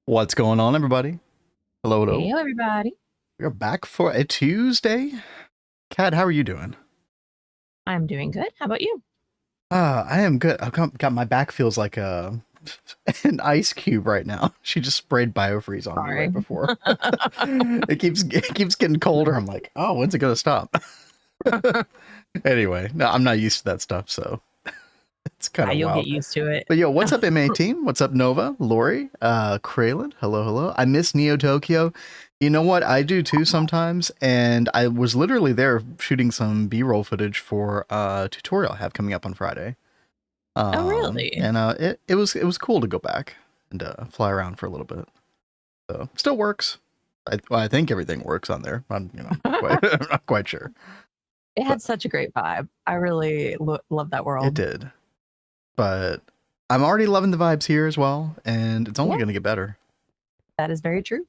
What's going on, everybody? Hello, hello. Hey, everybody. We're back for a Tuesday. Kat, how are you doing? I'm doing good. How about you? I am good. Got my back feels like an ice cube right now. She just sprayed biofreeze on me Sorry. right before. it keeps getting colder. I'm like, oh, when's it gonna stop? Anyway, no, I'm not used to that stuff, so it's kind of You'll get wild. used to it. But yo, what's up, MA team? What's up, Nova, Lori, Kraylin? Hello, hello. I miss Neo Tokyo. You know what? I do too sometimes, and I was literally there shooting some B-roll footage for a tutorial I have coming up on Friday. Oh, really? And it was cool to go back and fly around for a little bit. So still works. I think everything works on there. I'm I'm not quite sure. It had such a great vibe. I really love that world. It did, but I'm already loving the vibes here as well, and it's only going to get better. That is very true.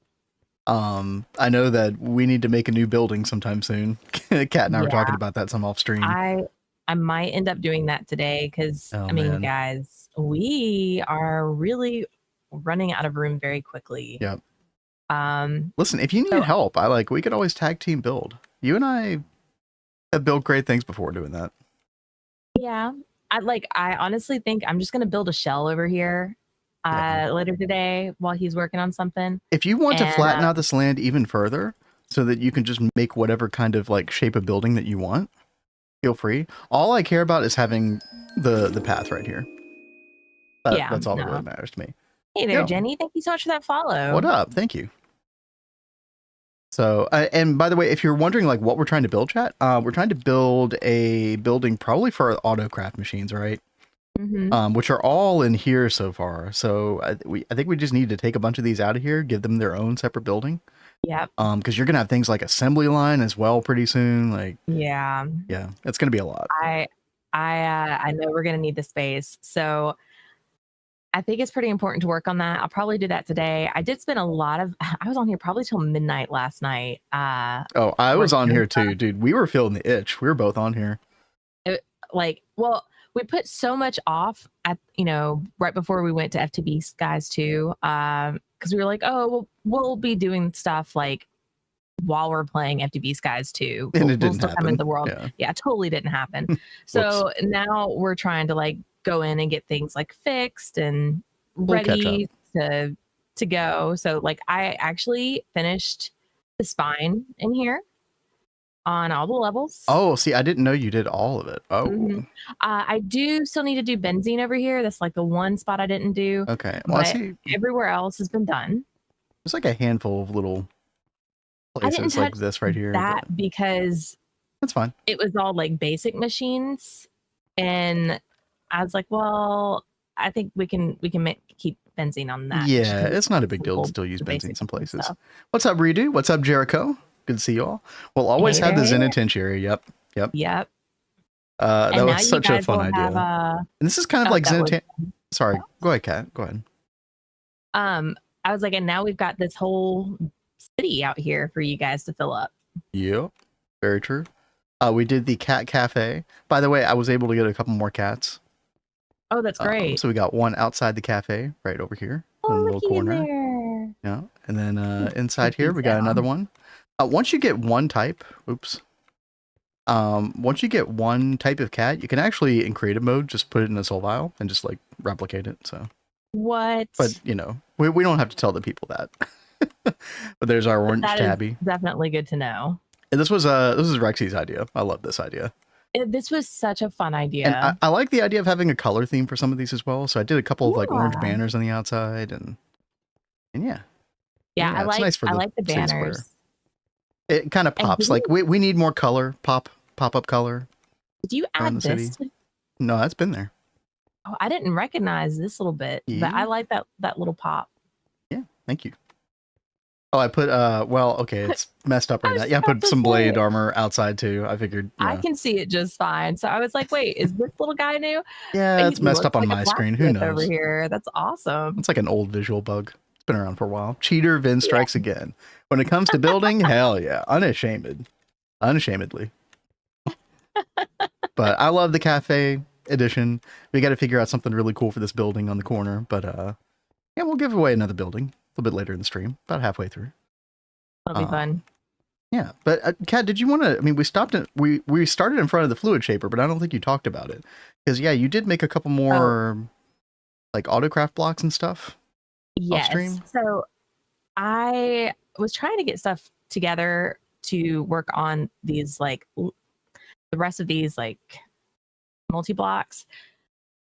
I know that we need to make a new building sometime soon. Kat and I were talking about that some off stream. I might end up doing that today because man. guys, we are really running out of room very quickly. Yep. Listen, if you need help, we could always tag team build. You and I have built great things before doing that. Yeah. I honestly think I'm just gonna build a shell over here later today while he's working on something. If you want to flatten out this land even further so that you can just make whatever kind of shape of building that you want, feel free. All I care about is having the path right here. That's all that really matters to me. Hey there, Jenny. Thank you so much for that follow. What up? Thank you. So, and by the way, if you're wondering what we're trying to build, chat, we're trying to build a building probably for autocraft machines, right? Mm-hmm. Which are all in here so far. So I think we just need to take a bunch of these out of here, give them their own separate building. Yep. Because you're gonna have things like assembly line as well pretty soon. Yeah, it's gonna be a lot. I know we're gonna need the space, so I think it's pretty important to work on that. I'll probably do that today. I did spend I was on here probably till midnight last night. I was on here too, dude. We were feeling the itch. We were both on here. We put so much off at right before we went to FTB Skies 2, because we were like, oh, we'll be doing stuff while we're playing FTB Skies 2. And it didn't still happen. Come into the world. Yeah, totally didn't happen. So now we're trying to go in and get things fixed and ready to go. So I actually finished the spine in here on all the levels. Oh, see, I didn't know you did all of it. Oh. Mm-hmm. I do still need to do benzene over here. That's the one spot I didn't do. Okay. Well, I see everywhere else has been done. There's a handful of little places like this right here. Because that's fine. It was all basic machines, and I was like, well, I think we can keep benzene on that. Yeah, it's not a big deal to still use benzene some places. What's up, Redo? What's up, Jericho? Good to see you all. We'll always have the Zenitentiary. Yep. That was such a fun idea. And this is kind of like Zenitentiary. Sorry, go ahead, Kat. Go ahead. I was like, and now we've got this whole city out here for you guys to fill up. Yep, very true. We did the cat cafe. By the way, I was able to get a couple more cats. Oh, that's great. So we got one outside the cafe right over here in the little corner. Yeah, and then inside here we got another one. Once you get one type, once you get one type of cat, you can actually in creative mode just put it in a soul vial and just replicate it. So what? But we don't have to tell the people that. But there's our orange tabby. Definitely good to know. And this was Rexy's idea. I love this idea. This was such a fun idea. And I like the idea of having a color theme for some of these as well. So I did a couple of orange banners on the outside and yeah. Yeah, I like the banners. It kind of pops. We need more color, pop-up color. Did you add this? No, that's been there. Oh, I didn't recognize this little bit, but I like that little pop. Yeah, thank you. Oh, I put it's messed up right now. Yeah, I put some blade armor outside too. I figured I can see it just fine. So I was like, wait, is this little guy new? Yeah, it's messed up on my screen. Who knows? Over here. That's awesome. It's like an old visual bug. It's been around for a while. Cheater Vin strikes again. When it comes to building, hell yeah. Unashamedly. But I love the cafe edition. We got to figure out something really cool for this building on the corner. But yeah, we'll give away another building. little bit later in the stream, about halfway through. That'll be fun. Yeah, but Kat, did you want to? I mean, we started in front of the fluid shaper, but I don't think you talked about it because yeah, you did make a couple more like autocraft blocks and stuff. Yes. Off stream. So I was trying to get stuff together to work on these like the rest of these like multi-blocks,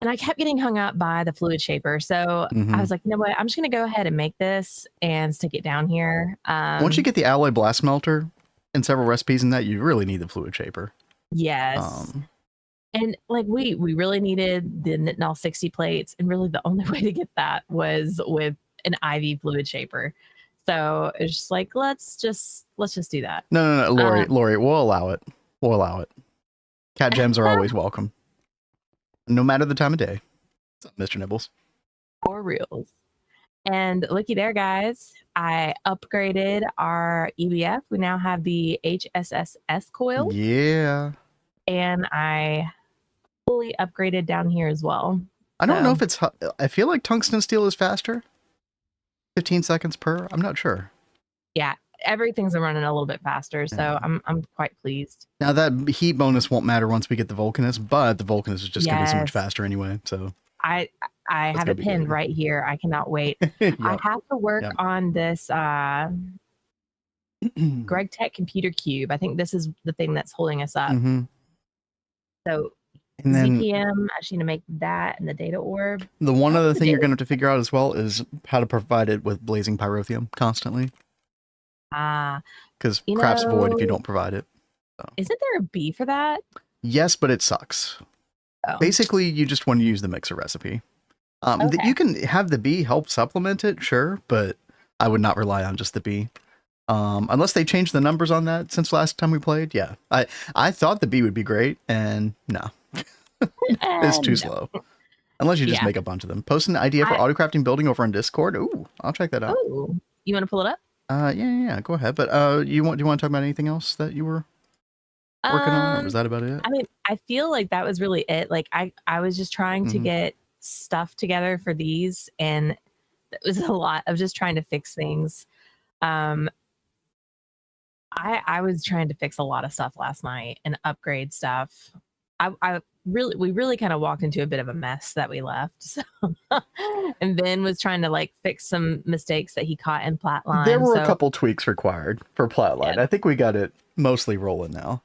and I kept getting hung up by the fluid shaper. So I was like, you know what, I'm just gonna go ahead and make this and stick it down here. Once you get the alloy blast melter and several recipes in that, you really need the fluid shaper. Yes. And like we really needed the Nitinol 60 plates, and really the only way to get that was with an IV fluid shaper. So it's just like let's just do that. No, Lori, we'll allow it. We'll allow it. Cat gems are always welcome, no matter the time of day. What's up, Mr. Nibbles? For reals. And looky there, guys. I upgraded our EBF. We now have the HSSS coil. Yeah. And I fully upgraded down here as well. I don't know if it's... I feel like tungsten steel is faster. 15 seconds per. I'm not sure. Yeah. Everything's running a little bit faster, so I'm quite pleased. Now that heat bonus won't matter once we get the Vulcanus, but the Vulcanus is just going to be so much faster anyway. So I have it pinned right here. I cannot wait. Yep. I have to work on this Gregtech computer cube. I think this is the thing that's holding us up. So and then ZPM, I just need to make that and the data orb. The one other thing you're going to have to figure out as well is how to provide it with blazing pyrotheum constantly. Because craft's void if you don't provide it. So. Isn't there a B for that? Yes, but it sucks. Oh. Basically, you just want to use the mixer recipe. You can have the B help supplement it, sure, but I would not rely on just the B. Unless they changed the numbers on that since last time we played. Yeah, I thought the B would be great, and no. It's too slow. Unless you just make a bunch of them. Post an idea for autocrafting building over on Discord. Ooh, I'll check that out. Oh, you want to pull it up? Yeah, go ahead. But do you want to talk about anything else that you were working on? Or was that about it? I mean, I feel like that was really it. Like I was just trying to get stuff together for these, and it was a lot of just trying to fix things. I was trying to fix a lot of stuff last night and upgrade stuff. We really kind of walked into a bit of a mess that we left. So, and Ben was trying to like fix some mistakes that he caught in Platline. There were a couple tweaks required for Platline. Yeah. I think we got it mostly rolling now,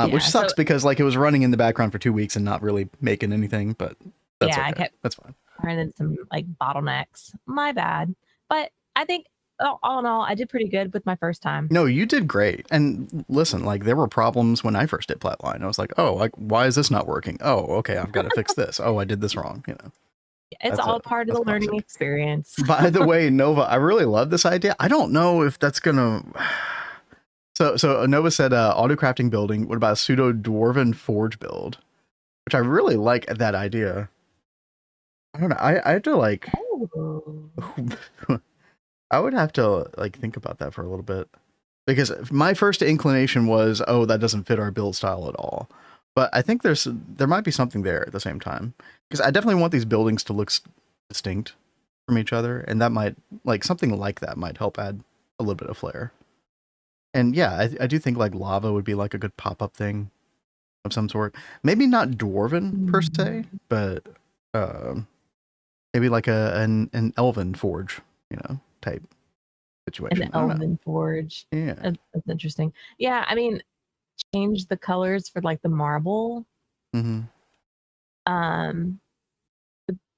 which sucks because like it was running in the background for 2 weeks and not really making anything. But that's okay. That's fine. Running some like bottlenecks. My bad. But I think all in all, I did pretty good with my first time. No, you did great. And listen, like there were problems when I first did Platline. I was like, oh, like why is this not working? Oh, okay, I've got to fix this. Oh, I did this wrong. You know, it's all part of the learning experience. By the way, Nova, I really love this idea. I don't know if that's gonna. So Nova said, auto crafting building. What about a pseudo dwarven forge build? Which I really like that idea. I don't know. I have to like. I would have to like think about that for a little bit, because my first inclination was, oh, that doesn't fit our build style at all. But I think there might be something there at the same time, because I definitely want these buildings to look distinct from each other, and that might something like that might help add a little bit of flair. And yeah, I do think like lava would be like a good pop-up thing of some sort. Maybe not dwarven per se, but maybe like an elven forge, you know, type situation. An elven forge. Yeah. That's interesting. Yeah, I mean, change the colors for like the marble. I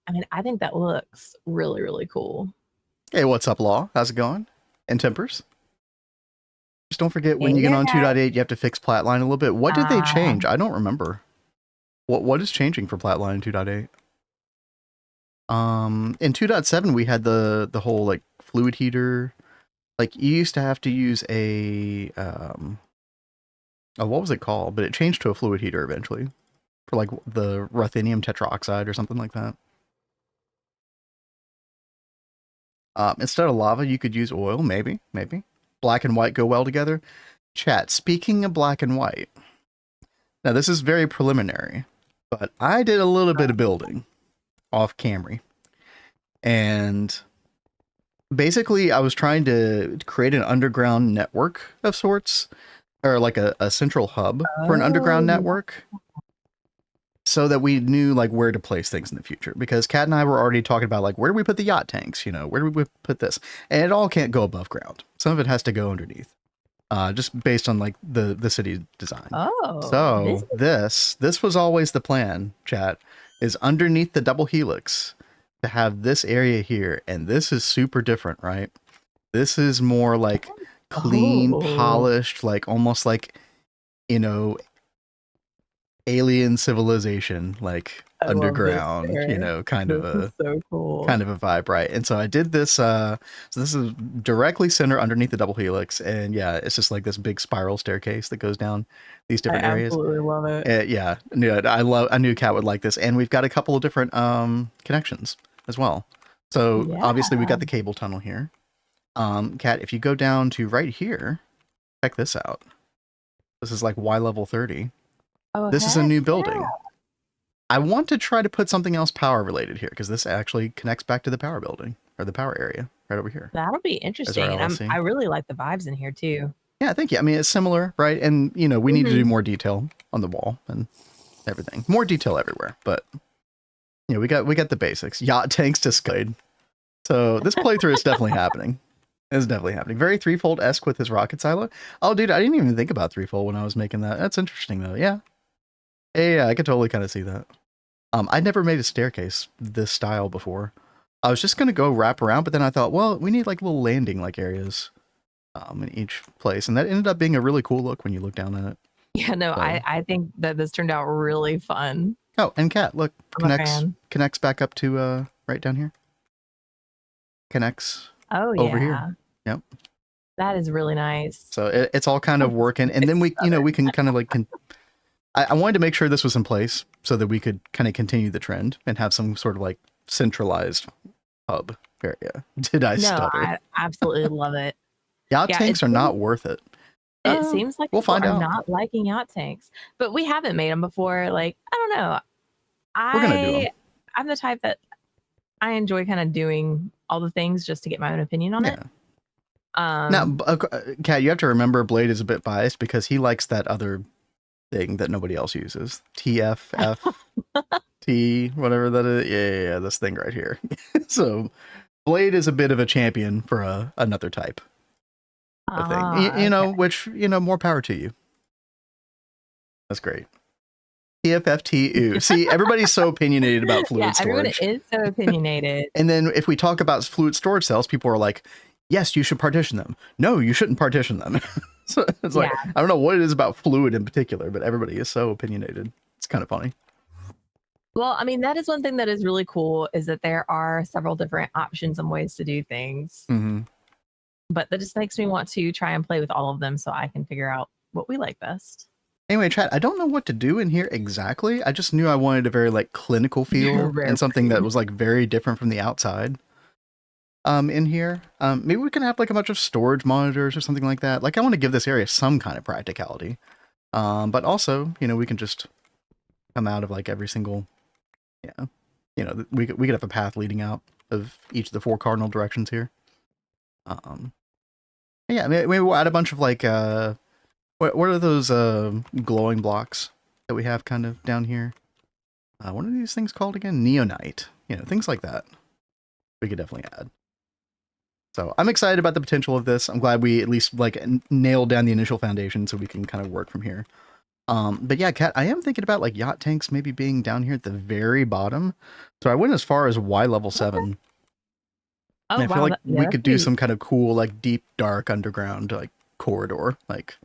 mean, I think that looks really, really cool. Hey, what's up, Law? How's it going? And Tempers? Just don't forget when you get on 2.8, you have to fix Platline a little bit. What did they change? I don't remember. What is changing for Platline in 2.8? In 2.7 we had the whole like fluid heater. Like you used to have to use a what was it called? But it changed to a fluid heater eventually for like the ruthenium tetroxide or something like that. Instead of lava, you could use oil, maybe. Black and white go well together. Chat, speaking of black and white. Now this is very preliminary, but I did a little bit of building off Camry. And basically I was trying to create an underground network of sorts, or like a central hub for an underground network, so that we knew like where to place things in the future. Because Kat and I were already talking about like, where do we put the yacht tanks? You know, where do we put this? And it all can't go above ground. Some of it has to go underneath, just based on like the city design. So this was always the plan, chat, is underneath the DoubleHelix to have this area here. And this is super different, right? This is more like clean, polished, like almost like, you know, alien civilization, like underground, you know, kind of a vibe, right? And so I did this. So this is directly center underneath the DoubleHelix, and yeah, it's just like this big spiral staircase that goes down these different areas. I absolutely love it. Yeah, I knew Kat would like this, and we've got a couple of different connections as well. So obviously we got the cable tunnel here. Kat, if you go down to right here, check this out. This is like Y level 30. This is a new building. I want to try to put something else power related here, because this actually connects back to the power building, or the power area right over here. That'll be interesting. I really like the vibes in here too. Yeah, thank you. I mean, it's similar, right? And you know, we need to do more detail on the wall and everything. More detail everywhere, but you know, we got the basics. Yacht tanks displayed. So this playthrough is definitely happening. It's definitely happening. Very Threefold-esque with his rocket silo. Oh, dude, I didn't even think about Threefold when I was making that. That's interesting, though. Yeah. Yeah, I could totally kind of see that. I never made a staircase this style before. I was just going to go wrap around, but then I thought, well, we need like little landing like areas in each place. And that ended up being a really cool look when you look down at it. Yeah, no, so, I think that this turned out really fun. Oh, and Kat, look, connects back up to right down here. Connects over here. Yep. That is really nice. So it's all kind of working. And then we can kind of like... I wanted to make sure this was in place so that we could kind of continue the trend and have some sort of like centralized hub area. Did I stutter? I absolutely love it. Yacht tanks are not worth it. It seems like we'll find out. Not liking yacht tanks, but we haven't made them before. Like, I don't know. We're gonna do them. I'm the type that I enjoy kind of doing all the things just to get my own opinion on it. Now, Kat, you have to remember Blade is a bit biased because he likes that other thing that nobody else uses. TFFT, whatever that is. Yeah, this thing right here. So Blade is a bit of a champion for another type of thing. You know, which, you know, more power to you. That's great. TFFT, ooh. See, everybody's so opinionated about fluid storage. Everyone is so opinionated. And then if we talk about fluid storage cells, people are like, yes, you should partition them. No, you shouldn't partition them. So it's like, I don't know what it is about fluid in particular, but everybody is so opinionated. It's kind of funny. Well, I mean, that is one thing that is really cool, is that there are several different options and ways to do things. But that just makes me want to try and play with all of them so I can figure out what we like best. Anyway, chat, I don't know what to do in here exactly. I just knew I wanted a very like clinical feel and something that was like very different from the outside. In here, maybe we can have like a bunch of storage monitors or something like that. Like, I want to give this area some kind of practicality, but also, you know, we can just come out of like every single, you know, we could have a path leading out of each of the 4 cardinal directions here. Yeah, maybe we'll add a bunch of like what are those glowing blocks that we have kind of down here? What are these things called again? Neonite, you know, things like that. We could definitely add. So I'm excited about the potential of this. I'm glad we at least like nailed down the initial foundation so we can kind of work from here. But yeah, Kat, I am thinking about like yacht tanks maybe being down here at the very bottom. So I went as far as Y level 7. And I feel like we could do some kind of cool, like deep, dark underground like corridor, like,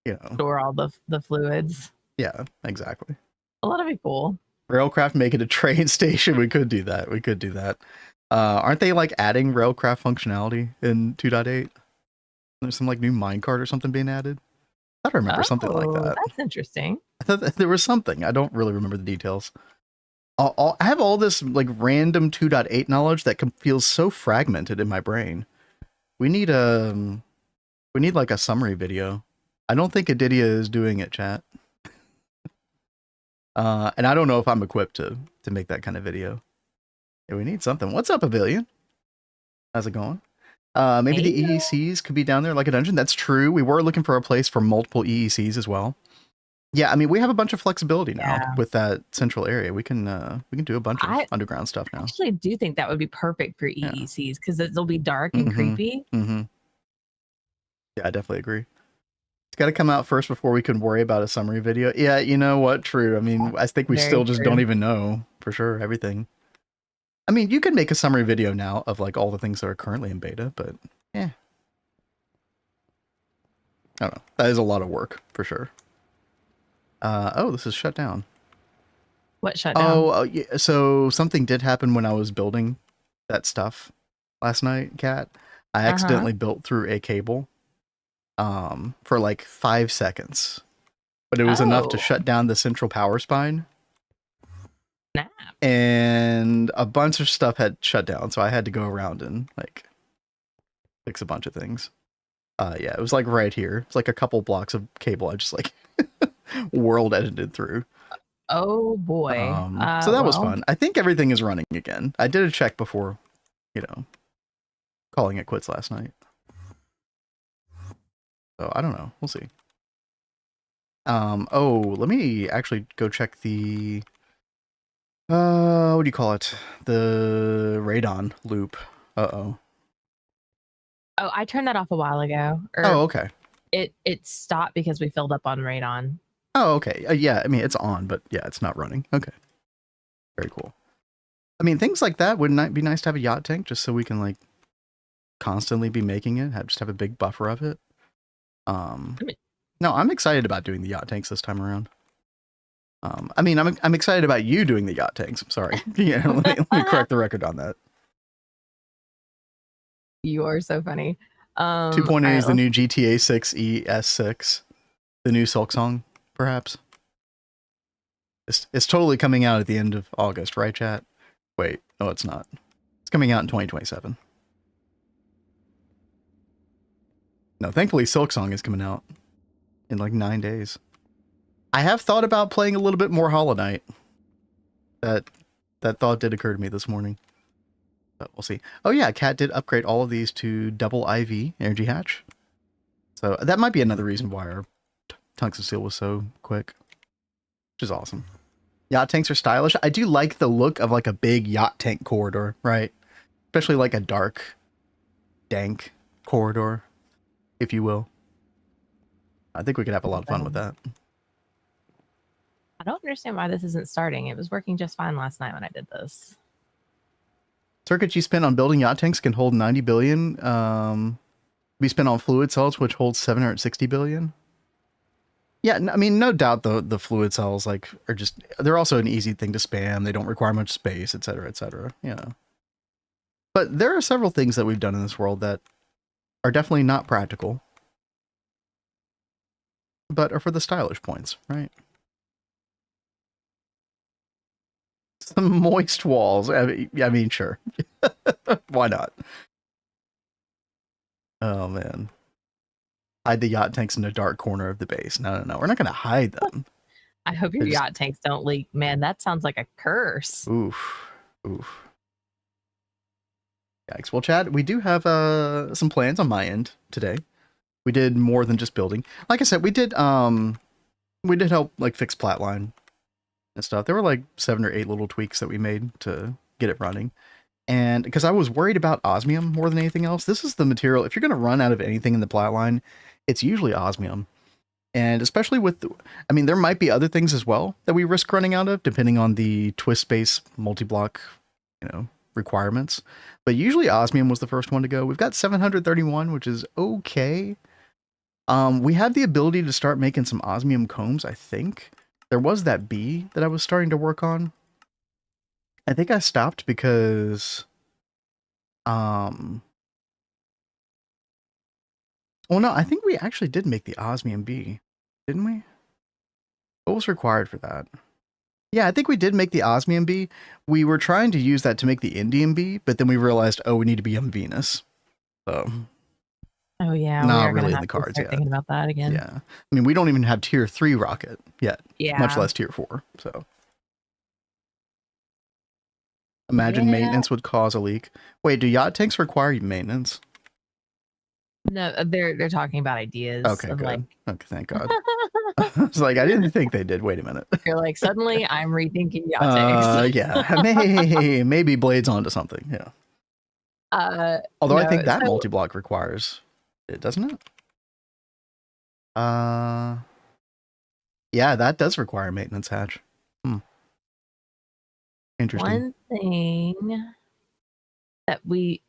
you know, store all the fluids. Yeah, exactly. A lot of it cool. Railcraft make it a train station. We could do that. We could do that. Aren't they like adding railcraft functionality in 2.8? There's some like new minecart or something being added. I don't remember something like that. That's interesting. I thought that there was something. I don't really remember the details. I have all this like random 2.8 knowledge that feels so fragmented in my brain. We need like a summary video. I don't think Adidia is doing it, chat. And I don't know if I'm equipped to make that kind of video. Yeah, we need something. What's up, Pavilion? How's it going? Maybe the EECs could be down there like a dungeon. That's true. We were looking for a place for multiple EECs as well. Yeah, I mean, we have a bunch of flexibility now with that central area. We can do a bunch of underground stuff now. I actually do think that would be perfect for EECs because it'll be dark and creepy. Yeah, I definitely agree. It's got to come out first before we can worry about a summary video. Yeah, you know what? True. I mean, I think we still just don't even know for sure everything. I mean, you could make a summary video now of like all the things that are currently in beta, but yeah. I don't know. That is a lot of work for sure. Oh, this is shut down. What shut down? Oh, yeah. So something did happen when I was building that stuff last night, Kat. I accidentally built through a cable for like 5 seconds. But it was enough to shut down the central power spine. Snap. And a bunch of stuff had shut down, so I had to go around and like fix a bunch of things. Yeah, it was like right here. It's like a couple blocks of cable I just like world edited through. Oh boy. So that was fun. I think everything is running again. I did a check before, calling it quits last night. So I don't know. We'll see. Oh, let me actually go check the what do you call it? The radon loop. Uh-oh. Oh, I turned that off a while ago. Okay. It stopped because we filled up on radon. Oh, okay. Yeah, I mean, it's on, but yeah, it's not running. Okay. Very cool. I mean, things like that would be nice to have a yacht tank just so we can, like, constantly be making it, just have a big buffer of it. No, I'm excited about doing the yacht tanks this time around. I mean, I'm excited about you doing the yacht tanks. I'm sorry. Yeah, let me correct the record on that. You are so funny. 2.8 is the new GTA 6 ES6. The new Silk Song, perhaps. It's totally coming out at the end of August, right, chat? Wait, no, it's not. It's coming out in 2027. No, thankfully Silk Song is coming out in like 9 days. I have thought about playing a little bit more Hollow Knight. That thought did occur to me this morning. But we'll see. Oh yeah, Kat did upgrade all of these to double IV energy hatch. So that might be another reason why our Tungsten Steel was so quick. Which is awesome. Yacht tanks are stylish. I do like the look of like a big yacht tank corridor, right? Especially like a dark, dank corridor, if you will. I think we could have a lot of fun with that. I don't understand why this isn't starting. It was working just fine last night when I did this. Circuits you spent on building yacht tanks can hold 90 billion. Be spent on fluid cells, which holds 760 billion. Yeah, I mean, no doubt the fluid cells they're also an easy thing to spam. They don't require much space, etc., etc. But there are several things that we've done in this world that are definitely not practical, but are for the stylish points, right? Some moist walls. I mean, sure. Why not? Oh, man. Hide the yacht tanks in a dark corner of the base. No. We're not going to hide them. I hope your yacht tanks don't leak. Man, that sounds like a curse. Oof. Yikes. Well, Chad, we do have some plans on my end today. We did more than just building. Like I said, we did help like fix Platline and stuff. There were like 7 or 8 little tweaks that we made to get it running. And because I was worried about osmium more than anything else, this is the material. If you're going to run out of anything in the Platline, it's usually osmium. And especially with, I mean, there might be other things as well that we risk running out of, depending on the twist space multi-block, requirements. But usually osmium was the first one to go. We've got 731, which is okay. We have the ability to start making some osmium combs, I think. There was that bee that I was starting to work on. I think I stopped because, well, no, I think we actually did make the osmium bee, didn't we? What was required for that? Yeah, I think we did make the osmium bee. We were trying to use that to make the Indian bee, but then we realized, we need to be on Venus. So, oh yeah, not really in the cards yet. Thinking about that again. Yeah, I mean, we don't even have tier 3 rocket yet. Yeah, much less tier 4. So, Imagine maintenance would cause a leak. Wait, do yacht tanks require maintenance? No, they're talking about ideas. Okay, of good. Like... Okay, thank God. It's like I didn't think they did. Wait a minute. You're like, suddenly I'm rethinking yacht tanks. Yeah, maybe Blade's onto something. Yeah. Although I think that multi-block requires it, doesn't it? Yeah, that does require maintenance, Hatch. Interesting. One thing that we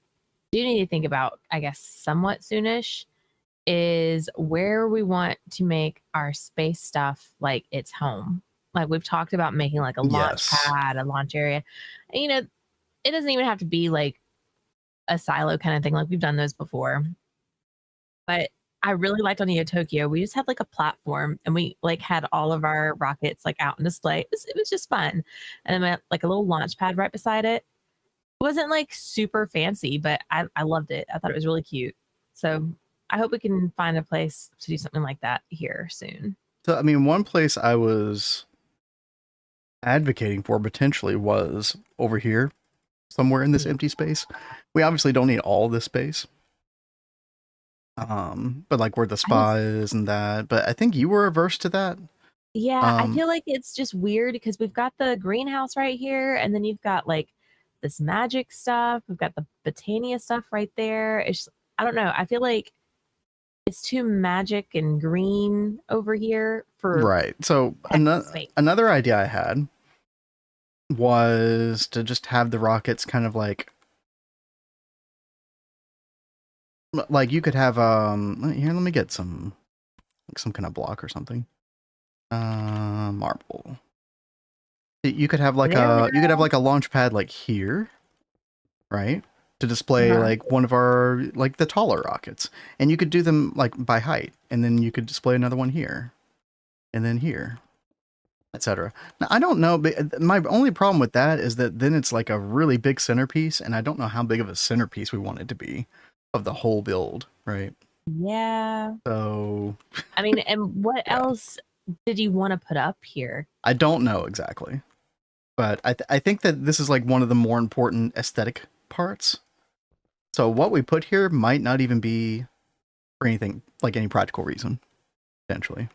do need to think about, I guess, somewhat soonish, is where we want to make our space stuff like its home. Like we've talked about making like a launch pad, a launch area. And, you know, it doesn't even have to be like a silo kind of thing. Like we've done those before. But I really liked on Neo Tokyo, we just had like a platform and we like had all of our rockets like out in display. It was just fun. And then like a little launch pad right beside it. It wasn't like super fancy, but I loved it. I thought it was really cute. So I hope we can find a place to do something like that here soon. So, I mean, one place I was advocating for potentially was over here, somewhere in this empty space. We obviously don't need all this space. But like where the spa is and that. But I think you were averse to that. Yeah, I feel like it's just weird because we've got the greenhouse right here, and then you've got like this magic stuff. We've got the Botania stuff right there. It's just, I don't know. I feel like it's too magic and green over here for right. So another idea I had was to just have the rockets kind of like you could have here, let me get some kind of block or something. Marble. You could have like a launch pad like here, right? To display like one of our like the taller rockets, and you could do them like by height, and then you could display another one here, and then here, etc. Now I don't know, but my only problem with that is that then it's like a really big centerpiece, and I don't know how big of a centerpiece we want it to be of the whole build, right? Yeah. So I mean, and what else did you want to put up here? I don't know exactly, but I think that this is like one of the more important aesthetic parts. So what we put here might not even be for anything like any practical reason, potentially.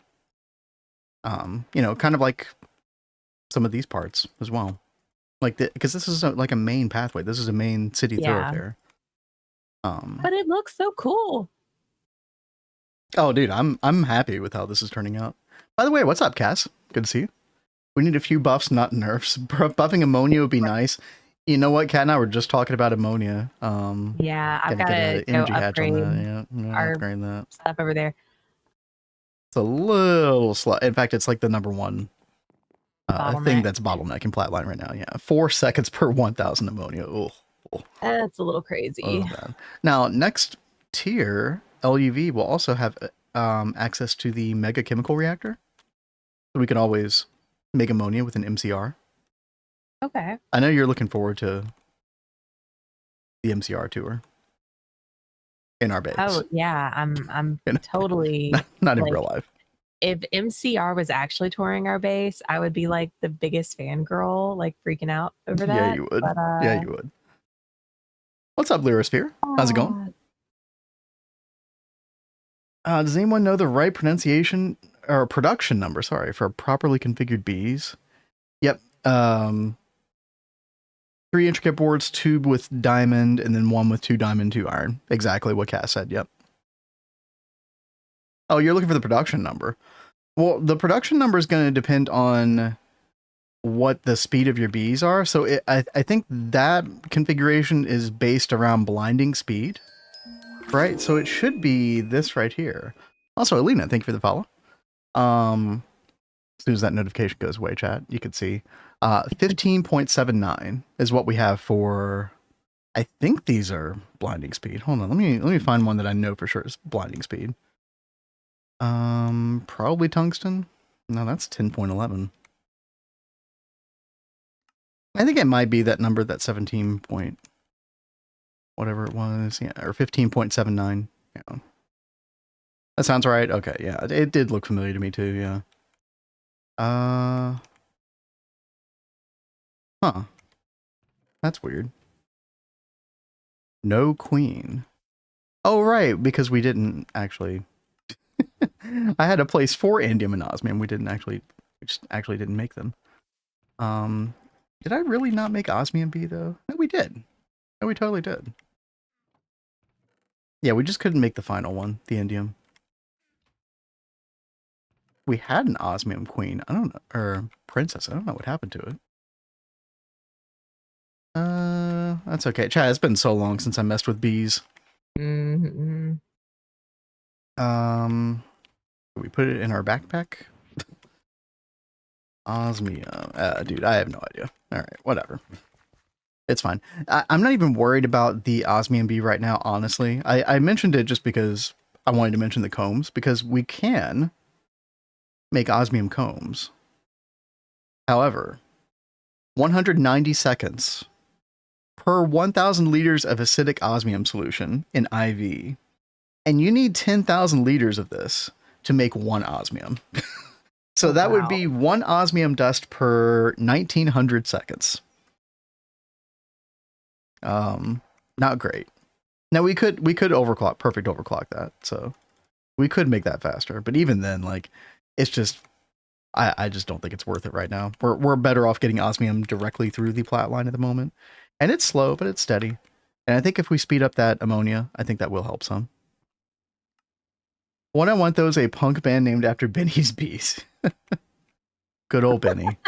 You know, kind of like some of these parts as well, like because this is like a main pathway. This is a main city thoroughfare. But it looks so cool. Oh, dude, I'm happy with how this is turning out. By the way, what's up, Cass? Good to see you. We need a few buffs, not nerfs. Buffing ammonia would be nice. You know what, Kat and I were just talking about ammonia. Yeah, I've got to go upgrade our upgrade that stuff over there. It's a little slow. In fact, it's like the number one thing that's bottlenecking Flatline right now. Yeah, 4 seconds per 1,000 ammonia. Oh, that's a little crazy. Now, next tier, LUV will also have access to the mega chemical reactor. So we can always make ammonia with an MCR. Okay. I know you're looking forward to the MCR tour in our base. Oh yeah, I'm totally not in real life. If MCR was actually touring our base, I would be like the biggest fangirl, like freaking out over that. Yeah, you would. But, yeah, you would. What's up, Lyrosphere? How's it going? Does anyone know the right pronunciation or production number? Sorry, for properly configured bees. Yep. 3 intricate boards, 2 with diamond, and then 1 with 2 diamond, 2 iron. Exactly what Cass said. Yep. Oh, you're looking for the production number. Well, the production number is going to depend on what the speed of your bees are. So I think that configuration is based around blinding speed, right? So it should be this right here. Also, Alina, thank you for the follow. As soon as that notification goes away, chat, you can see 15.79 is what we have for. I think these are blinding speed. Hold on, let me find one that I know for sure is blinding speed. Probably tungsten. No, that's 10.11. I think it might be that number, that 17 point whatever it was, yeah, or 15.79. Yeah, that sounds right. Okay, yeah, it did look familiar to me too. Yeah. Huh. That's weird. No queen. Oh, right, because we didn't actually... I had a place for indium and osmium. We just actually didn't make them. Did I really not make osmium B, though? No, we did. No, we totally did. Yeah, we just couldn't make the final one, the indium. We had an osmium queen. I don't know, or princess. I don't know what happened to it. That's okay. Chat, it's been so long since I messed with bees. Mm-hmm. We put it in our backpack. Osmium. Dude, I have no idea. All right, whatever. It's fine. I'm not even worried about the osmium bee right now, honestly. I mentioned it just because I wanted to mention the combs, because we can make osmium combs. However, 190 seconds per 1,000 liters of acidic osmium solution in IV. And you need 10,000 liters of this to make one osmium. So that would be one osmium dust per 1,900 seconds. Not great. Now we could overclock, perfect overclock that. So we could make that faster. But even then, like, it's just, I just don't think it's worth it right now. We're better off getting osmium directly through the plat line at the moment. And it's slow, but it's steady. And I think if we speed up that ammonia, I think that will help some. What I want, though, is a punk band named after Benny's Bees. Good old Benny.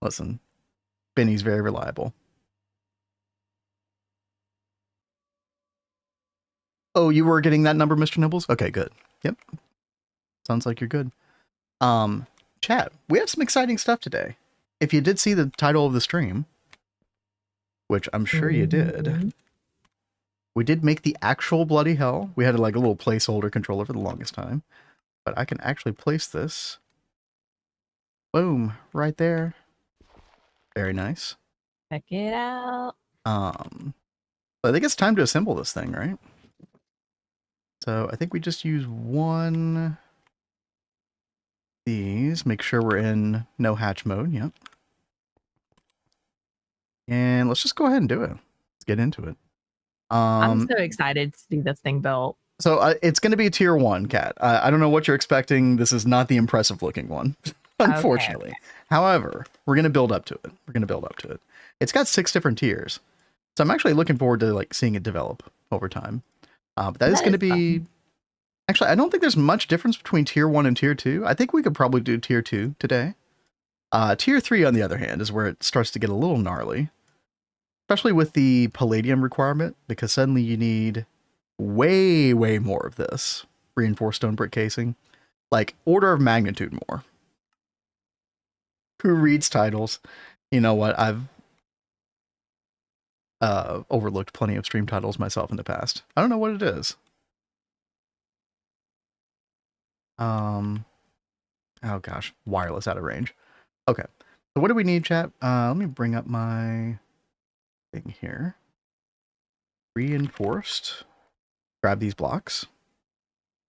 Listen, Benny's very reliable. Oh, you were getting that number, Mr. Nibbles? Okay, good. Yep. Sounds like you're good. Chat, we have some exciting stuff today. If you did see the title of the stream, which I'm sure you did, we did make the actual Bloody Hell. We had like a little placeholder controller for the longest time, but I can actually place this. Boom, right there. Very nice. Check it out. I think it's time to assemble this thing, right? So I think we just use one of these. Make sure we're in no hatch mode. Yep. And let's just go ahead and do it. Let's get into it. I'm so excited to see this thing built. So it's going to be tier 1, Cat. I don't know what you're expecting. This is not the impressive looking one, unfortunately. Okay. However, we're going to build up to it. It's got 6 different tiers. So I'm actually looking forward to like seeing it develop over time. But that is going to be fun. Actually, I don't think there's much difference between tier 1 and tier 2. I think we could probably do tier 2 today. Tier 3, on the other hand, is where it starts to get a little gnarly. Especially with the palladium requirement, because suddenly you need way more of this reinforced stone brick casing. Like, order of magnitude more. Who reads titles? You know what? I've overlooked plenty of stream titles myself in the past. I don't know what it is. Oh gosh, wireless out of range. Okay, so what do we need, chat? Let me bring up my thing here. Reinforced. Grab these blocks.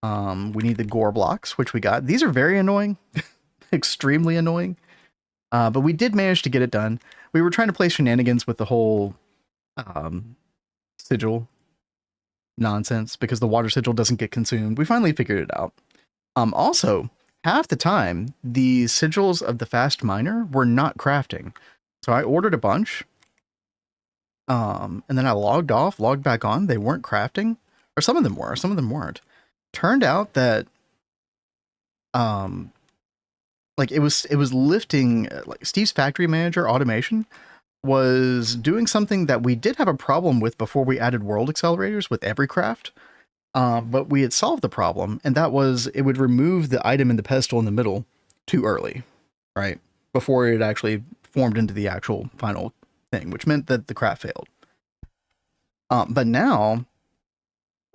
We need the gore blocks, which we got. These are very annoying. Extremely annoying. But we did manage to get it done. We were trying to play shenanigans with the whole sigil nonsense because the water sigil doesn't get consumed. We finally figured it out. Also, half the time, the sigils of the fast miner were not crafting. So I ordered a bunch. And then I logged back on. They weren't crafting. Or some of them were, some of them weren't. Turned out that like it was lifting, like Steve's factory manager automation was doing something that we did have a problem with before we added world accelerators with every craft. But we had solved the problem, and that was it would remove the item in the pedestal in the middle too early, right? Before it actually formed into the actual final thing, which meant that the craft failed. But now,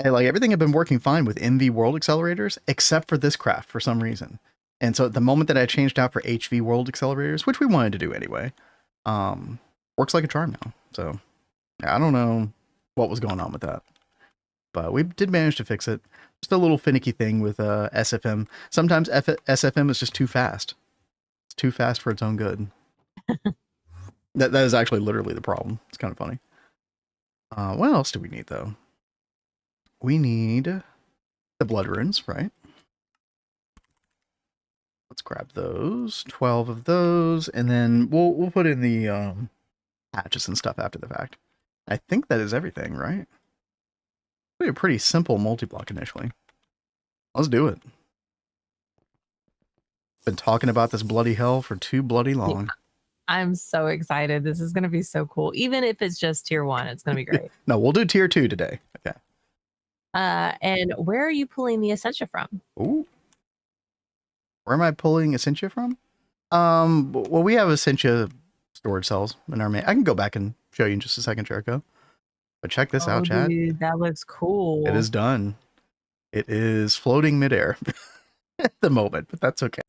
like everything had been working fine with MV world accelerators, except for this craft for some reason. And so at the moment that I changed out for HV world accelerators, which we wanted to do anyway, works like a charm now. So I don't know what was going on with that, but we did manage to fix it. Just a little finicky thing with SFM. Sometimes SFM is just too fast. It's too fast for its own good. That is actually literally the problem. It's kind of funny. What else do we need though? We need the blood runes, right? Let's grab those. 12 of those, and then we'll put in the hatches and stuff after the fact. I think that is everything, right? A pretty simple multi-block initially. Let's do it. Been talking about this bloody hell for too bloody long. Yeah, I'm so excited. This is going to be so cool. Even if it's just tier 1, it's going to be great. No, we'll do tier 2 today. Okay. And where are you pulling the Essentia from? Ooh. Where am I pulling Essentia from? Well, we have Essentia storage cells in our main. I can go back and show you in just a second, Jericho. But check this out, chat. Dude, that looks cool. It is done. It is floating midair at the moment, but that's okay.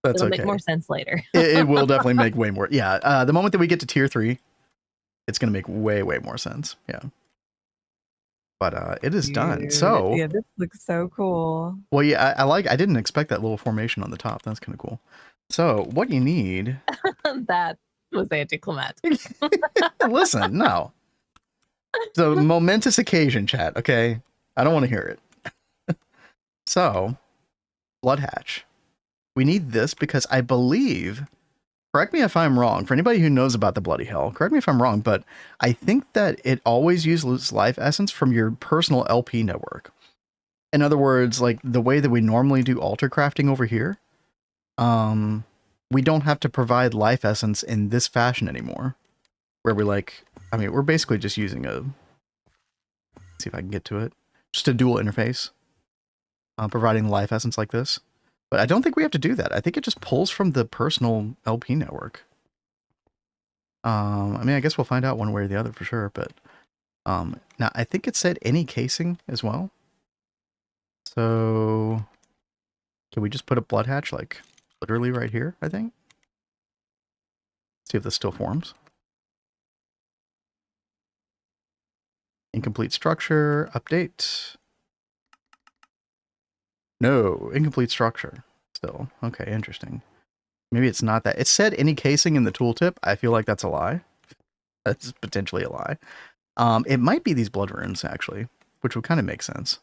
That's It'll make more sense later. It will definitely make way more. Yeah. The moment that we get to tier 3, it's going to make way more sense. Yeah. But it is done. So yeah, this looks so cool. Well, yeah, I didn't expect that little formation on the top. That's kind of cool. So what you need. That was anticlimactic. Listen, no. It's a momentous occasion, chat. Okay. I don't want to hear it. So blood hatch. We need this because I believe, correct me if I'm wrong, for anybody who knows about the bloody hell, correct me if I'm wrong, but I think that it always uses life essence from your personal LP network. In other words, like the way that we normally do altar crafting over here, we don't have to provide life essence in this fashion anymore. Where we're basically just using let's see if I can get to it, just a dual interface, providing life essence like this. But I don't think we have to do that. I think it just pulls from the personal LP network. I mean, I guess we'll find out one way or the other for sure. But now I think it said any casing as well. So can we just put a blood hatch like literally right here, I think? See if this still forms. Incomplete structure, update. No, incomplete structure still. Okay, interesting. Maybe it's not that. It said any casing in the tooltip. I feel like that's a lie. That's potentially a lie. It might be these blood runes, actually, which would kind of make sense.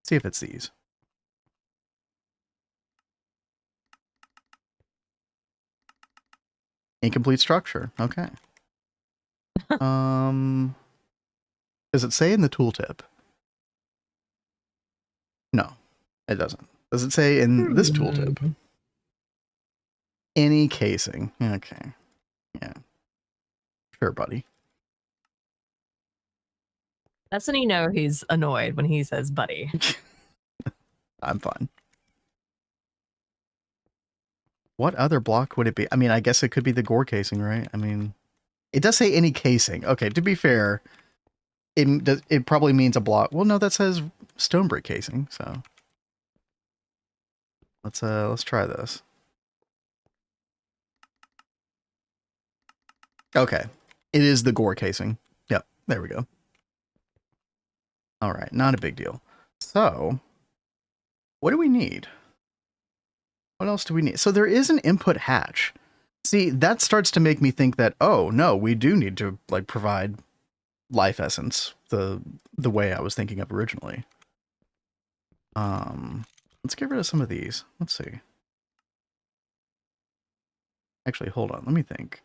See if it's these. Incomplete structure. Okay. Does it say in the tooltip? No, it doesn't. Does it say in this tooltip? Any casing. Okay. Yeah. Sure, buddy. That's when you know he's annoyed, when he says buddy. I'm fine. What other block would it be? I mean, I guess it could be the gore casing, right? I mean, it does say any casing. Okay, to be fair, it probably means a block. Well, no, that says stone brick casing, so let's try this. Okay. It is the gore casing. Yep, there we go. All right, not a big deal. So, what do we need? What else do we need? So there is an input hatch. See, that starts to make me think that, oh, no, we do need to like provide life essence the way I was thinking of originally. Let's get rid of some of these. Let's see. Actually, hold on. Let me think.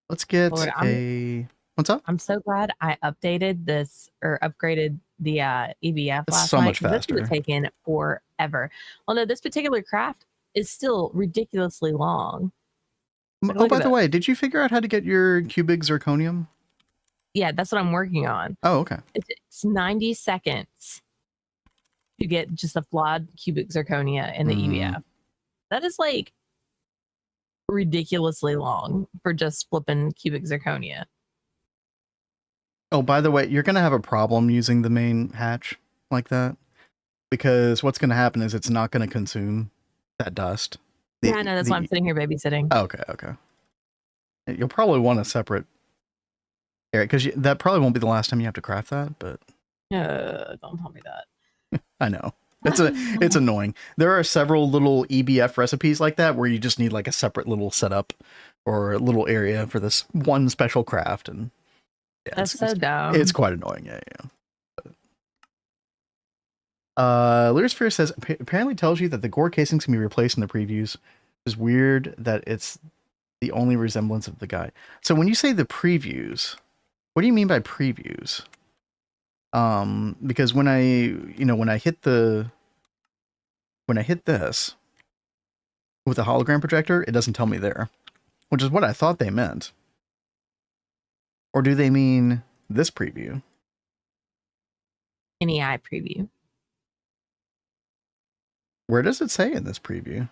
Let's get what's up? I'm so glad I updated this or upgraded the EBF last so night. Much faster. This would have taken forever. Although this particular craft is still ridiculously long. Oh, by the way, did you figure out how to get your cubic zirconium? Yeah, that's what I'm working on. Oh, okay. It's 90 seconds to get just a flawed cubic zirconia in the EBF. That is like ridiculously long for just flipping cubic zirconia. Oh, by the way, you're going to have a problem using the main hatch like that, because what's going to happen is it's not going to consume that dust. Yeah, I know. That's why I'm sitting here babysitting. Oh, okay. You'll probably want a separate area, because that probably won't be the last time you have to craft that, but Don't tell me that. I know. It's annoying. There are several little EBF recipes like that where you just need like a separate little setup or a little area for this one special craft, and yeah, that's so dumb. It's quite annoying. Yeah. Learsphere says apparently tells you that the gore casings can be replaced in the previews. It's weird that it's the only resemblance of the guy. So when you say the previews, what do you mean by previews? Because when I hit this with a hologram projector, it doesn't tell me there, which is what I thought they meant. Or do they mean this preview? NEI preview. Where does it say in this preview?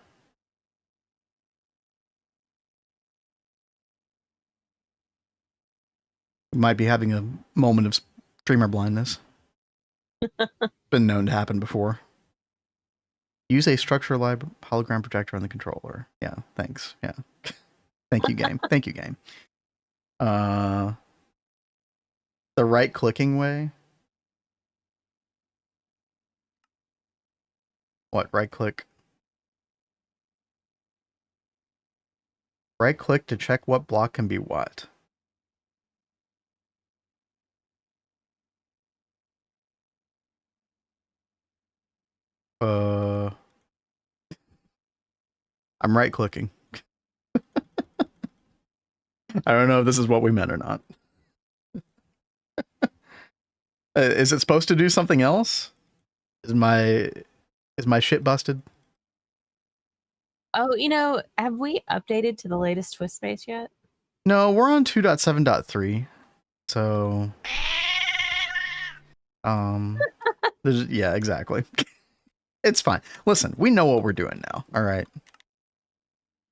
Might be having a moment of streamer blindness. Been known to happen before. Use a structure lib hologram projector on the controller. Yeah, thanks. Yeah. Thank you, game. Thank you, game. The right clicking way. What? Right click. Right click to check what block can be what. I'm right clicking. I don't know if this is what we meant or not. Is it supposed to do something else? Is my shit busted? Oh, have we updated to the latest twist space yet? No, we're on 2.7.3. So yeah, exactly. It's fine. Listen, we know what we're doing now. All right.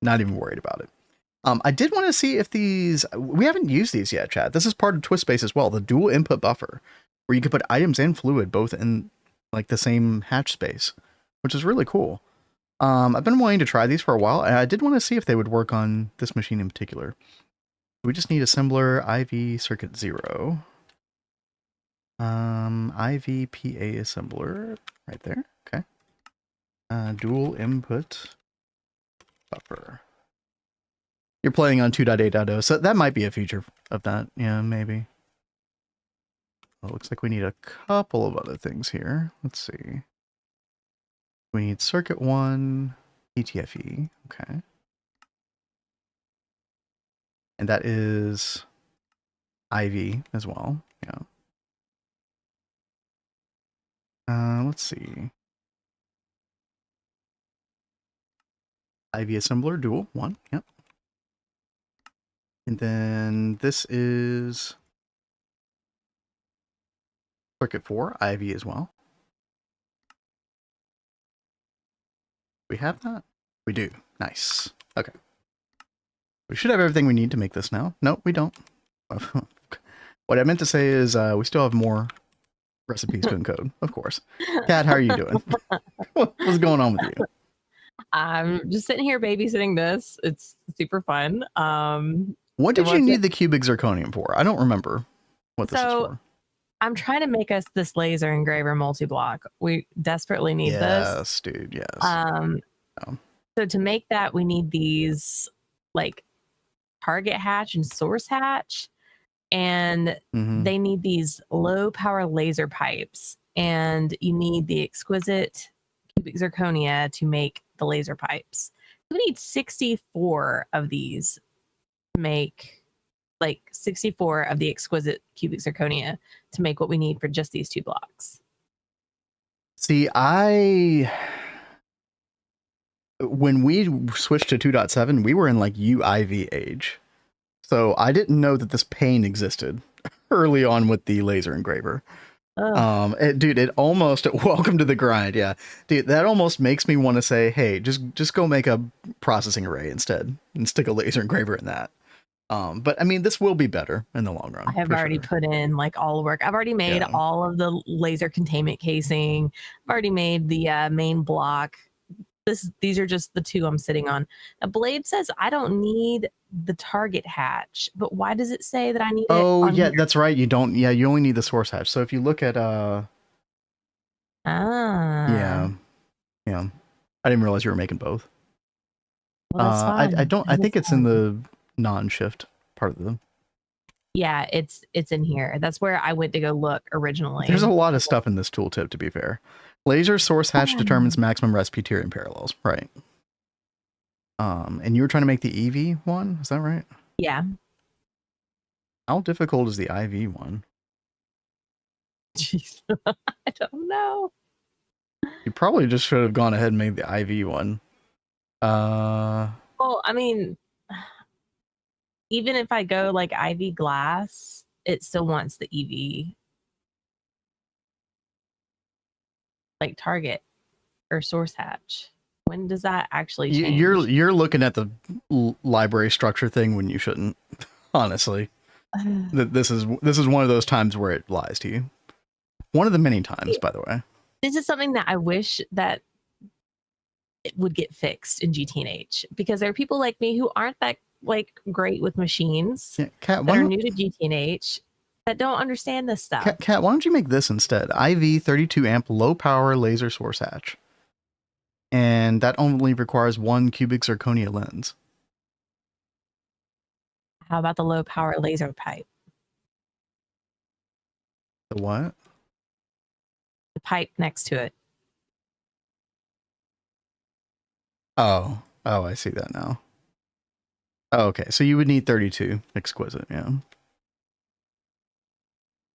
Not even worried about it. I did want to see if we haven't used these yet, chat. This is part of twist space as well, the dual input buffer, where you could put items and fluid both in like the same hatch space, which is really cool. I've been wanting to try these for a while, and I did want to see if they would work on this machine in particular. We just need assembler IV circuit 0. IV PA assembler right there. Okay. Dual input buffer. You're playing on 2.8.0, so that might be a feature of that. Yeah, maybe. Well, it looks like we need a couple of other things here. Let's see. We need circuit 1, ETFE. Okay. And that is IV as well. Yeah. Let's see. IV assembler dual 1. Yep. And then this is circuit 4, IV as well. We have that? We do. Nice. Okay. We should have everything we need to make this now. No, we don't. What I meant to say is we still have more recipes to encode, of course. Kat, how are you doing? What's going on with you? I'm just sitting here babysitting this. It's super fun. What did you need the cubic zirconium for? I don't remember what this is for. I'm trying to make us this laser engraver multi-block. We desperately need this. Yes, dude, yes. So to make that, we need these like target hatch and source hatch. And they need these low power laser pipes. And you need the exquisite cubic zirconia to make the laser pipes. We need 64 of these to make like 64 of the exquisite cubic zirconia to make what we need for just these 2 blocks. See, when we switched to 2.7, we were in like UIV age. So I didn't know that this pain existed early on with the laser engraver. Dude, it almost, welcome to the grind. Yeah, dude, that almost makes me want to say, hey, just go make a processing array instead and stick a laser engraver in that. But I mean, this will be better in the long run. I have already put in like all the work. I've already made all of the laser containment casing. I've already made the main block These are just the two I'm sitting on. A blade says I don't need the target hatch, but why does it say that I need it? Oh yeah, here? That's right. You don't. Yeah, you only need the source hatch. So if you look at yeah, I didn't realize you were making both. Well, that's fine. I don't. I think it's in the non-shift part of them. Yeah, it's in here. That's where I went to go look originally. There's a lot of stuff in this tooltip, to be fair. Laser source hatch determines maximum recipe tier in parallels. Right. And you were trying to make the EV one, is that right? Yeah. How difficult is the IV one? Jeez. I don't know. You probably just should have gone ahead and made the IV one. Well, I mean, even if I go like IV glass, it still wants the EV. Like target or source hatch. When does that actually change? You're looking at the library structure thing when you shouldn't. Honestly, this is one of those times where it lies to you. One of the many times, by the way. This is something that I wish that it would get fixed in GTNH, because there are people like me who aren't that like great with machines, Kat, that are new to GTNH, that don't understand this stuff. Kat, why don't you make this instead? IV 32 amp low power laser source hatch. And that only requires 1 cubic zirconia lens. How about the low power laser pipe? The what? The pipe next to it. Oh, I see that now. Oh, okay, so you would need 32 exquisite, yeah. All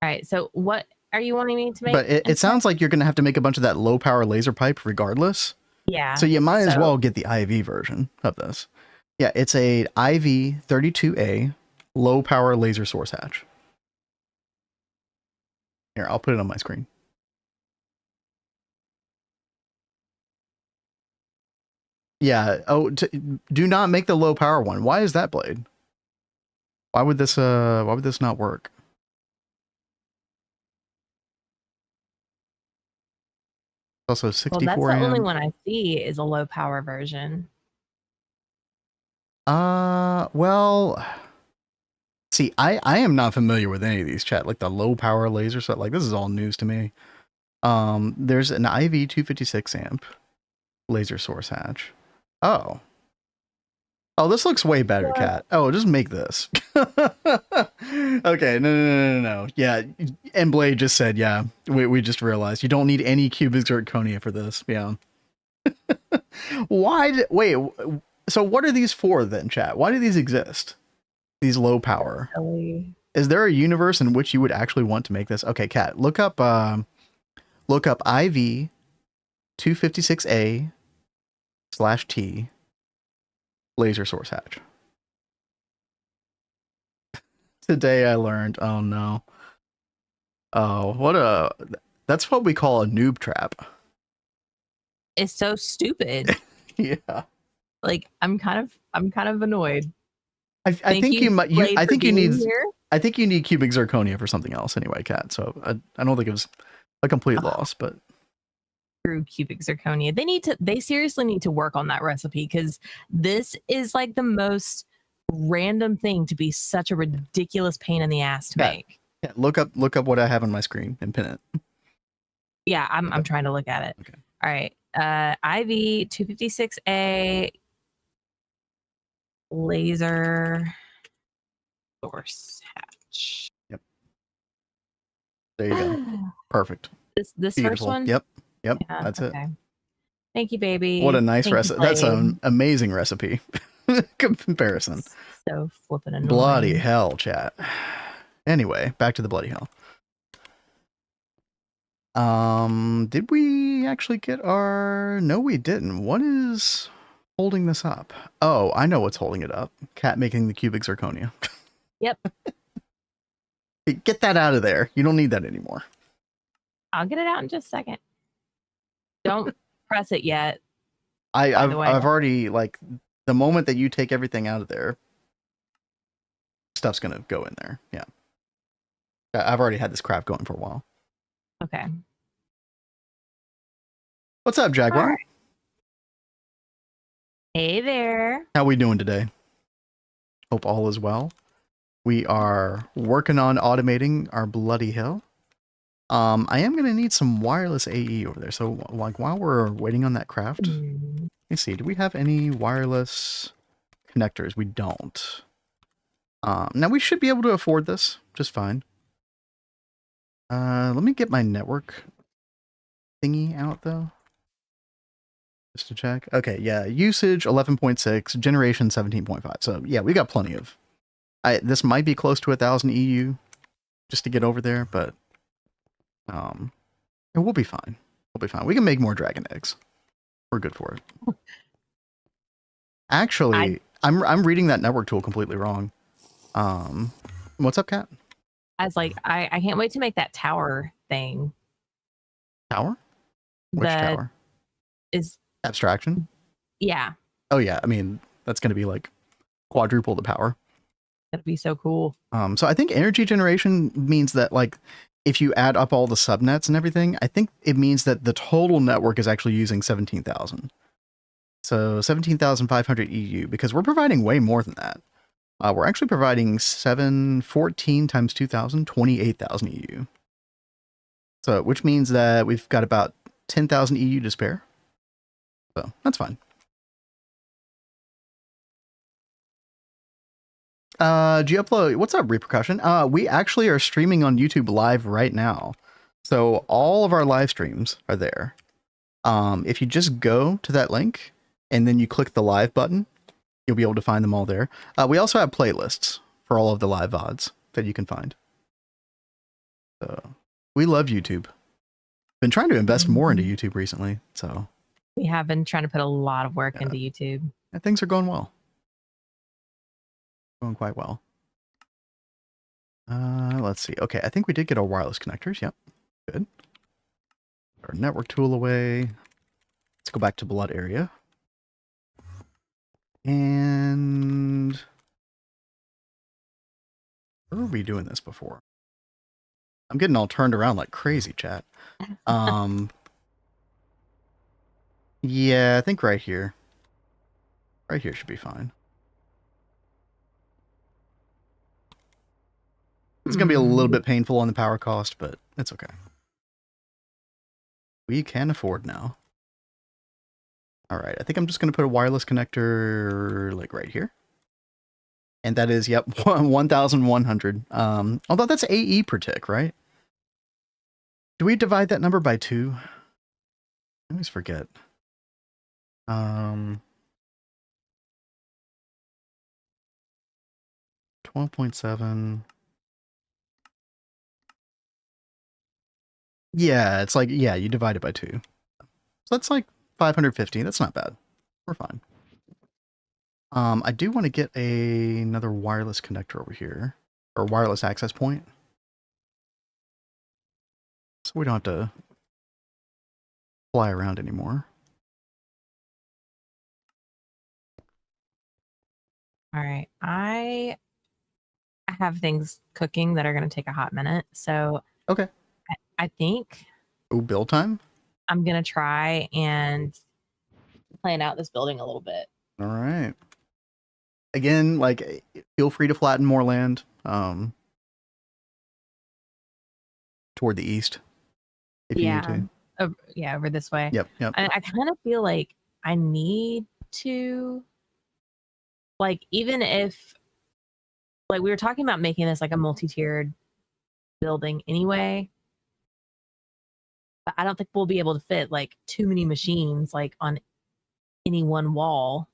right, so what are you wanting me to make? But it sounds like you're going to have to make a bunch of that low power laser pipe regardless. Yeah. So you might as well get the IV version of this. Yeah, it's a IV 32A low power laser source hatch. Here, I'll put it on my screen. Yeah. Oh, do not make the low power one. Why is that, Blade? Why would this not work? Also 64 Well, that's the only one I see is a low power version. Well, see, I am not familiar with any of these, chat, like the low power laser stuff. Like, this is all news to me. There's an IV 256 amp laser source hatch. Oh, this looks way better, Kat. Oh, just make this. Okay, no. Yeah, and Blade just said, yeah, we just realized you don't need any cubic zirconia for this. Yeah. Wait, so what are these for then, chat? Why do these exist? These low power. Is there a universe in which you would actually want to make this? Okay, Kat, look up IV 256A/T laser source hatch. Today I learned, oh no. Oh, that's what we call a noob trap. It's so stupid. Yeah. Like, I'm kind of annoyed. I think you need cubic zirconia for something else anyway, Kat. So I don't think it was a complete loss, but through cubic zirconia. They seriously need to work on that recipe, because this is like the most random thing to be such a ridiculous pain in the ass to make. Yeah, look up what I have on my screen and pin it. Yeah, I'm trying to look at it. Okay. All right. IV 256A laser source hatch. Yep. There you go. Perfect. This first one? Yep. Yeah, that's it. Thank you, baby. What a nice recipe. That's an amazing recipe. Comparison. So flipping annoying. Bloody hell, chat. Anyway, back to the bloody hell. Did we actually get our... No, we didn't. What is holding this up? Oh, I know what's holding it up. Kat making the cubic zirconia. Yep. Get that out of there. You don't need that anymore. I'll get it out in just a second. Don't press it yet. I've already, like, the moment that you take everything out of there, stuff's gonna go in there. Yeah. I've already had this crap going for a while. Okay. What's up, Jaguar? Right. Hey there. How we doing today? Hope all is well. We are working on automating our bloody hell. I am going to need some wireless AE over there. So like while we're waiting on that craft, let's see, do we have any wireless connectors? We don't. Now we should be able to afford this just fine. Let me get my network thingy out though. Just to check. Okay, yeah, usage 11.6, generation 17.5. So yeah, we got plenty of. This might be close to 1,000 EU just to get over there, but we'll be fine. We'll be fine. We can make more dragon eggs. We're good for it. Actually, I'm reading that network tool completely wrong. What's up, Kat? I was like, I can't wait to make that tower thing. Tower? Which tower? Is abstraction? Yeah. Oh yeah, I mean, that's going to be like quadruple the power. That'd be so cool. So I think energy generation means that like if you add up all the subnets and everything, I think it means that the total network is actually using 17,000. So 17,500 EU, because we're providing way more than that. We're actually providing 714 times 2,000, 28,000 EU. So, which means that we've got about 10,000 EU to spare. So that's fine. Geoplo, what's up, Repercussion? We actually are streaming on YouTube live right now. So all of our live streams are there. If you just go to that link and then you click the live button, you'll be able to find them all there. We also have playlists for all of the live VODs that you can find. So we love YouTube. Been trying to invest more into YouTube recently. So we have been trying to put a lot of work into YouTube. And things are going well. Going quite well. Let's see. Okay, I think we did get our wireless connectors. Yep, good. Our network tool away. Let's go back to blood area. And where were we doing this before? I'm getting all turned around like crazy, chat. Yeah, I think right here. Right here should be fine. It's going to be a little bit painful on the power cost, but it's okay. We can afford now. All right, I think I'm just going to put a wireless connector like right here. And that is, yep, 1,100. Although that's AE per tick, right? Do we divide that number by 2? I always forget. 12.7. Yeah, it's like, yeah, you divide it by 2. So that's like 550. That's not bad. We're fine. I do want to get another wireless connector over here, or wireless access point. So we don't have to fly around anymore. All right. I have things cooking that are going to take a hot minute. So okay. I think. Oh, build time? I'm going to try and plan out this building a little bit. All right. Again, like, feel free to flatten more land toward the east if you need to. Yeah, over this way. Yep. I kind of feel like I need to, like, even if, like, we were talking about making this like a multi-tiered building anyway, but I don't think we'll be able to fit like too many machines like on any one wall.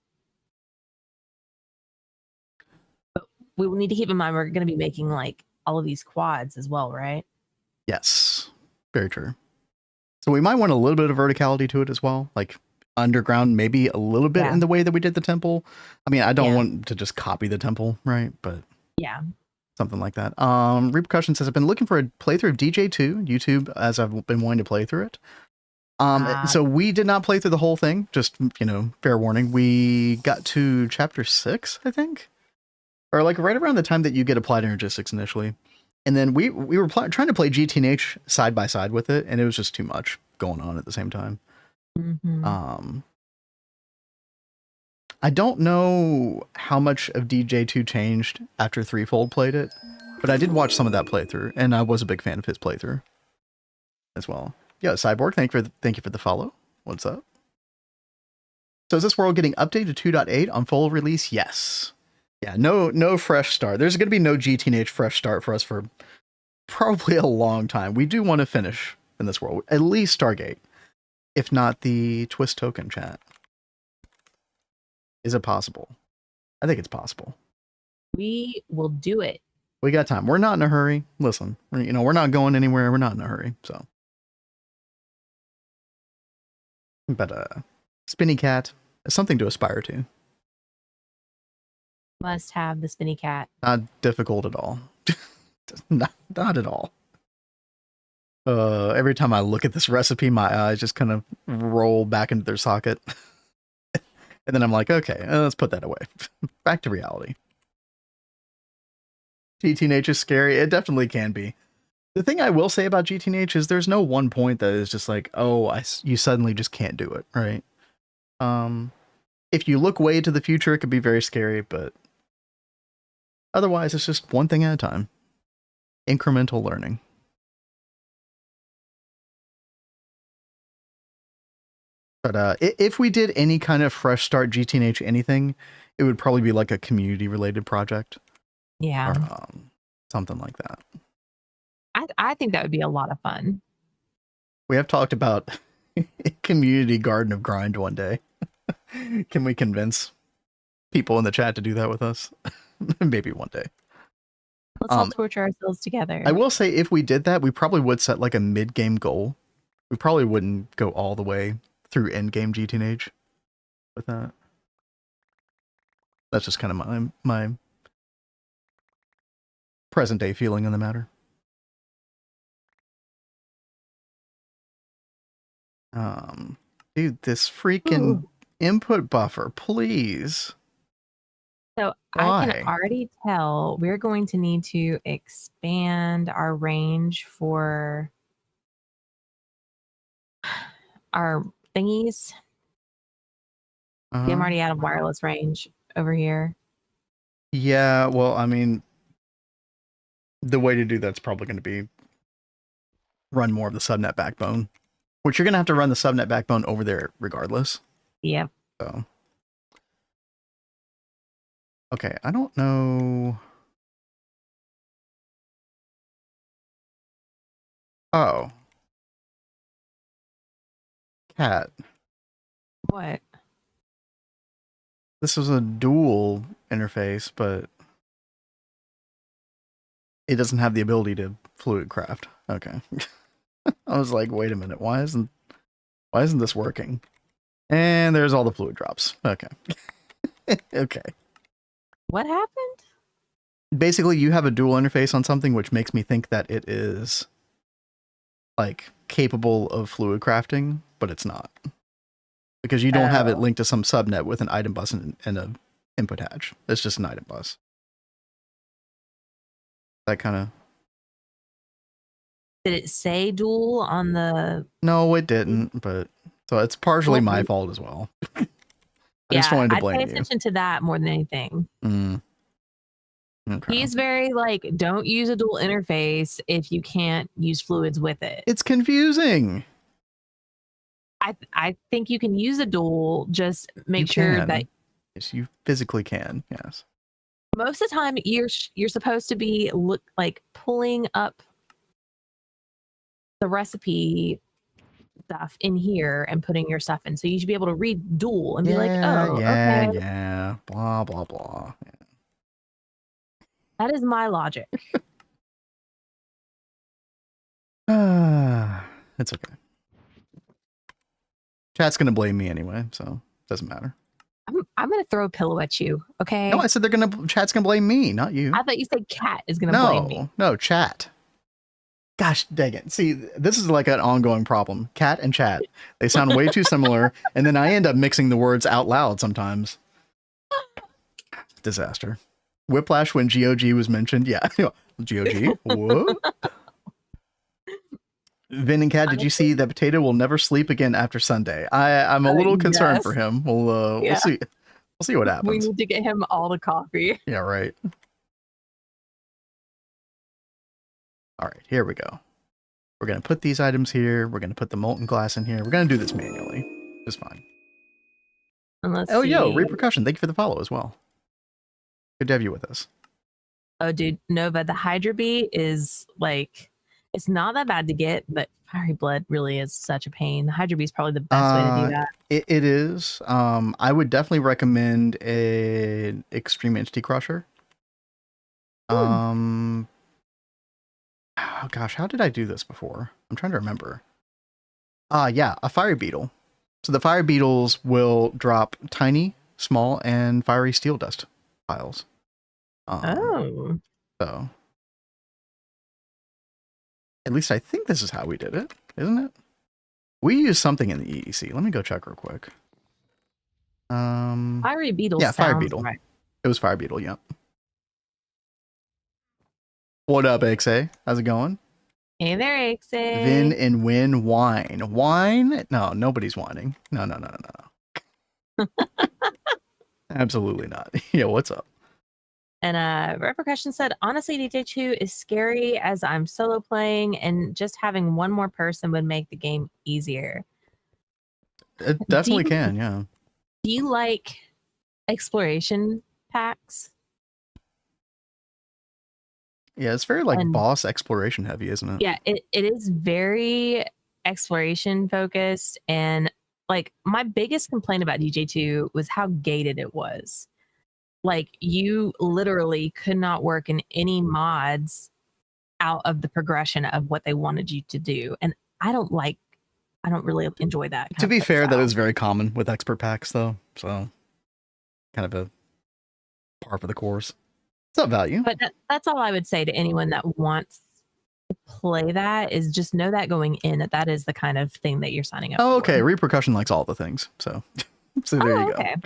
But we will need to keep in mind we're going to be making like all of these quads as well, right? Yes, very true. So we might want a little bit of verticality to it as well, like underground, maybe a little bit in the way that we did the temple. I mean, I don't want to just copy the temple, right? But yeah, something like that. Repercussion says, I've been looking for a playthrough of DJ2 YouTube as I've been wanting to play through it. So we did not play through the whole thing. Just, you know, fair warning. We got to chapter 6, I think, or like right around the time that you get applied energistics initially. And then we were trying to play GTNH side by side with it, and it was just too much going on at the same time. I don't know how much of DJ2 changed after Threefold played it, but I did watch some of that playthrough, and I was a big fan of his playthrough as well. Yeah, Cyborg, thank you for the follow. What's up? So is this world getting updated to 2.8 on full release? Yes. Yeah, no fresh start. There's going to be no GTNH fresh start for us for probably a long time. We do want to finish in this world, at least Stargate, if not the Twist token chat. Is it possible? I think it's possible. We will do it. We got time. We're not in a hurry. Listen, we're not going anywhere. We're not in a hurry. So, but Spinny Cat is something to aspire to. Must have the Spinny Cat. Not difficult at all. not at all. Every time I look at this recipe, my eyes just kind of roll back into their socket. And then I'm like, okay, let's put that away. Back to reality. GTNH is scary. It definitely can be. The thing I will say about GTNH is there's no one point that is just like, oh, you suddenly just can't do it, right? If you look way to the future, it could be very scary, but otherwise, it's just one thing at a time. Incremental learning. But if we did any kind of fresh start GTNH anything, it would probably be like a community related project. Yeah. Or something like that. I think that would be a lot of fun. We have talked about community garden of grind one day. Can we convince people in the chat to do that with us? Maybe one day. Let's all torture ourselves together. I will say if we did that, we probably would set like a mid-game goal. We probably wouldn't go all the way through endgame GTNH with that. That's just kind of my present day feeling on the matter. Dude, this freaking input buffer, please. So why? I can already tell we're going to need to expand our range for our thingies. I'm already out of wireless range over here. Yeah, well, I mean, the way to do that's probably going to be run more of the subnet backbone, which you're going to have to run the subnet backbone over there regardless. Yep. So, okay, I don't know. Oh. Cat. What? This was a dual interface, but it doesn't have the ability to fluid craft. Okay. I was like, wait a minute, why isn't this working? And there's all the fluid drops. Okay. Okay. What happened? Basically, you have a dual interface on something, which makes me think that it is like capable of fluid crafting, but it's not. Because you don't have it linked to some subnet with an item bus and an input hatch. It's just an item bus. That kind of... Did it say dual on the... No, it didn't, but... So it's partially my fault as well. I just wanted to blame you. I pay attention to that more than anything. Okay. He's very like, don't use a dual interface if you can't use fluids with it. It's confusing. I think you can use a dual, just make sure that... Yes, you physically can, yes. Most of the time, you're supposed to be like pulling up the recipe stuff in here and putting your stuff in. So you should be able to read dual and be like, oh, okay. Yeah, blah, blah, blah. Yeah. That is my logic. It's okay. Chat's going to blame me anyway, so it doesn't matter. I'm going to throw a pillow at you, okay? No, I said chat's going to blame me, not you. I thought you said cat is going to blame me. No, chat. Gosh, dang it. See, this is like an ongoing problem. Cat and chat. They sound way too similar, and then I end up mixing the words out loud sometimes. Disaster. Whiplash when GOG was mentioned. Yeah. GOG. Whoa. Vin and Cat, did you see that Potato will never sleep again after Sunday? I'm a little concerned for him. We'll see. see what happens. We need to get him all the coffee. Yeah, right. All right, here we go. We're going to put these items here. We're going to put the molten glass in here. We're going to do this manually. It's fine. Oh, yo, Repercussion. Thank you for the follow as well. Good to have you with us. Oh, dude, Nova, the Hydra Bee is like, it's not that bad to get, but Fiery Blood really is such a pain. The Hydra Bee is probably the best way to do that. It is. I would definitely recommend an Extreme Entity Crusher. Oh gosh, how did I do this before? I'm trying to remember. Yeah, a Fire Beetle. So the Fire Beetles will drop tiny, small, and fiery steel dust piles. So at least I think this is how we did it, isn't it? We used something in the EEC. Let me go check real quick. Fiery Beetle. Yeah, Fire Beetle. Right. It was Fire Beetle. Yep. What up, XA? How's it going? Hey there, XA. Vin and Win wine. Wine? No, nobody's whining. No. Absolutely not. Yeah, what's up? And Repercussion said, honestly, DJ2 is scary as I'm solo playing, and just having one more person would make the game easier. It definitely can, yeah. Do you like exploration packs? Yeah, it's very like boss exploration heavy, isn't it? Yeah, it is very exploration focused. And like my biggest complaint about DJ2 was how gated it was. Like you literally could not work in any mods out of the progression of what they wanted you to do. And I don't really enjoy that. To be fair, that is very common with expert packs though. So kind of a par for the course. It's not value. But that's all I would say to anyone that wants to play that is just know that going in that is the kind of thing that you're signing up for. Okay. Repercussion likes all the things. So there you go. Okay.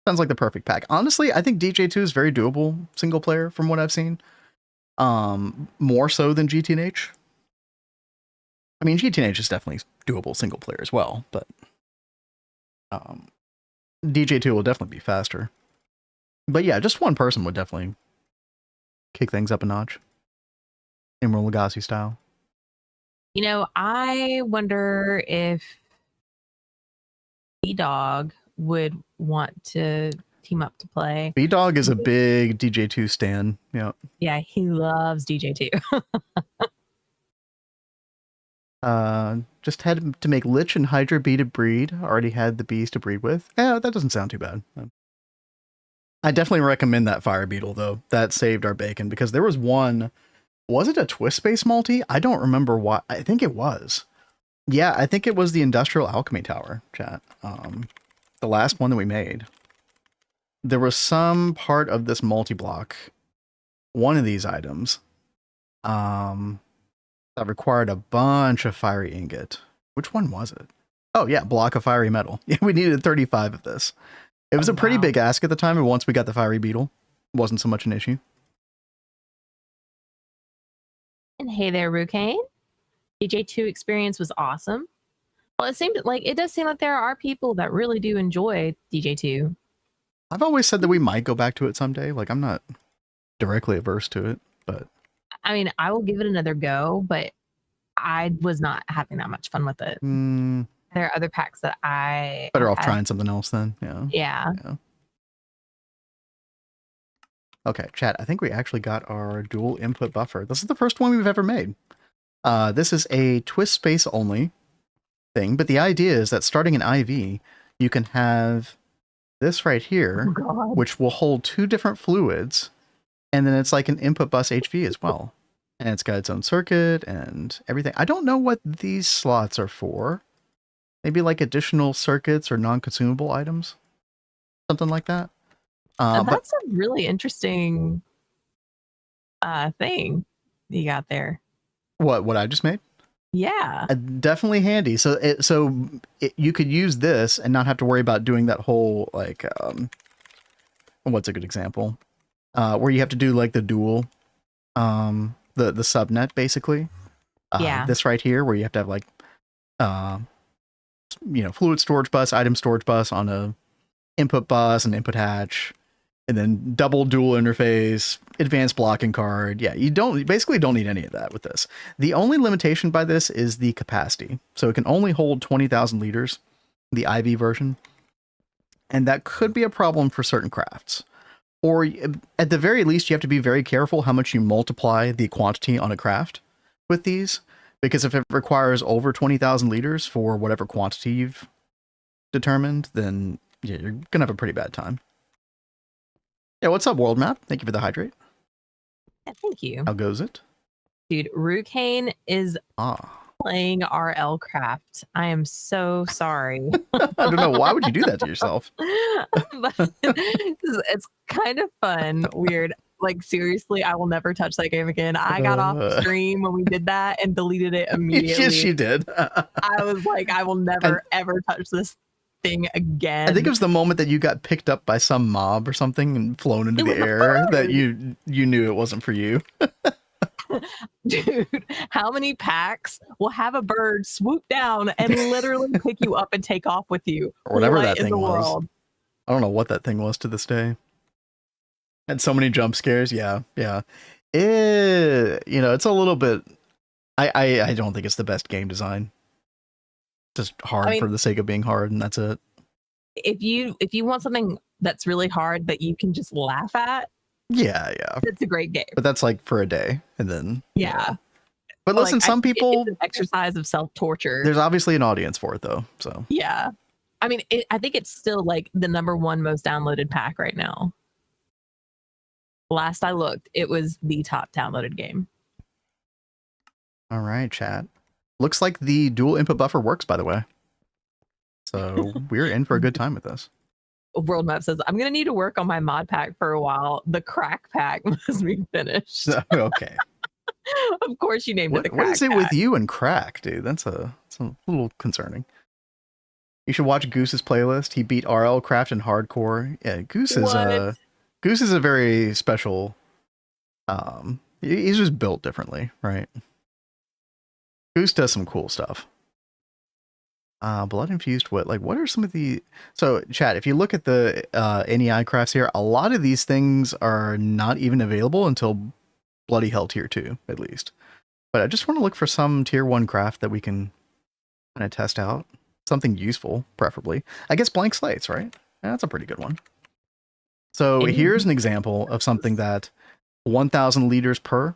Sounds like the perfect pack. Honestly, I think DJ2 is very doable single player from what I've seen. More so than GTNH. I mean, GTNH is definitely doable single player as well, but DJ2 will definitely be faster. But yeah, just one person would definitely kick things up a notch. Emerald Lagasse style. You know, I wonder if B-Dog would want to team up to play. B-Dog is a big DJ2 stan. Yeah. Yeah, he loves DJ2. Just had to make Lich and Hydra bee to breed. Already had the bees to breed with. Yeah, that doesn't sound too bad. I definitely recommend that Fire Beetle, though. That saved our bacon, because there was one... Was it a Twist Space multi? I don't remember what. I think it was. Yeah, I think it was the Industrial Alchemy Tower, chat. The last one that we made. There was some part of this multi-block, one of these items, that required a bunch of fiery ingot. Which one was it? Oh, yeah, block of fiery metal. Yeah, we needed 35 of this. It was a pretty big ask at the time, and once we got the Fiery Beetle, it wasn't so much an issue. And hey there, Rucane. DJ2 experience was awesome. Well, it does seem like there are people that really do enjoy DJ2. I've always said that we might go back to it someday. Like, I'm not directly averse to it, but... I mean, I will give it another go, but I was not having that much fun with it. There are other packs that I... Better off trying something else then. Yeah. Okay, chat. I think we actually got our dual input buffer. This is the first one we've ever made. This is a twist space only thing, but the idea is that starting an IV, you can have this right here, which will hold two different fluids, and then it's like an input bus HV as well. And it's got its own circuit and everything. I don't know what these slots are for. Maybe like additional circuits or non-consumable items. Something like that. That's a really interesting thing you got there. What I just made? Yeah. Definitely handy. So you could use this and not have to worry about doing that whole, like, what's a good example? Where you have to do like the dual, the subnet basically. Yeah. This right here where you have to have like, fluid storage bus, item storage bus on a input bus and input hatch, and then double dual interface, advanced blocking card. Yeah, you basically don't need any of that with this. The only limitation by this is the capacity. So it can only hold 20,000 liters, the IV version. And that could be a problem for certain crafts. Or at the very least, you have to be very careful how much you multiply the quantity on a craft with these. Because if it requires over 20,000 liters for whatever quantity you've determined, then yeah, you're going to have a pretty bad time. Yeah, what's up, World Map? Thank you for the hydrate. Yeah, thank you. How goes it? Dude, Rucane is playing RL Craft. I am so sorry. I don't know. Why would you do that to yourself? But it's kind of fun. Weird. Like, seriously, I will never touch that game again. I got off the stream when we did that and deleted it immediately. Yes, you did. I was like, I will never, ever touch this thing again. I think it was the moment that you got picked up by some mob or something and flown into the air that you knew it wasn't for you. Dude, how many packs will have a bird swoop down and literally pick you up and take off with you? Or whatever that thing was. World? I don't know what that thing was to this day. Had so many jump scares. Yeah. It's a little bit. I don't think it's the best game design. Just hard for the sake of being hard, and that's it. If you want something that's really hard that you can just laugh at, yeah, it's a great game. But that's like for a day, and then yeah. But listen, like, some people it's an exercise of self-torture. There's obviously an audience for it, though. So yeah, I mean, I think it's still like the #1 most downloaded pack right now. Last I looked, it was the top downloaded game. All right, chat. Looks like the dual input buffer works, by the way. So we're in for a good time with this. World Map says, I'm going to need to work on my mod pack for a while. The crack pack must be finished. Okay. Of course you named it the crack What is it pack. with you and crack, dude? That's a little concerning. You should watch Goose's playlist. He beat RL Craft in hardcore. Yeah, Goose is a very special. He's just built differently, right? Goose does some cool stuff. Blood infused what? Like, what are some of the? So, chat. If you look at the NEI crafts here, a lot of these things are not even available until Bloody Hell tier 2, at least. But I just want to look for some tier 1 craft that we can kind of test out. Something useful, preferably. I guess blank slates, right? Yeah, that's a pretty good one. So here's an example of something that 1,000 liters per.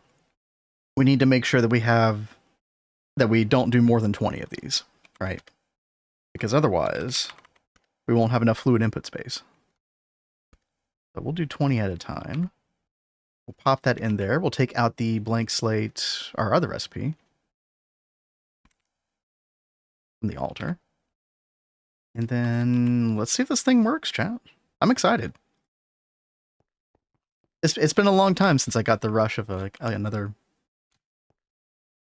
We need to make sure that we don't do more than 20 of these, right? Because otherwise, we won't have enough fluid input space. So we'll do 20 at a time. We'll pop that in there. We'll take out the blank slate, our other recipe, from the altar. And then let's see if this thing works, chat. I'm excited. It's been a long time since I got the rush of another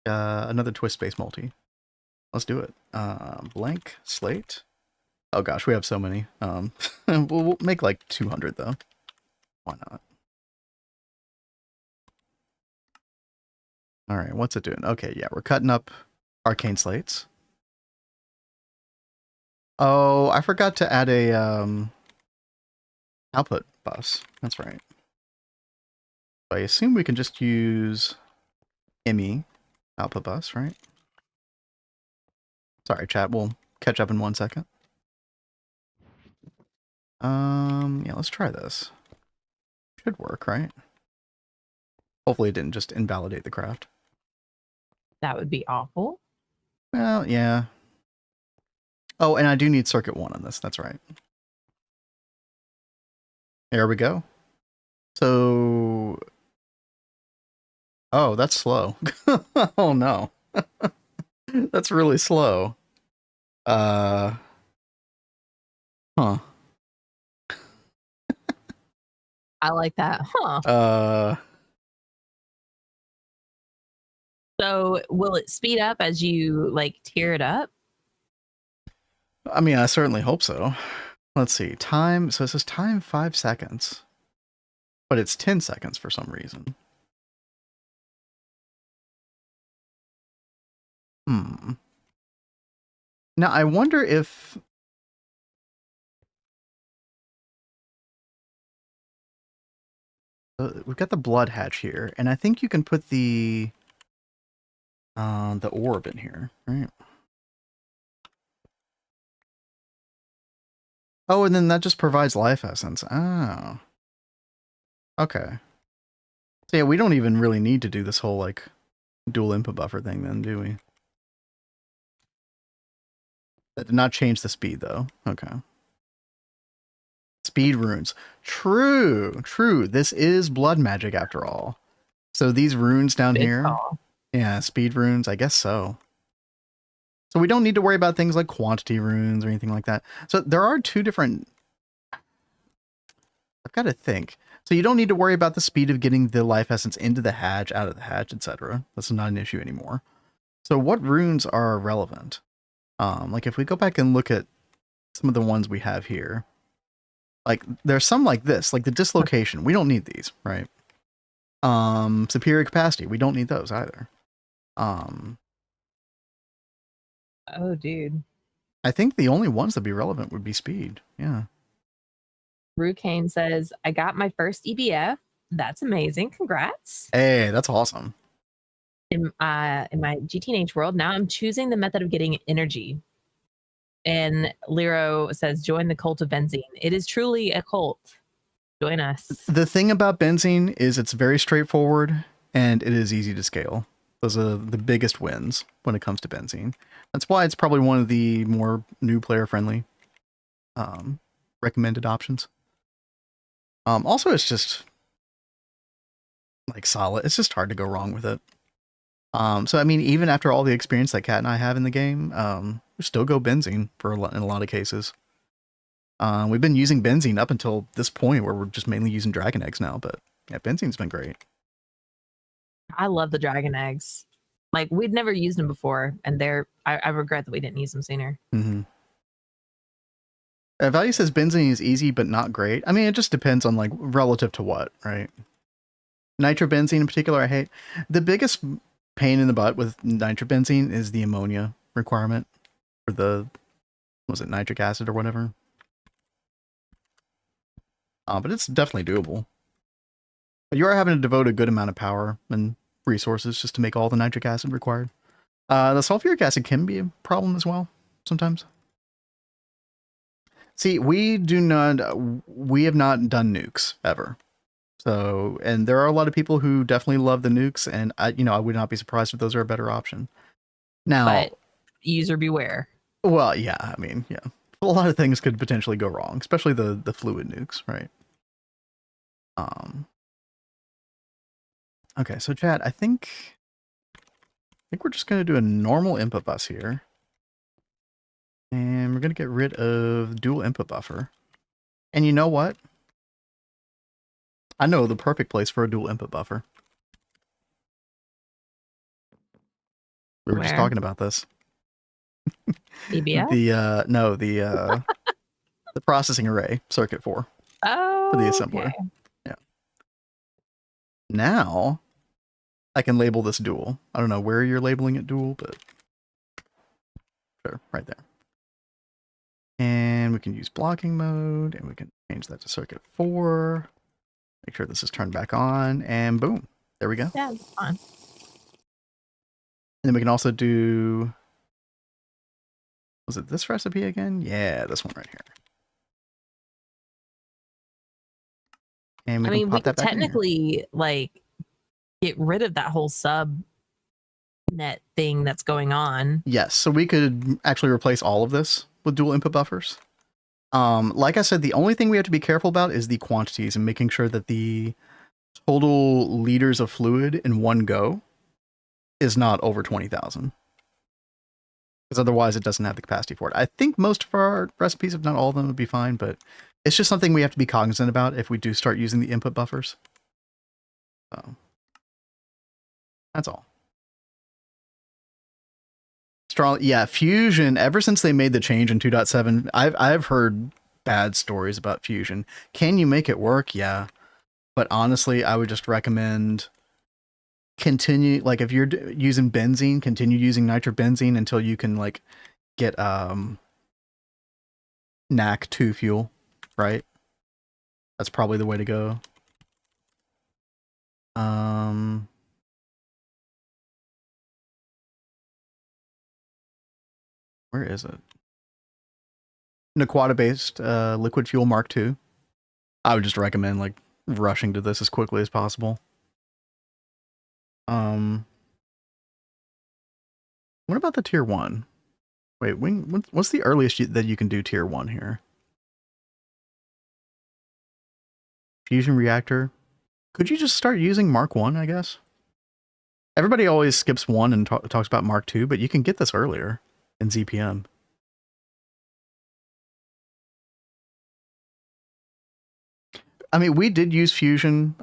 twist-based multi. Let's do it. Blank slate. Oh gosh, we have so many. We'll make like 200 though. Why not? All right, what's it doing? Okay, yeah, we're cutting up arcane slates. Oh, I forgot to add a output bus. That's right. I assume we can just use ME output bus, right? Sorry, chat. We'll catch up in 1 second. Yeah, let's try this. Should work, right? Hopefully it didn't just invalidate the craft. That would be awful. Well, yeah. Oh, and I do need circuit 1 on this. That's right. There we go. So... Oh, that's slow. Oh, no. That's really slow. Huh. I like that. Huh. So will it speed up as you like tear it up? I mean, I certainly hope so. Let's see. Time. So it says time 5 seconds. But it's 10 seconds for some reason. Now, I wonder if we've got the blood hatch here, and I think you can put the orb in here, right? Oh, and then that just provides life essence. Oh. Okay. So yeah, we don't even really need to do this whole, like, dual input buffer thing then, do we? That did not change the speed, though. Okay. Speed runes. True, true. This is blood magic after all. So these runes down here, yeah, speed runes, I guess so. So we don't need to worry about things like quantity runes or anything like that. So there are two different... I've got to think. So you don't need to worry about the speed of getting the life essence into the hatch, out of the hatch, etc. That's not an issue anymore. So what runes are relevant? Like if we go back and look at some of the ones we have here, like there's some like this, like the dislocation. We don't need these, right? Superior capacity. We don't need those either. Oh, dude. I think the only ones that'd be relevant would be speed. Yeah. Rucane says, I got my first EBF. That's amazing. Congrats. Hey, that's awesome. In my GTNH world, now I'm choosing the method of getting energy. And Lero says, join the cult of benzene. It is truly a cult. Join us. The thing about benzene is it's very straightforward and it is easy to scale. Those are the biggest wins when it comes to benzene. That's why it's probably one of the more new player friendly recommended options. Also, it's just like solid. It's just hard to go wrong with it. So I mean, even after all the experience that Kat and I have in the game, we still go benzene in a lot of cases. We've been using benzene up until this point where we're just mainly using dragon eggs now, but yeah, benzene's been great. I love the dragon eggs. Like, we'd never used them before, and I regret that we didn't use them sooner. Mm-hmm. Value says benzene is easy, but not great. I mean, it just depends on, like, relative to what, right? Nitrobenzene in particular, I hate. The biggest pain in the butt with nitrobenzene is the ammonia requirement for the, was it nitric acid or whatever? But it's definitely doable. But you are having to devote a good amount of power and resources just to make all the nitric acid required. The sulfuric acid can be a problem as well, sometimes. See, we have not done nukes ever. So, and there are a lot of people who definitely love the nukes, and I would not be surprised if those are a better option. Now, but user beware. Well, yeah, I mean, yeah. A lot of things could potentially go wrong, especially the fluid nukes, right? Okay, so chat, I think we're just going to do a normal input bus here. And we're going to get rid of dual input buffer. And you know what? I know the perfect place for a dual input buffer. We were just talking about this. EBF? The processing array, circuit 4. Oh, for the assembler. Okay. Yeah. Now, I can label this dual. I don't know where you're labeling it dual, but sure, right there. And we can use blocking mode, and we can change that to circuit 4. Make sure this is turned back on, and boom, there we go. Yeah, it's fine. And then we can also do, was it this recipe again? Yeah, this one right here. And we could technically like get rid of that whole sub net thing that's going on. Yes, so we could actually replace all of this with dual input buffers. Like I said, the only thing we have to be careful about is the quantities and making sure that the total liters of fluid in one go is not over 20,000. Because otherwise it doesn't have the capacity for it. I think most of our recipes, if not all of them, would be fine, but it's just something we have to be cognizant about if we do start using the input buffers. So that's all. Strong, yeah, Fusion, ever since they made the change in 2.7, I've heard bad stories about Fusion. Can you make it work? Yeah. But honestly, I would just recommend continue, like if you're using benzene, continue using nitrobenzene until you can like get NAC 2 fuel, right? That's probably the way to go. Where is it? Naquata-based liquid fuel Mark II. I would just recommend like rushing to this as quickly as possible. What about the tier 1? Wait, what's the earliest that you can do tier 1 here? Fusion reactor. Could you just start using Mark 1, I guess? Everybody always skips 1 and talks about Mark 2, but you can get this earlier in ZPM. I mean, we did use Fusion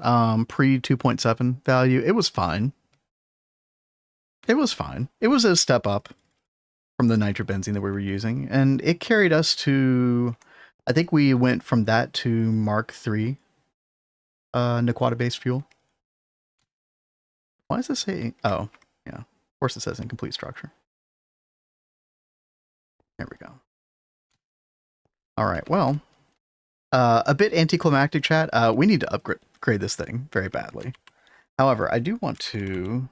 pre 2.7 value. It was fine. It was fine. It was a step up from the nitrobenzene that we were using, and it carried us to, I think we went from that to Mark 3 Naquata-based fuel. Why does this say, oh, yeah. Of course it says incomplete structure. There we go. All right, well, a bit anticlimactic, chat. We need to upgrade this thing very badly. However, I do want to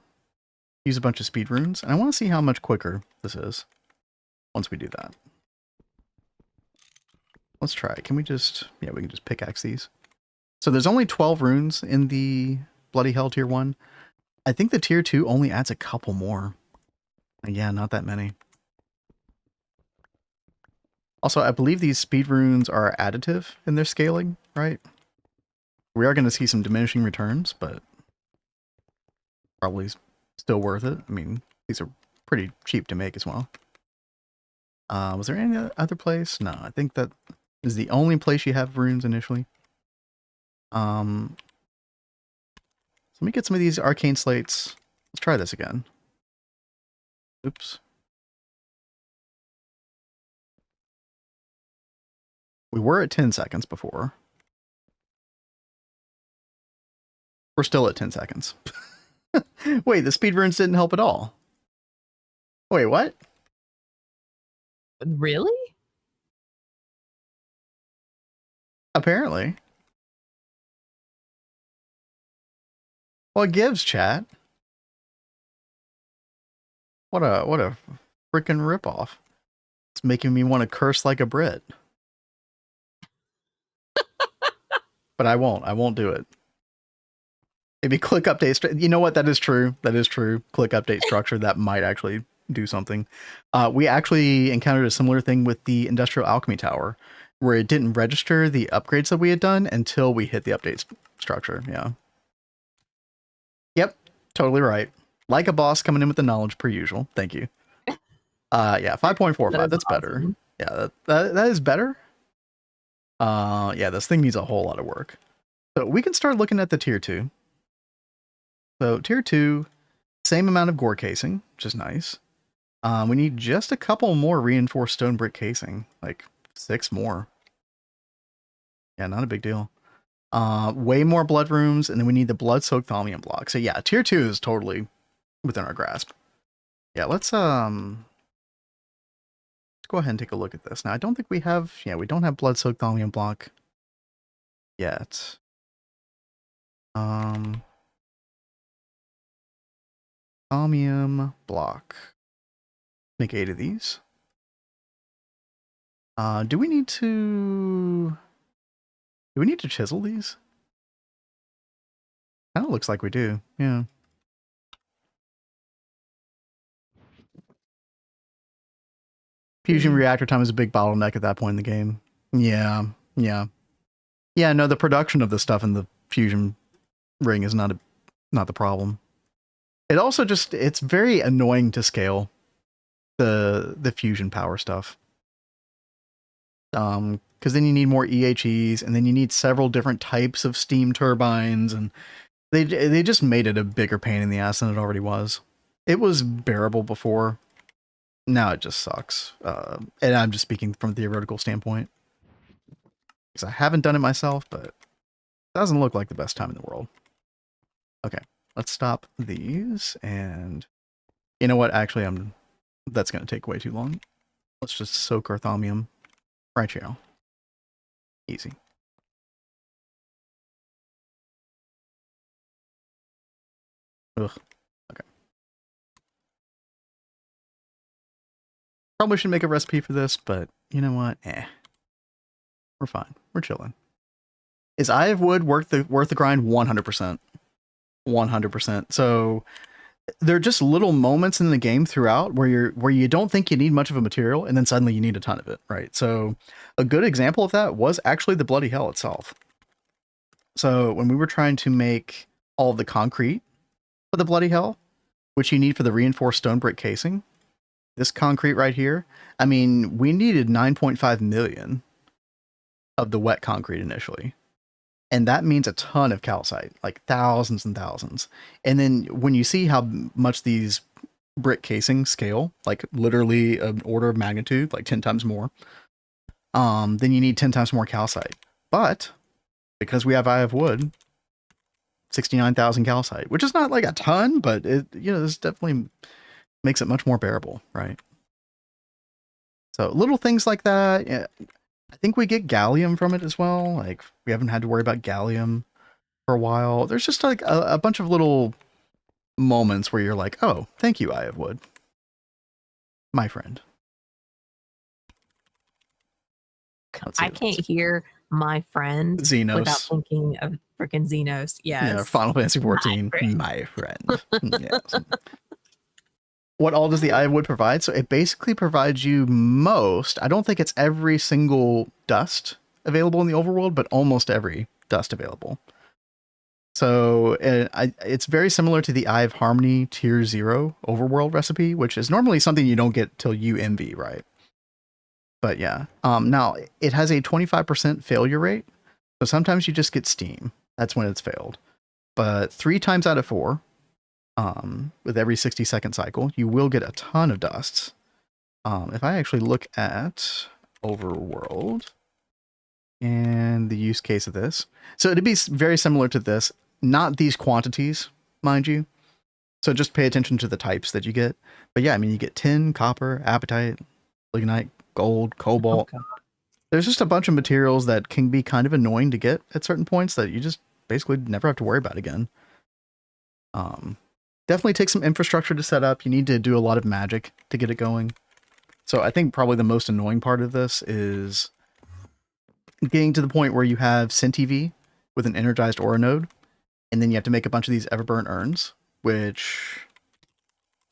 use a bunch of speed runes, and I want to see how much quicker this is once we do that. Let's try. Can we just, yeah, we can just pickaxe these. So there's only 12 runes in the Bloody Hell tier 1. I think the tier 2 only adds a couple more. Yeah, not that many. Also, I believe these speed runes are additive in their scaling, right? We are going to see some diminishing returns, but probably still worth it. I mean, these are pretty cheap to make as well. Was there any other place? No, I think that is the only place you have runes initially. So let me get some of these arcane slates. Let's try this again. Oops. We were at 10 seconds before. We're still at 10 seconds. Wait, the speed runes didn't help at all. Wait, what? Really? Apparently. Well, it gives, chat. What a freaking ripoff. It's making me want to curse like a Brit. But I won't do it. Maybe click update. You know what? That is true. That is true. Click update structure. That might actually do something. We actually encountered a similar thing with the Industrial Alchemy Tower, where it didn't register the upgrades that we had done until we hit the update structure. Yeah. Yep. Totally right. Like a boss coming in with the knowledge per usual. Thank you. Yeah. 5.45. That's awesome. Better. Yeah. That is better. Yeah. This thing needs a whole lot of work. So we can start looking at the tier 2. So tier 2, same amount of gore casing, which is nice. We need just a couple more reinforced stone brick casing, like 6 more. Yeah, not a big deal. Way more blood rooms, and then we need the blood-soaked thaumium block. So yeah, tier 2 is totally within our grasp. Yeah, let's go ahead and take a look at this. Now, I don't think we have, yeah, we don't have blood-soaked thaumium block yet. Thaumium block. Make 8 of these. Do we need to chisel these? Kind of looks like we do. Yeah. Fusion reactor time is a big bottleneck at that point in the game. Yeah. Yeah. Yeah, no, the production of the stuff in the fusion ring is not the problem. It also just, it's very annoying to scale the fusion power stuff. Because then you need more EHEs, and then you need several different types of steam turbines, and they just made it a bigger pain in the ass than it already was. It was bearable before. Now it just sucks. And I'm just speaking from a theoretical standpoint. Because I haven't done it myself, but it doesn't look like the best time in the world. Okay, let's stop these, and you know what? Actually, that's going to take way too long. Let's just soak our thaumium right here. Easy. Ugh. Okay. Probably should make a recipe for this, but you know what? We're fine. We're chilling. Is Eye of Wood worth the grind? 100%. 100%. So there are just little moments in the game throughout where you don't think you need much of a material, and then suddenly you need a ton of it, right? So a good example of that was actually the Bloody Hell itself. So when we were trying to make all of the concrete for the Bloody Hell, which you need for the reinforced stone brick casing, this concrete right here, I mean, we needed 9.5 million of the wet concrete initially. And that means a ton of calcite, like thousands and thousands. And then when you see how much these brick casings scale, like literally an order of magnitude, like 10 times more, then you need 10 times more calcite. But because we have Eye of Wood, 69,000 calcite, which is not like a ton, but it, you know, this definitely makes it much more bearable, right? So little things like that. Yeah, I think we get gallium from it as well. Like we haven't had to worry about gallium for a while. There's just like a bunch of little moments where you're like, oh, thank you, Eye of Wood, my friend. I can't hear my friend Xenos without thinking of freaking Xenos. Yes. Yeah, Final Fantasy 14, my friend. Yes. What all does the Eye of Wood provide? So it basically provides you most, I don't think it's every single dust available in the overworld, but almost every dust available. So it's very similar to the Eye of Harmony Tier 0 overworld recipe, which is normally something you don't get till UMV, right? But yeah, now it has a 25% failure rate. So sometimes you just get steam. That's when it's failed. But 3 times out of 4, with every 60-second cycle, you will get a ton of dusts. If I actually look at overworld and the use case of this, so it'd be very similar to this, not these quantities, mind you. So just pay attention to the types that you get. But yeah, I mean, you get tin, copper, apatite, lignite, gold, cobalt. Okay. There's just a bunch of materials that can be kind of annoying to get at certain points that you just basically never have to worry about again. Definitely takes some infrastructure to set up. You need to do a lot of magic to get it going. So I think probably the most annoying part of this is getting to the point where you have CinTV with an energized aura node, and then you have to make a bunch of these Everburn urns, which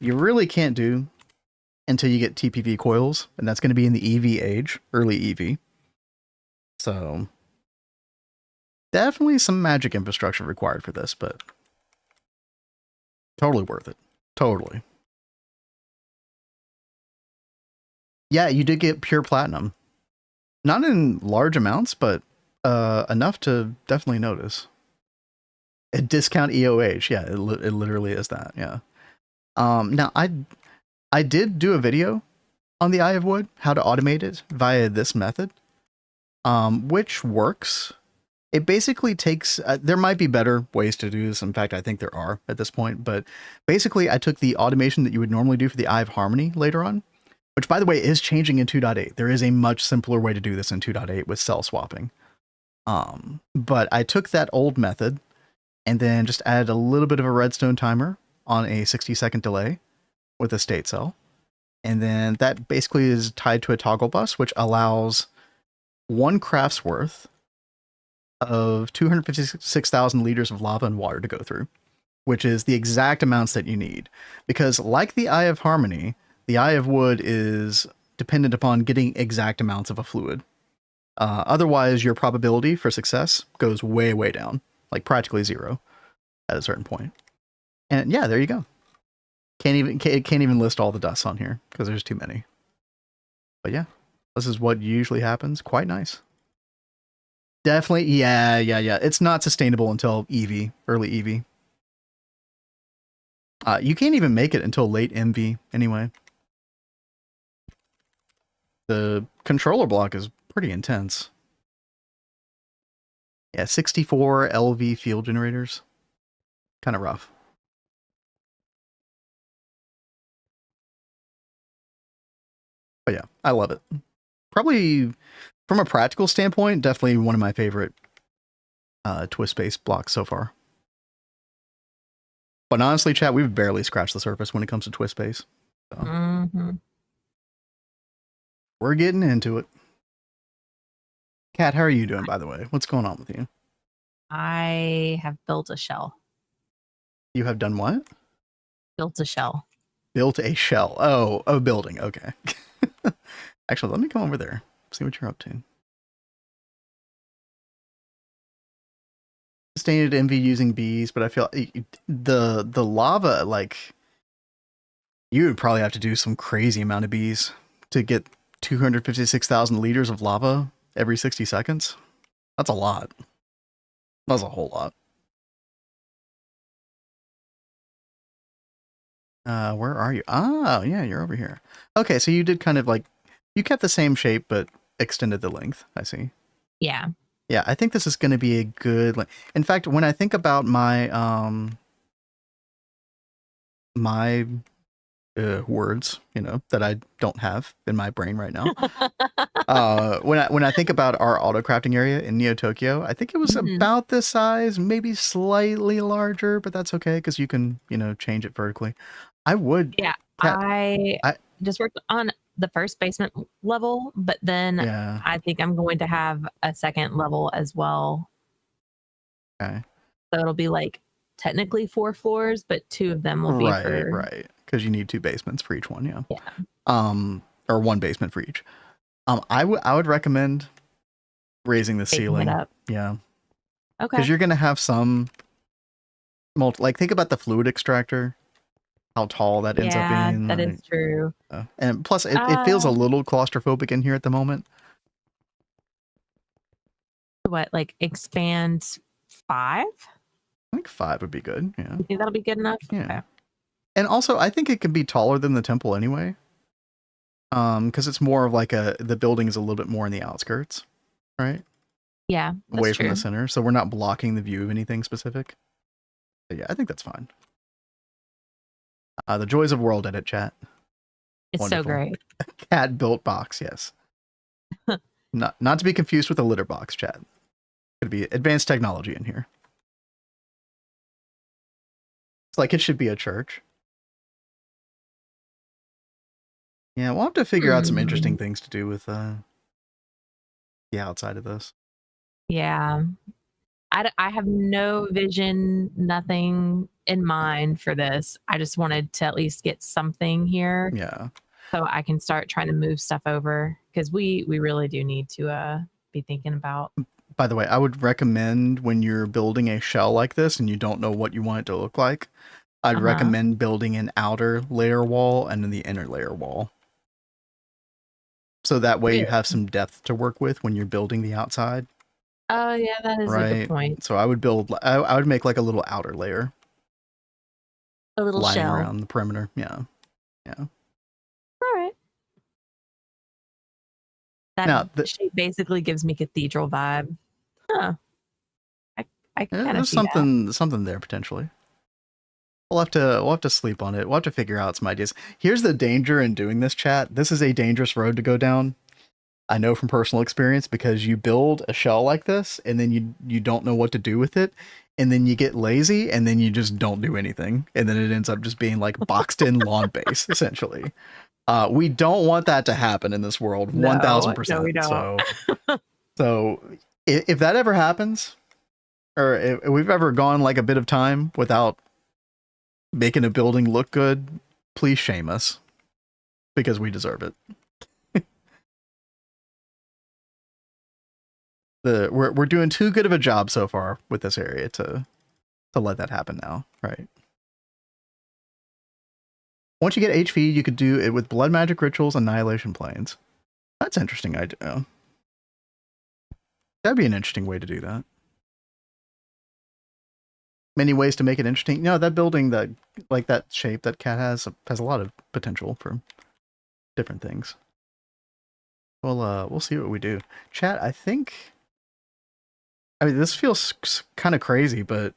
you really can't do until you get TPV coils, and that's going to be in the EV age, early EV. So definitely some magic infrastructure required for this, but totally worth it. Totally. Yeah, you did get pure platinum. Not in large amounts, but enough to definitely notice. A discount EOH. Yeah, it literally is that. Yeah. Now, I did do a video on the Eye of Wood, how to automate it via this method, which works. It basically takes, there might be better ways to do this. In fact, I think there are at this point, but basically I took the automation that you would normally do for the Eye of Harmony later on, which by the way is changing in 2.8. There is a much simpler way to do this in 2.8 with cell swapping. But I took that old method and then just added a little bit of a redstone timer on a 60-second delay with a state cell. And then that basically is tied to a toggle bus, which allows 1 craft's worth of 256,000 liters of lava and water to go through, which is the exact amounts that you need. Because like the Eye of Harmony, the Eye of Wood is dependent upon getting exact amounts of a fluid. Otherwise, your probability for success goes way, way down, like practically 0 at a certain point. And yeah, there you go. Can't even list all the dusts on here because there's too many. But yeah, this is what usually happens. Quite nice. Definitely, yeah. It's not sustainable until EV, early EV. You can't even make it until late MV anyway. The controller block is pretty intense. Yeah, 64 LV field generators. Kind of rough. But yeah, I love it. Probably, from a practical standpoint, definitely one of my favorite twist-based blocks so far. But honestly, chat, we've barely scratched the surface when it comes to twist base. So. We're getting into it. Kat, how are you doing, by the way? What's going on with you? I have built a shell. You have done what? Built a shell. Built a shell. Oh, a building. Okay. Actually, let me come over there. See what you're up to. Sustained envy using bees, but I feel the lava, like, you would probably have to do some crazy amount of bees to get 256,000 liters of lava every 60 seconds. That's a lot. That's a whole lot. Where are you? Oh, yeah, you're over here. Okay, so you did kind of like, you kept the same shape, but extended the length. I see. Yeah. Yeah, I think this is going to be a good... In fact, when I think about my words, you know, that I don't have in my brain right now. When I think about our auto crafting area in Neo Tokyo, I think it was about this size, maybe slightly larger, but that's okay because you can, you know, change it vertically. I would. Yeah, Kat, I just worked on the first basement level, but then I think I'm going to have a second level as well. Okay. So it'll be like technically 4 floors, but 2 of them will be for... Right. Because you need 2 basements for each one, yeah. Yeah. Or 1 basement for each. I would recommend raising the ceiling. It up. Yeah. Okay. Because you're gonna have some like think about the fluid extractor, how tall that ends up being. That is true. And plus, it feels a little claustrophobic in here at the moment. What, like expand 5? I think 5 would be good. Yeah. You think that'll be good enough? Yeah. Okay. And also, I think it can be taller than the temple anyway. Because it's more of like the building is a little bit more in the outskirts, right? Yeah. Away from the center, so we're not blocking the view of anything specific. But yeah, I think that's fine. The joys of world edit, chat. It's Wonderful. so great. A cat built box, yes. not to be confused with a litter box, chat. Could be advanced technology in here. It's like it should be a church. Yeah, we'll have to figure out some interesting things to do with the outside of this. Yeah. I have no vision, nothing in mind for this. I just wanted to at least get something here. Yeah. So I can start trying to move stuff over because we really do need to be thinking about. By the way, I would recommend when you're building a shell like this and you don't know what you want it to look like, I'd recommend building an outer layer wall and then the inner layer wall. So that way you have some depth to work with when you're building the outside. Oh yeah, that is a good point. So I would build, I would make like a little outer layer. A little lining shell around the perimeter. Yeah. Yeah. All right. That shape basically gives me cathedral vibe. Huh. I kind of see something there potentially. We'll have to sleep on it. We'll have to figure out some ideas. Here's the danger in doing this, chat. This is a dangerous road to go down. I know from personal experience because you build a shell like this and then you don't know what to do with it. And then you get lazy and then you just don't do anything. And then it ends up just being like boxed in lawn base, essentially. We don't want that to happen in this world. 1000%. No, we don't. So if that ever happens, or if we've ever gone like a bit of time without making a building look good, please shame us because we deserve it. We're doing too good of a job so far with this area to let that happen now, right? Once you get HV, you could do it with blood magic rituals, annihilation planes. That's interesting idea. That'd be an interesting way to do that. Many ways to make it interesting. No, that building, that like that shape that cat has a lot of potential for different things. Well, we'll see what we do. Chat, I mean, this feels kind of crazy, but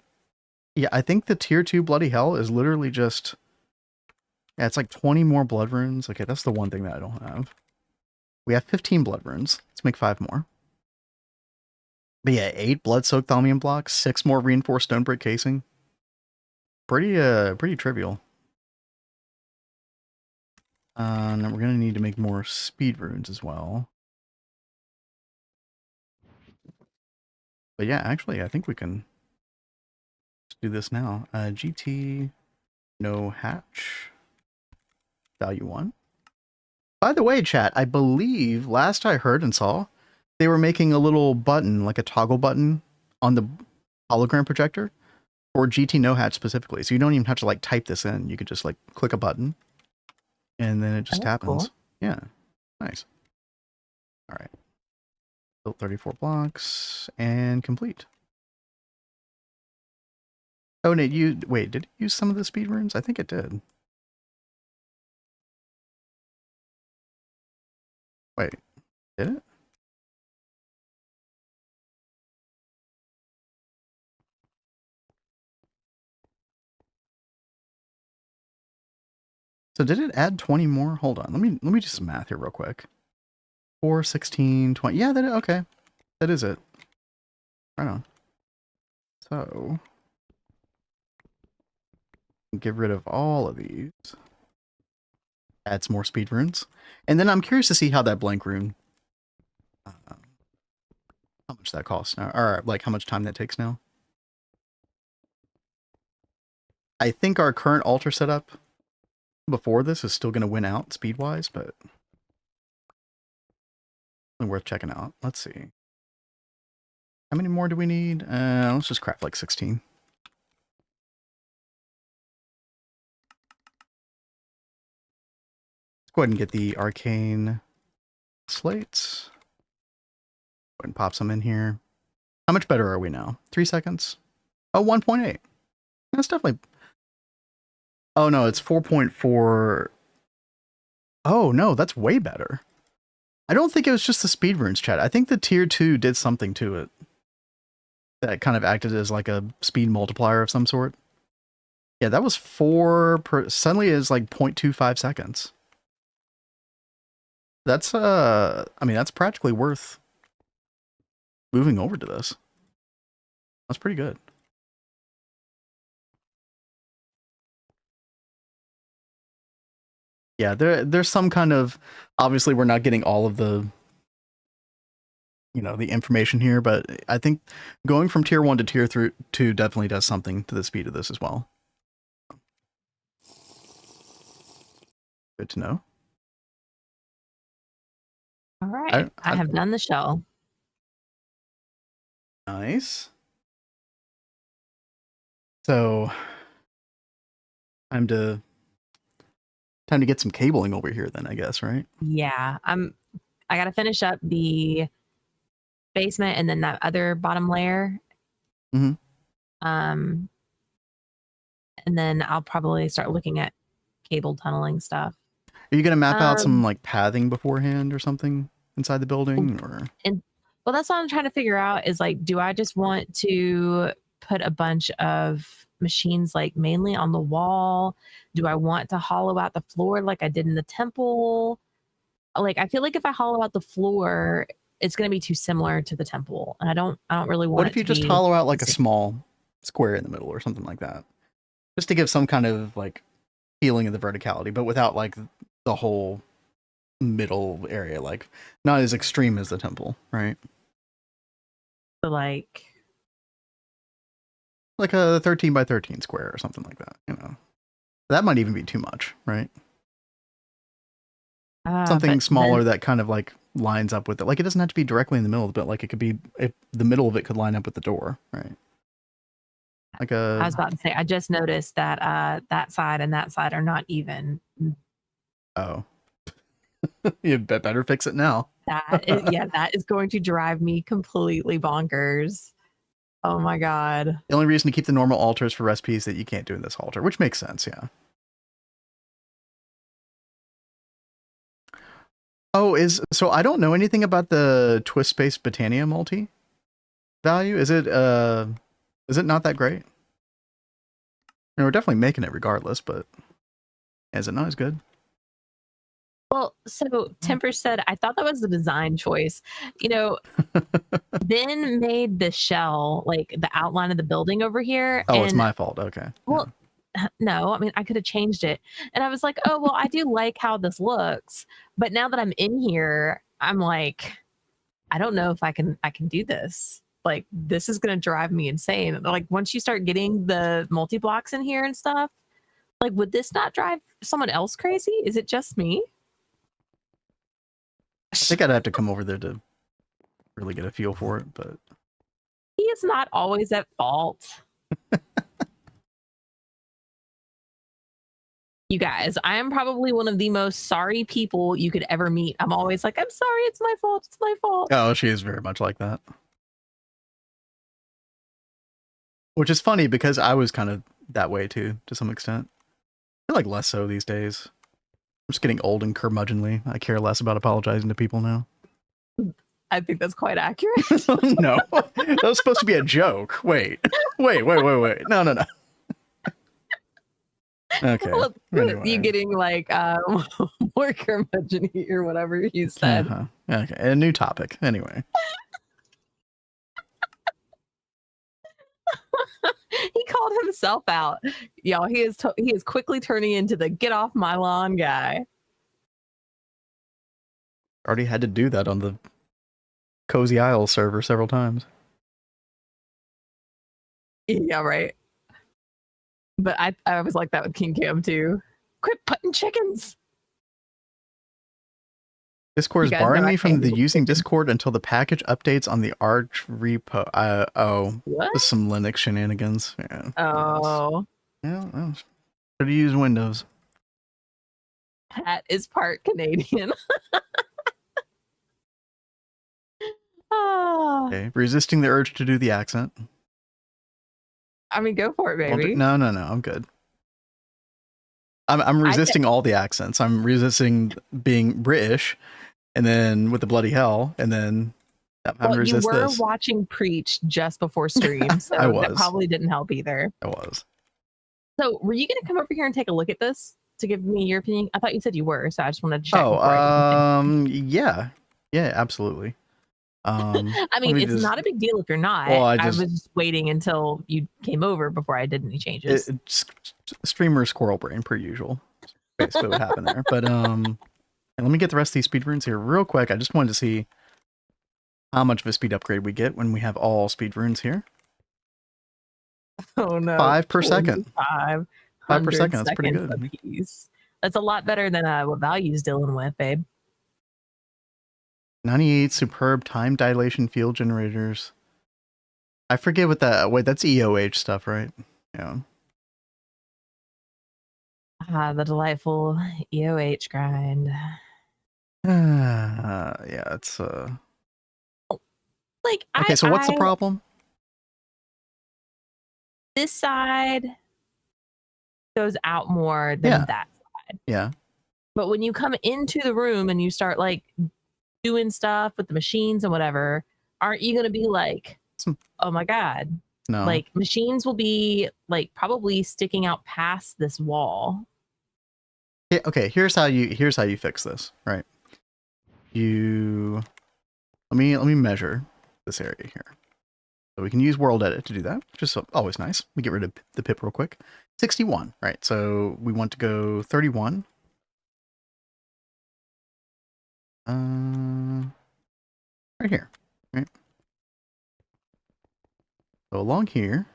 yeah, I think the tier 2 bloody hell is literally just, yeah, it's like 20 more blood runes. Okay, that's the one thing that I don't have. We have 15 blood runes. Let's make 5 more. But yeah, 8 blood soaked thaumium blocks, 6 more reinforced stone brick casing. pretty trivial. And we're gonna need to make more speed runes as well. But yeah, actually, I think we can do this now. GT no hatch value 1. By the way, chat, I believe last I heard and saw, they were making a little button, like a toggle button on the hologram projector for GT no hatch specifically. So you don't even have to like type this in. You could just like click a button and then it just happens. Cool. Yeah. Nice. All right. Built 34 blocks and complete. Oh, Nate, wait, did it use some of the speed runes? I think it did. Wait, did it? So did it add 20 more? Hold on, let me do some math here real quick. 4, 16, 20. Yeah, okay. That is it. Right on. So get rid of all of these. Add some more speed runes. And then I'm curious to see how that blank rune, how much that costs now, or like how much time that takes now. I think our current altar setup before this is still going to win out speed-wise, but worth checking out. Let's see. How many more do we need? Let's just craft like 16. Let's go ahead and get the arcane slates. Go ahead and pop some in here. How much better are we now? 3 seconds? Oh, 1.8. That's definitely... Oh, no, it's 4.4. Oh, no, that's way better. I don't think it was just the speed runes, chat. I think the tier 2 did something to it that kind of acted as like a speed multiplier of some sort. Yeah, that was 4 per... Suddenly is like 0.25 seconds. That's, I mean, that's practically worth moving over to this. That's pretty good. Yeah, there's some kind of... Obviously, we're not getting all of the... the information here, but I think going from tier 1 to tier 2 definitely does something to the speed of this as well. Good to know. All right, I have done the shell. Nice. So, time to get some cabling over here then, I guess, right? Yeah, I got to finish up the basement and then that other bottom layer. Mm-hmm. And then I'll probably start looking at cable tunneling stuff. Are you going to map out some like pathing beforehand or something inside the building, or? Well, that's what I'm trying to figure out is like, do I just want to put a bunch of machines like mainly on the wall? Do I want to hollow out the floor like I did in the temple? Like, I feel like if I hollow out the floor, it's going to be too similar to the temple, and I don't really want. What if you just hollow out like a small square in the middle or something like that, just to give some kind of like feeling of the verticality, but without like the whole middle area, like not as extreme as the temple, right? So like a 13 by 13 square or something like that, that might even be too much, right? Something smaller that kind of like lines up with it. Like it doesn't have to be directly in the middle, but like it could be, the middle of it could line up with the door, right? Like I was about to say, I just noticed that that side and that side are not even. Oh. You better fix it now. That is going to drive me completely bonkers. Oh my god. The only reason to keep the normal altars for recipes that you can't do in this altar, which makes sense, yeah. Oh, so I don't know anything about the Twist Space Botania multi value. Is it not that great? We're definitely making it regardless, but is it not as good? Well, so Temper said, I thought that was the design choice. Ben made the shell, like the outline of the building over here. Oh, it's my fault. Okay. Well, no, I mean, I could have changed it. And I was like, oh, well, I do like how this looks. But now that I'm in here, I'm like, I don't know if I can do this. Like, this is going to drive me insane. Like, once you start getting the multi-blocks in here and stuff, like, would this not drive someone else crazy? Is it just me? I think I'd have to come over there to really get a feel for it, but he is not always at fault. You guys, I am probably one of the most sorry people you could ever meet. I'm always like, I'm sorry, it's my fault, it's my fault. Oh, she is very much like that. Which is funny because I was kind of that way too, to some extent. I feel like less so these days. I'm just getting old and curmudgeonly. I care less about apologizing to people now. I think that's quite accurate. No, that was supposed to be a joke. Wait. No. Okay. Well, anyway. You getting like more curmudgeon-y or whatever you said. Okay, a new topic. Anyway. He called himself out. Y'all, he is quickly turning into the get off my lawn guy. Already had to do that on the Cozy Isle server several times. Yeah, right. But I was like that with King Cam too. Quit putting chickens. Discord is barring me from using Discord until the package updates on the Arch repo. What? This is some Linux shenanigans. Yeah. Oh. Yeah. Should use Windows. Pat is part Canadian. Okay. Resisting the urge to do the accent. I mean, go for it, baby. No. I'm good. I'm resisting all the accents. I'm resisting being British, and then with the bloody hell, and then I'm resist you were this. Watching Preach just before stream, so that probably didn't help either. I was. So, were you going to come over here and take a look at this to give me your opinion? I thought you said you were, so I just wanted to check. Yeah, absolutely. I mean, it's not a big deal if you're not. Well, I was just waiting until you came over before I did any changes. Streamer squirrel brain per usual. Basically what happened there. But and let me get the rest of these speed runes here real quick. I just wanted to see how much of a speed upgrade we get when we have all speed runes here. Oh no. 5 per second. 5 per second. That's pretty good. That's a lot better than what Value's dealing with, babe. 98 superb time dilation field generators. I forget what that. Wait, that's EOH stuff, right? Yeah. The delightful EOH grind. Yeah, it's like okay. So what's the problem? This side goes out more than that side. Yeah. But when you come into the room and you start like doing stuff with the machines and whatever, aren't you going to be like, oh my God? No. Like machines will be like probably sticking out past this wall. Yeah, okay, here's how you fix this, right? Let me measure this area here. So we can use World Edit to do that, which is always nice. We get rid of the pip real quick. 61, right? So we want to go 31. Right here, right? So along here,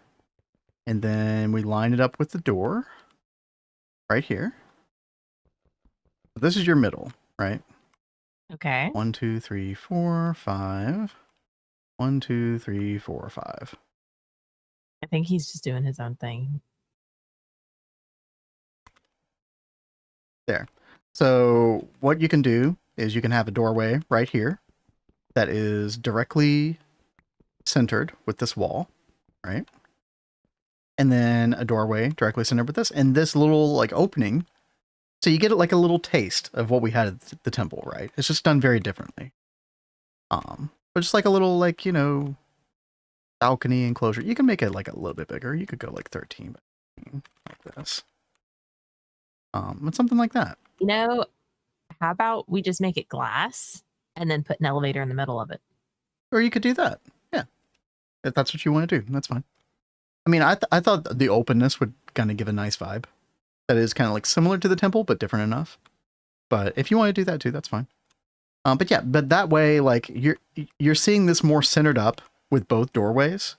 and then we line it up with the door right here. So this is your middle, right? Okay. 1, 2, 3, 4, 5. 1, 2, 3, 4, 5. I think he's just doing his own thing. There. So what you can do is you can have a doorway right here that is directly centered with this wall, right? And then a doorway directly centered with this, and this little like opening. So you get like a little taste of what we had at the temple, right? It's just done very differently. But just like a little like, you know, balcony enclosure. You can make it like a little bit bigger. You could go like 13 like this. But something like that. You know, how about we just make it glass and then put an elevator in the middle of it? Or you could do that. Yeah. If that's what you want to do, that's fine. I mean, I thought the openness would kind of give a nice vibe. That is kind of like similar to the temple, but different enough. But if you want to do that too, that's fine. But yeah, but that way, like you're seeing this more centered up with both doorways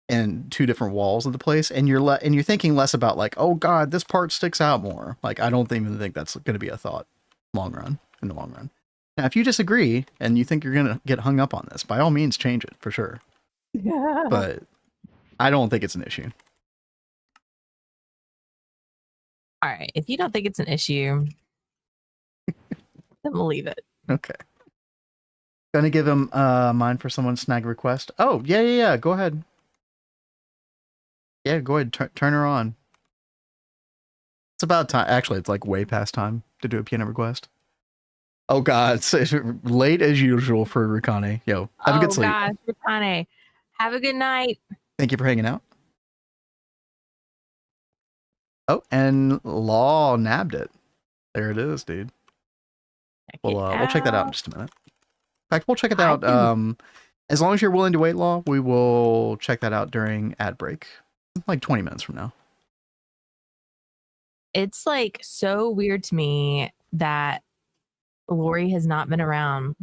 and two different walls of the place, and you're thinking less about like, oh god, this part sticks out more. Like I don't even think that's going to be a thought in the long run. Now, if you disagree and you think you're going to get hung up on this, by all means, change it for sure. Yeah. But I don't think it's an issue. All right. If you don't think it's an issue, then we'll leave it. Okay. Gonna give him mine for someone's snag request. Oh, yeah. Go ahead. Yeah, go ahead. Turn her on. It's about time. Actually, it's like way past time to do a piano request. Oh, God. It's late as usual for Rukane. Yo, have a good sleep. Oh, gosh, Rukane. Have a good night. Thank you for hanging out. Oh, and Law nabbed it. There it is, dude. We'll check that out in just a minute. In fact, we'll check it out. As long as you're willing to wait, Law, we will check that out during ad break. Like 20 minutes from now. It's like so weird to me that Lori has not been around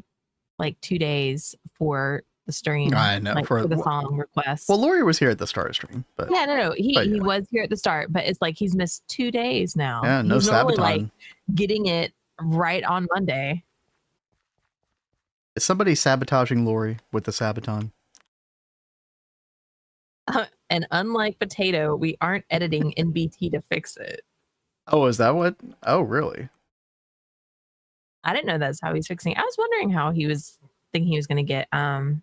like 2 days for the stream. I know, like, for the song request. Well, Lori was here at the start of stream, but yeah, no, he was here at the start, but it's like he's missed 2 days now. Yeah, no he's Sabaton. Like getting it right on Monday. Is somebody sabotaging Lori with the Sabaton? And unlike Potato, we aren't editing NBT to fix it. Oh, is that what? Oh, really? I didn't know that's how he's fixing it. I was wondering how he was thinking he was going to get Stargate.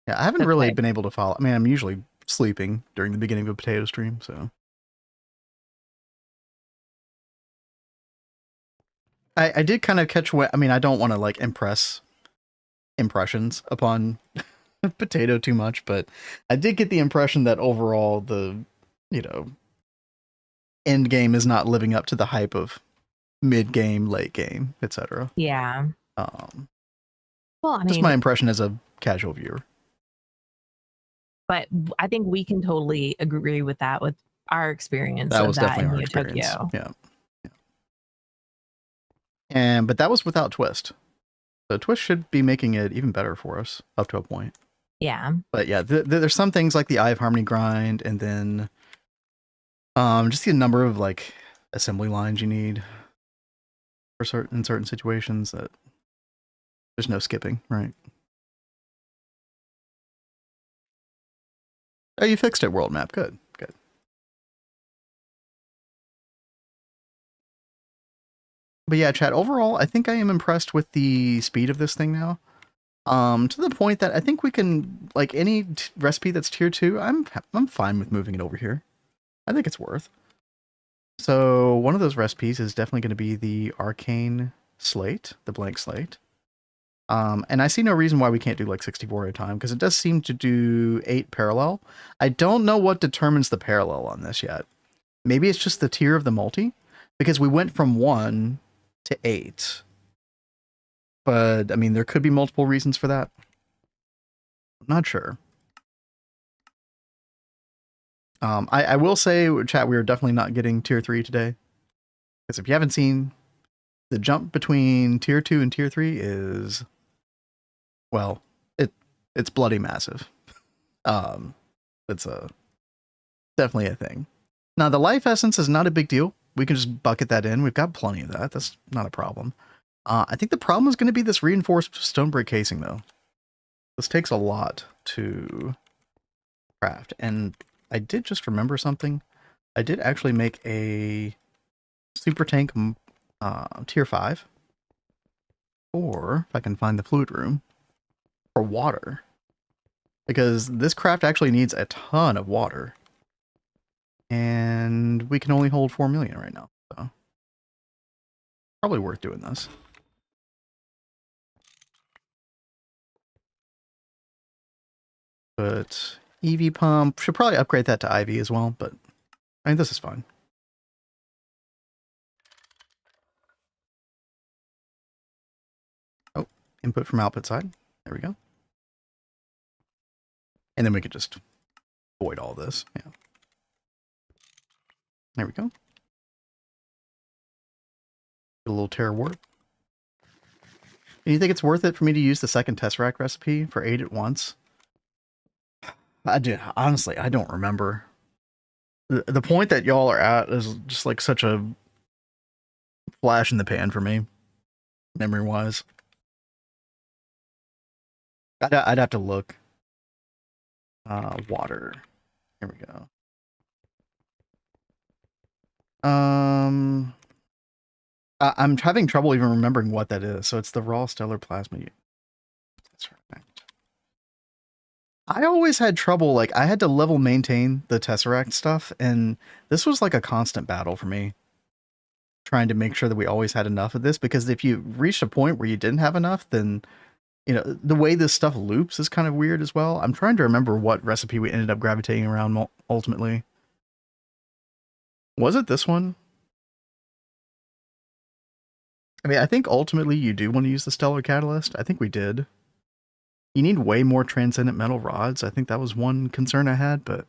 Yeah, I haven't really been able to follow. I mean, I'm usually sleeping during the beginning of a Potato stream, so. I did kind of catch what, I mean, I don't want to like impressions upon Potato too much, but I did get the impression that overall the, end game is not living up to the hype of mid game, late game, etc. Yeah. Well, I mean, just my impression as a casual viewer. But I think we can totally agree with that with our experience. That was definitely our experience. Tokyo. Yeah. But that was without Twist. So Twist should be making it even better for us up to a point. Yeah. But yeah, there's some things like the Eye of Harmony grind, and then just the number of like assembly lines you need for certain situations that there's no skipping, right? Oh, you fixed it, world map. Good. But yeah, chat, overall, I think I am impressed with the speed of this thing now. To the point that I think we can, like, any recipe that's tier 2, I'm fine with moving it over here. I think it's worth. So one of those recipes is definitely going to be the arcane slate, the blank slate. And I see no reason why we can't do like 64 at a time, because it does seem to do 8 parallel. I don't know what determines the parallel on this yet. Maybe it's just the tier of the multi, because we went from 1 to 8. But, I mean, there could be multiple reasons for that. I'm not sure. I will say, chat, we are definitely not getting tier 3 today. Because if you haven't seen, the jump between tier 2 and tier 3 is, well, it's bloody massive. It's definitely a thing. Now, the life essence is not a big deal. We can just bucket that in. We've got plenty of that. That's not a problem. I think the problem is going to be this reinforced stone brick casing, though. This takes a lot to craft. And I did just remember something. I did actually make a super tank tier 5. Or, if I can find the fluid room, for water. Because this craft actually needs a ton of water. And we can only hold 4 million right now. So, probably worth doing this. But EV pump, should probably upgrade that to IV as well, but I mean, this is fine. Oh, input from output side. There we go. And then we could just void all this. Yeah. There we go. Get a little terror warp. Do you think it's worth it for me to use the second Tesseract recipe for 8 at once? I do. Honestly, I don't remember. The point that y'all are at is just like such a flash in the pan for me, memory-wise. I'd have to look. Water. Here we go. I'm having trouble even remembering what that is. So it's the raw stellar plasma. That's right. I always had trouble, like, I had to level maintain the Tesseract stuff, and this was like a constant battle for me. Trying to make sure that we always had enough of this, because if you reached a point where you didn't have enough, then, you know, the way this stuff loops is kind of weird as well. I'm trying to remember what recipe we ended up gravitating around ultimately. Was it this one? I mean, I think ultimately you do want to use the Stellar Catalyst. I think we did. You need way more transcendent metal rods. I think that was one concern I had, but...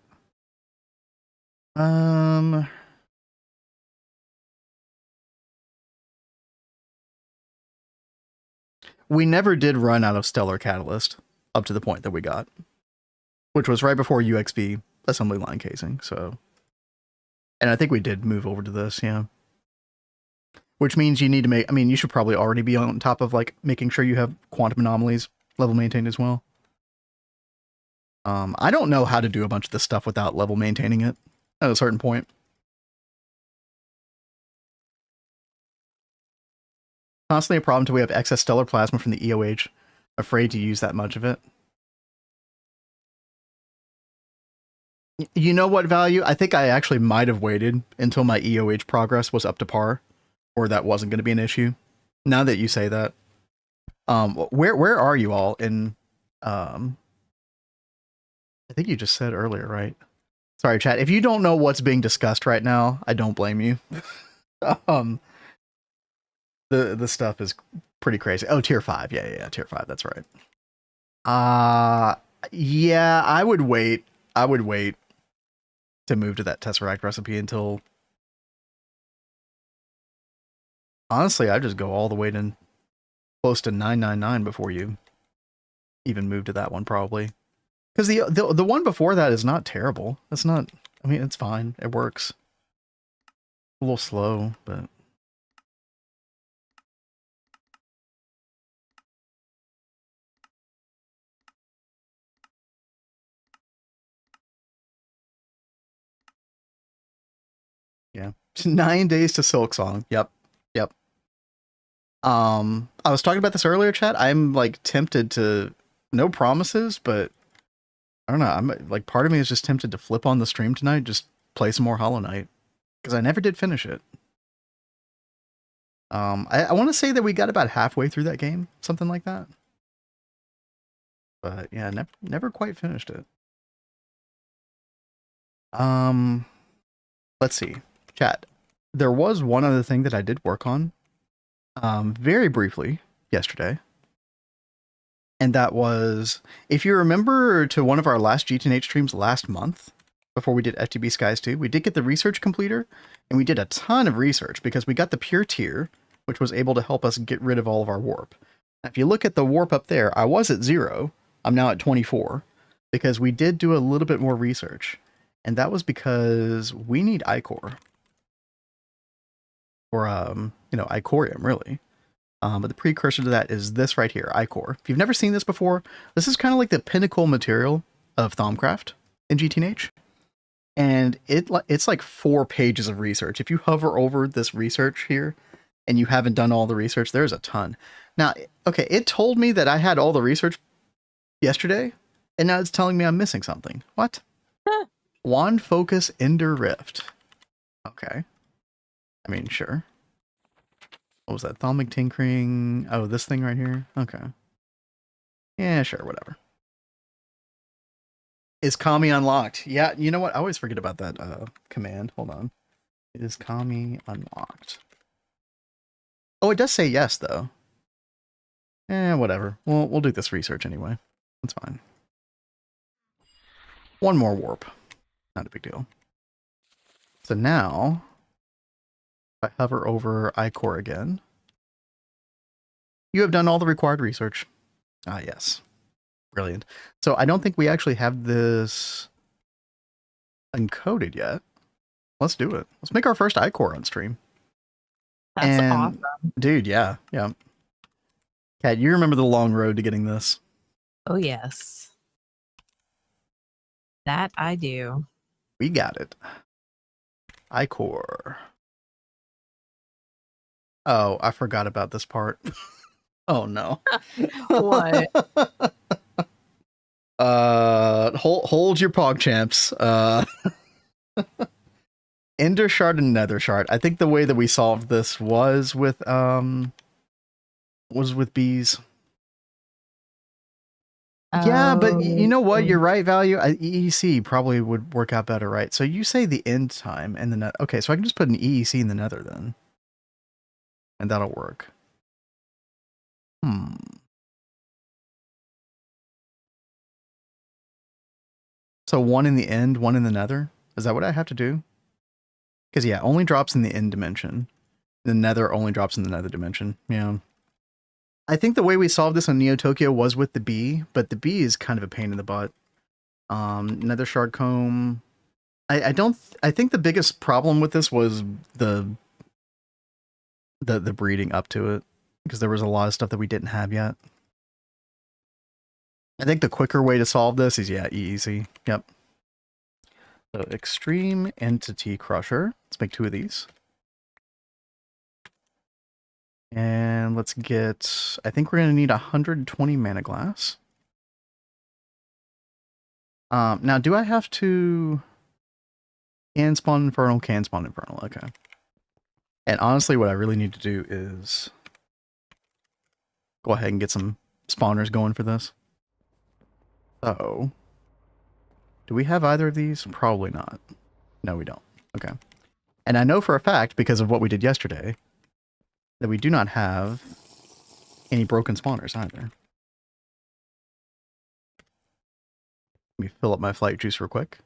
we never did run out of Stellar Catalyst up to the point that we got. Which was right before UXV assembly line casing, so... And I think we did move over to this, yeah. Which means you need to make... I mean, you should probably already be on top of, like, making sure you have quantum anomalies level maintained as well. I don't know how to do a bunch of this stuff without level maintaining it at a certain point. Constantly a problem until we have excess stellar plasma from the EOH. Afraid to use that much of it. You know what, Value? I think I actually might have waited until my EOH progress was up to par, or that wasn't going to be an issue. Now that you say that, where are you all in? I think you just said earlier, right? Sorry, chat. If you don't know what's being discussed right now, I don't blame you. The stuff is pretty crazy. Oh, tier 5. Yeah, tier 5. That's right. Yeah, I would wait. To move to that Tesseract recipe until... Honestly, I'd just go all the way to close to 999 before you even move to that one, probably. Because the one before that is not terrible. It's not... I mean, it's fine. It works. A little slow, but... Yeah. 9 days to Silksong. Yep. I was talking about this earlier, chat. I'm like tempted to... No promises, but... I don't know. I'm like, part of me is just tempted to flip on the stream tonight, just play some more Hollow Knight. Because I never did finish it. I want to say that we got about halfway through that game. Something like that. But yeah, never quite finished it. Let's see. Chat. There was one other thing that I did work on. Very briefly yesterday. And that was, if you remember to one of our last GTNH streams last month, before we did FTB Skies 2, we did get the research completer, and we did a ton of research because we got the pure tier, which was able to help us get rid of all of our warp. Now, if you look at the warp up there, I was at 0. I'm now at 24 because we did do a little bit more research. And that was because we need Ichor. Or, you know, Ichorium, really. But the precursor to that is this right here, Ichor. If you've never seen this before, this is kind of like the pinnacle material of Thaumcraft in GTNH. And it's like 4 pages of research. If you hover over this research here, and you haven't done all the research, there's a ton. Now, okay, it told me that I had all the research yesterday, and now it's telling me I'm missing something. What? Wand Focus Ender Rift. Okay. I mean, sure. What was that? Thalmic Tinkering. Oh, this thing right here? Okay. Yeah, sure, whatever. Is Kami unlocked? Yeah, you know what? I always forget about that command. Hold on. Is Kami unlocked? Oh, it does say yes, though. Whatever. We'll do this research anyway. That's fine. One more warp. Not a big deal. So now, if I hover over iCore again, you have done all the required research. Ah, yes. Brilliant. So I don't think we actually have this encoded yet. Let's do it. Let's make our first iCore on stream. That's awesome. Dude, yeah. Kat, you remember the long road to getting this. Oh, yes. That I do. We got it. iCore. Oh, I forgot about this part. Oh, no. What? Hold your pog champs. Ender shard and nether shard. I think the way that we solved this was with bees. Yeah, but you know what? You're right, value. EEC probably would work out better, right? So you say the end time and the net. Okay, so I can just put an EEC in the nether then. And that'll work. So one in the end, one in the nether? Is that what I have to do? Because yeah, only drops in the end dimension. The nether only drops in the nether dimension. Yeah. I think the way we solved this on Neo Tokyo was with the bee, but the bee is kind of a pain in the butt. Nether shard comb. I think the biggest problem with this was the breeding up to it, because there was a lot of stuff that we didn't have yet. I think the quicker way to solve this is, yeah, EEC. Yep. So Extreme Entity Crusher. Let's make 2 of these. And let's get, I think we're going to need 120 mana glass. Now, do I have to can spawn infernal, okay. And honestly, what I really need to do is go ahead and get some spawners going for this. So, do we have either of these? Probably not. No, we don't. Okay. And I know for a fact, because of what we did yesterday, that we do not have any broken spawners either. Let me fill up my flight juice real quick.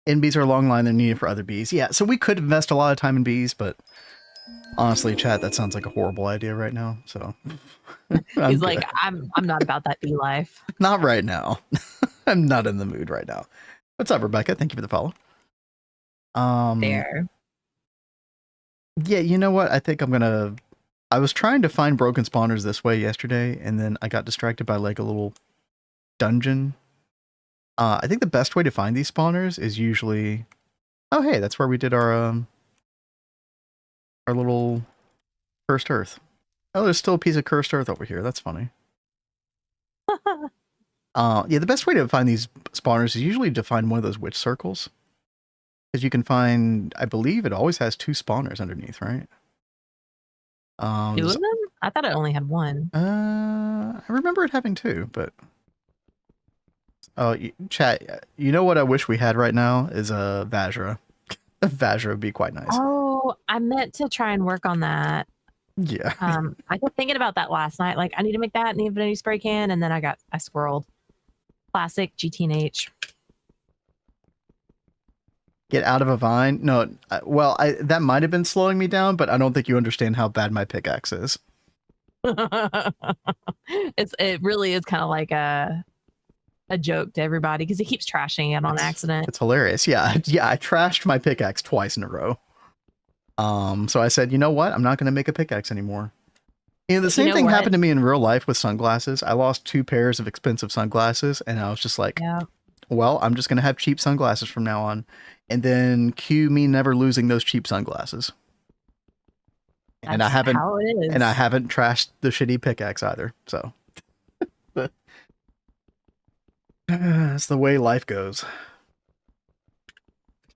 And bees are a long line, they're needed for other bees. Yeah, so we could invest a lot of time in bees, but honestly, chat, that sounds like a horrible idea right now. So he's like, I'm not about that bee life. Not right now. I'm not in the mood right now. What's up, Rebecca? Thank you for the follow. There. Yeah, you know what? I think I'm gonna. I was trying to find broken spawners this way yesterday, and then I got distracted by like a little dungeon. I think the best way to find these spawners is usually. Oh, hey, that's where we did our little cursed earth. Oh, there's still a piece of cursed earth over here. That's funny. Yeah, the best way to find these spawners is usually to find one of those witch circles. Because you can find, I believe it always has 2 spawners underneath, right? 2 of them? I thought it only had 1. I remember it having 2, but... Oh, chat, you know what I wish we had right now is a Vajra. Vajra would be quite nice. Oh, I meant to try and work on that. Yeah. I kept thinking about that last night. Like, I need to make that, I need a new spray can, and then I squirreled. Classic GTNH. Get out of a vine? No, well, that might have been slowing me down, but I don't think you understand how bad my pickaxe is. It really is kind of like a joke to everybody because he keeps trashing it on accident. It's hilarious. Yeah, I trashed my pickaxe twice in a row. So I said, you know what? I'm not going to make a pickaxe anymore. You know, the same thing happened to me in real life with sunglasses. I lost 2 pairs of expensive sunglasses, and I was just like, well, I'm just going to have cheap sunglasses from now on. And then cue me never losing those cheap sunglasses. And I haven't trashed the shitty pickaxe either. So that's the way life goes.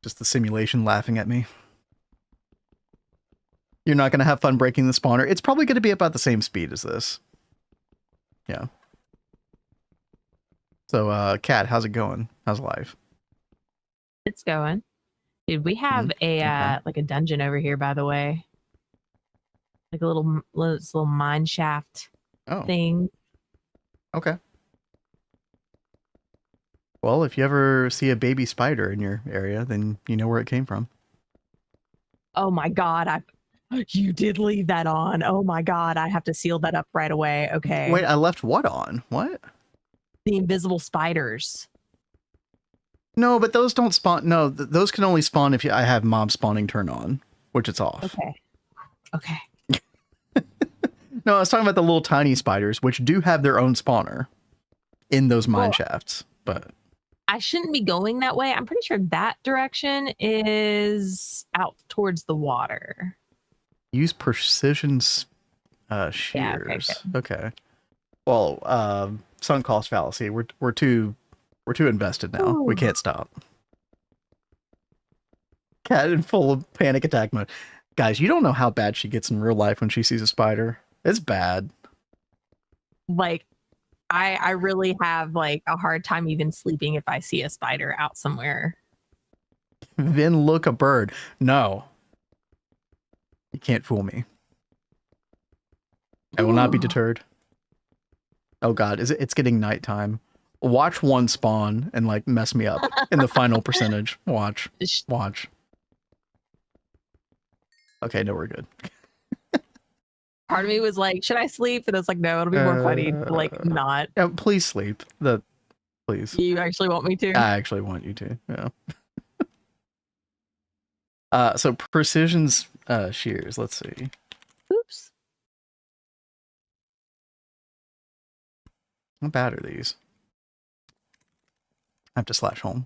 Just the simulation laughing at me. You're not going to have fun breaking the spawner. It's probably going to be about the same speed as this. Yeah. So, Kat, how's it going? How's life? It's going. Dude, we have like a dungeon over here, by the way. Like a little mine shaft thing. Okay. Well, if you ever see a baby spider in your area, then you know where it came from. Oh my God. You did leave that on. Oh my God. I have to seal that up right away. Okay. Wait, I left what on? What? The invisible spiders. No, but those don't spawn. No, those can only spawn if I have mob spawning turned on, which it's off. Okay. Okay. No, I was talking about the little tiny spiders, which do have their own spawner in those mine shafts, but I shouldn't be going that way. I'm pretty sure that direction is out towards the water. Use precision shears. Yeah, okay. Well, sunk cost fallacy. We're too invested now. Ooh. We can't stop. Cat in full panic attack mode. Guys, you don't know how bad she gets in real life when she sees a spider. It's bad. Like, I really have like a hard time even sleeping if I see a spider out somewhere. Then look a bird. No. You can't fool me. I will not be deterred. Oh God, it's getting nighttime. Watch one spawn and like mess me up in the final percentage. Watch. Okay, no, we're good. Part of me was like, should I sleep? And it's like, no, it'll be more funny to like not. Please sleep. Please. You actually want me to? I actually want you to. Yeah. So precision's shears. Let's see. Oops. How bad are these? I have to slash home.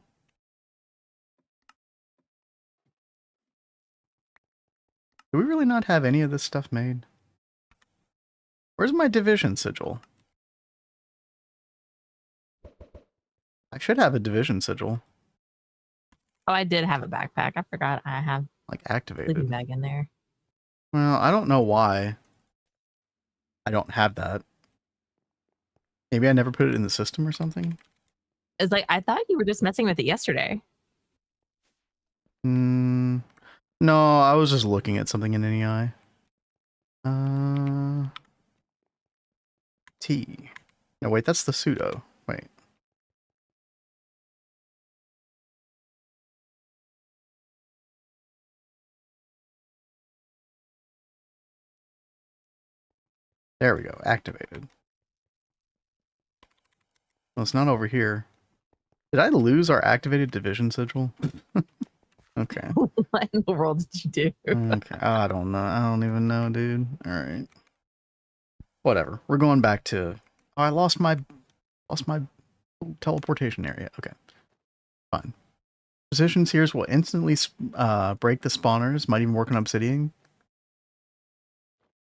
Do we really not have any of this stuff made? Where's my division sigil? I should have a division sigil. Oh, I did have a backpack. I forgot I have like activated sleeping bag in there. Well, I don't know why I don't have that. Maybe I never put it in the system or something. It's like, I thought you were just messing with it yesterday. No, I was just looking at something in NEI. T. No, wait, that's the pseudo. Wait. There we go. Activated. Well, it's not over here. Did I lose our activated division sigil? Okay. What in the world did you do? Okay. I don't know. I don't even know, dude. All right. Whatever. We're going back to... Oh, I lost my teleportation area. Okay. Fine. Precision sears will instantly break the spawners. Might even work on obsidian.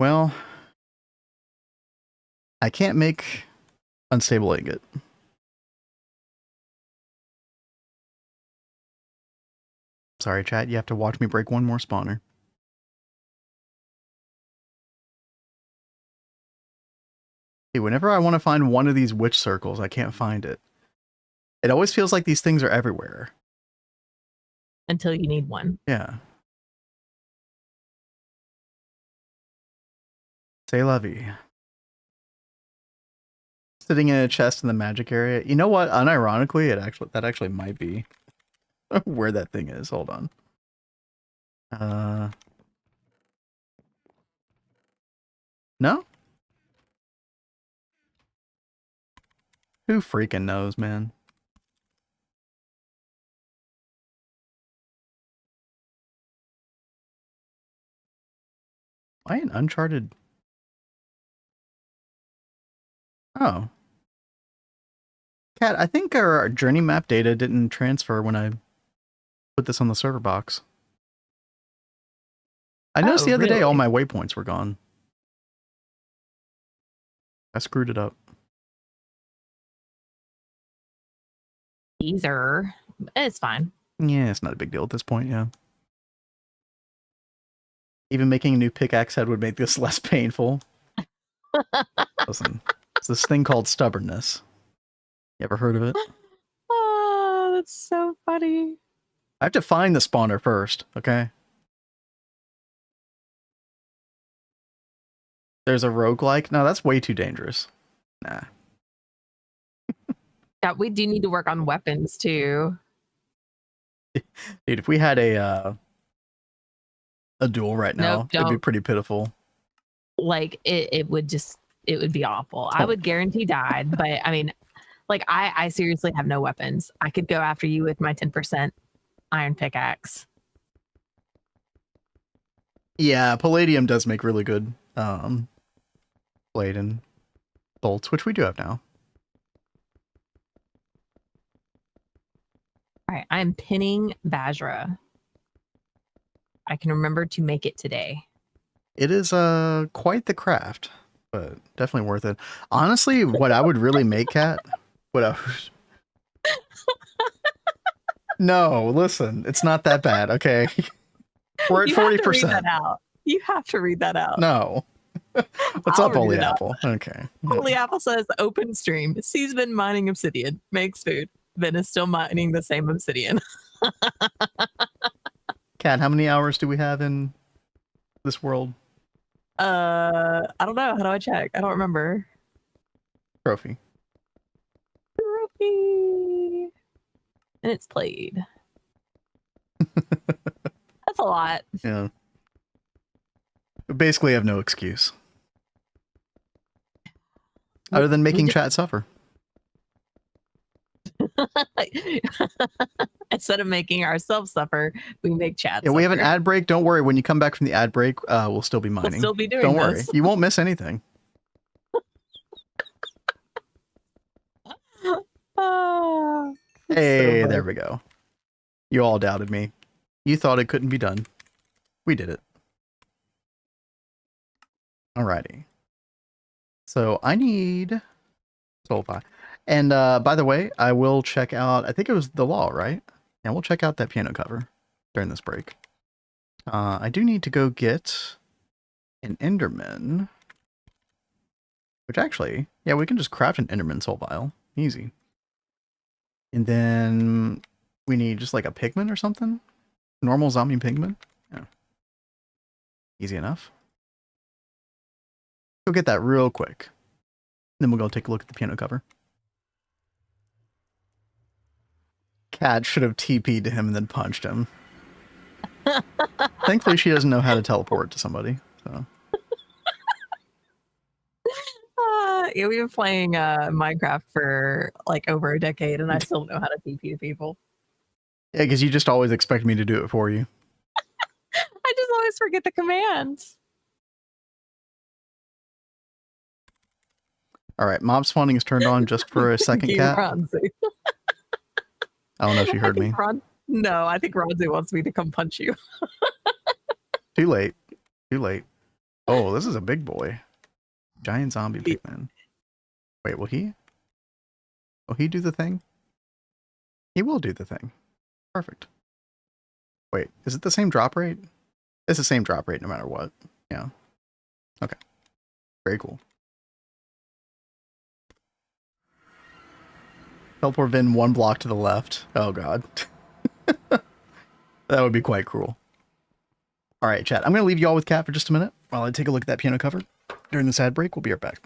Well... I can't make unstable ingot. Sorry, chat. You have to watch me break one more spawner. See, whenever I want to find one of these witch circles, I can't find it. It always feels like these things are everywhere. Until you need one. Yeah. C'est la vie. Sitting in a chest in the magic area. You know what? Unironically, that actually might be where that thing is. Hold on. No? Who freaking knows, man? Why an Uncharted? Oh. Cat, I think our journey map data didn't transfer when I put this on the server box. I noticed the other day all my waypoints were gone. I screwed it up. Teaser. It's fine. Yeah, it's not a big deal at this point, yeah. Even making a new pickaxe head would make this less painful. Listen, it's this thing called stubbornness. You ever heard of it? Oh, that's so funny. I have to find the spawner first, okay? There's a roguelike? No, that's way too dangerous. Nah. Yeah, we do need to work on weapons too. Dude, if we had a duel right now, it'd be pretty pitiful. Like it would be awful. I would guarantee died, but I mean, like I seriously have no weapons. I could go after you with my 10% iron pickaxe. Yeah, palladium does make really good blade and bolts, which we do have now. All right, I'm pinning Bajra. I can remember to make it today. It is quite the craft, but definitely worth it. Honestly, what I would really make, Cat, what I would... No, listen, it's not that bad, okay? We're at 40%. You have to read that out. No. What's up, Holy Apple? Okay. Holy Apple says, open stream. He's been mining obsidian, makes food, then is still mining the same obsidian. Cat, how many hours do we have in this world? I don't know. How do I check? I don't remember. Trophy. And it's played. That's a lot. Yeah. Basically, I have no excuse. Other than making chat suffer. Instead of making ourselves suffer, we make chat suffer. We have an ad break. Don't worry. When you come back from the ad break, we'll still be mining. We'll still be doing Don't worry. You won't miss anything. Hey, there we go. You all doubted me. You thought it couldn't be done. We did it. Alrighty. So I need soul pie. And by the way, I will check out, I think it was the law, right? And we'll check out that piano cover during this break. I do need to go get an Enderman. Which actually, yeah, we can just craft an Enderman soul vial. Easy. And then we need just like a pigment or something. Normal zombie pigment. Yeah. Easy enough. Go get that real quick. Then we'll go take a look at the piano cover. Cat should have TP'd to him and then punched him. Thankfully, she doesn't know how to teleport to somebody. So. Yeah, we've been playing Minecraft for like over a decade, and I still don't know how to TP to people. Yeah, because you just always expect me to do it for you. I just always forget the commands. All right, mob spawning is turned on just for a second, Cat. I don't know if you heard me. No, I think Ronzi wants me to come punch you. Too late. Too late. Oh, this is a big boy. Giant zombie pigman. Wait, will he? Will he do the thing? He will do the thing. Perfect. Wait, is it the same drop rate? It's the same drop rate no matter what. Yeah. Okay. Very cool. Teleport Vin 1 block to the left. Oh god. That would be quite cruel. Alright, chat. I'm going to leave you all with Cat for just a minute while I take a look at that piano cover. During this ad break, we'll be right back.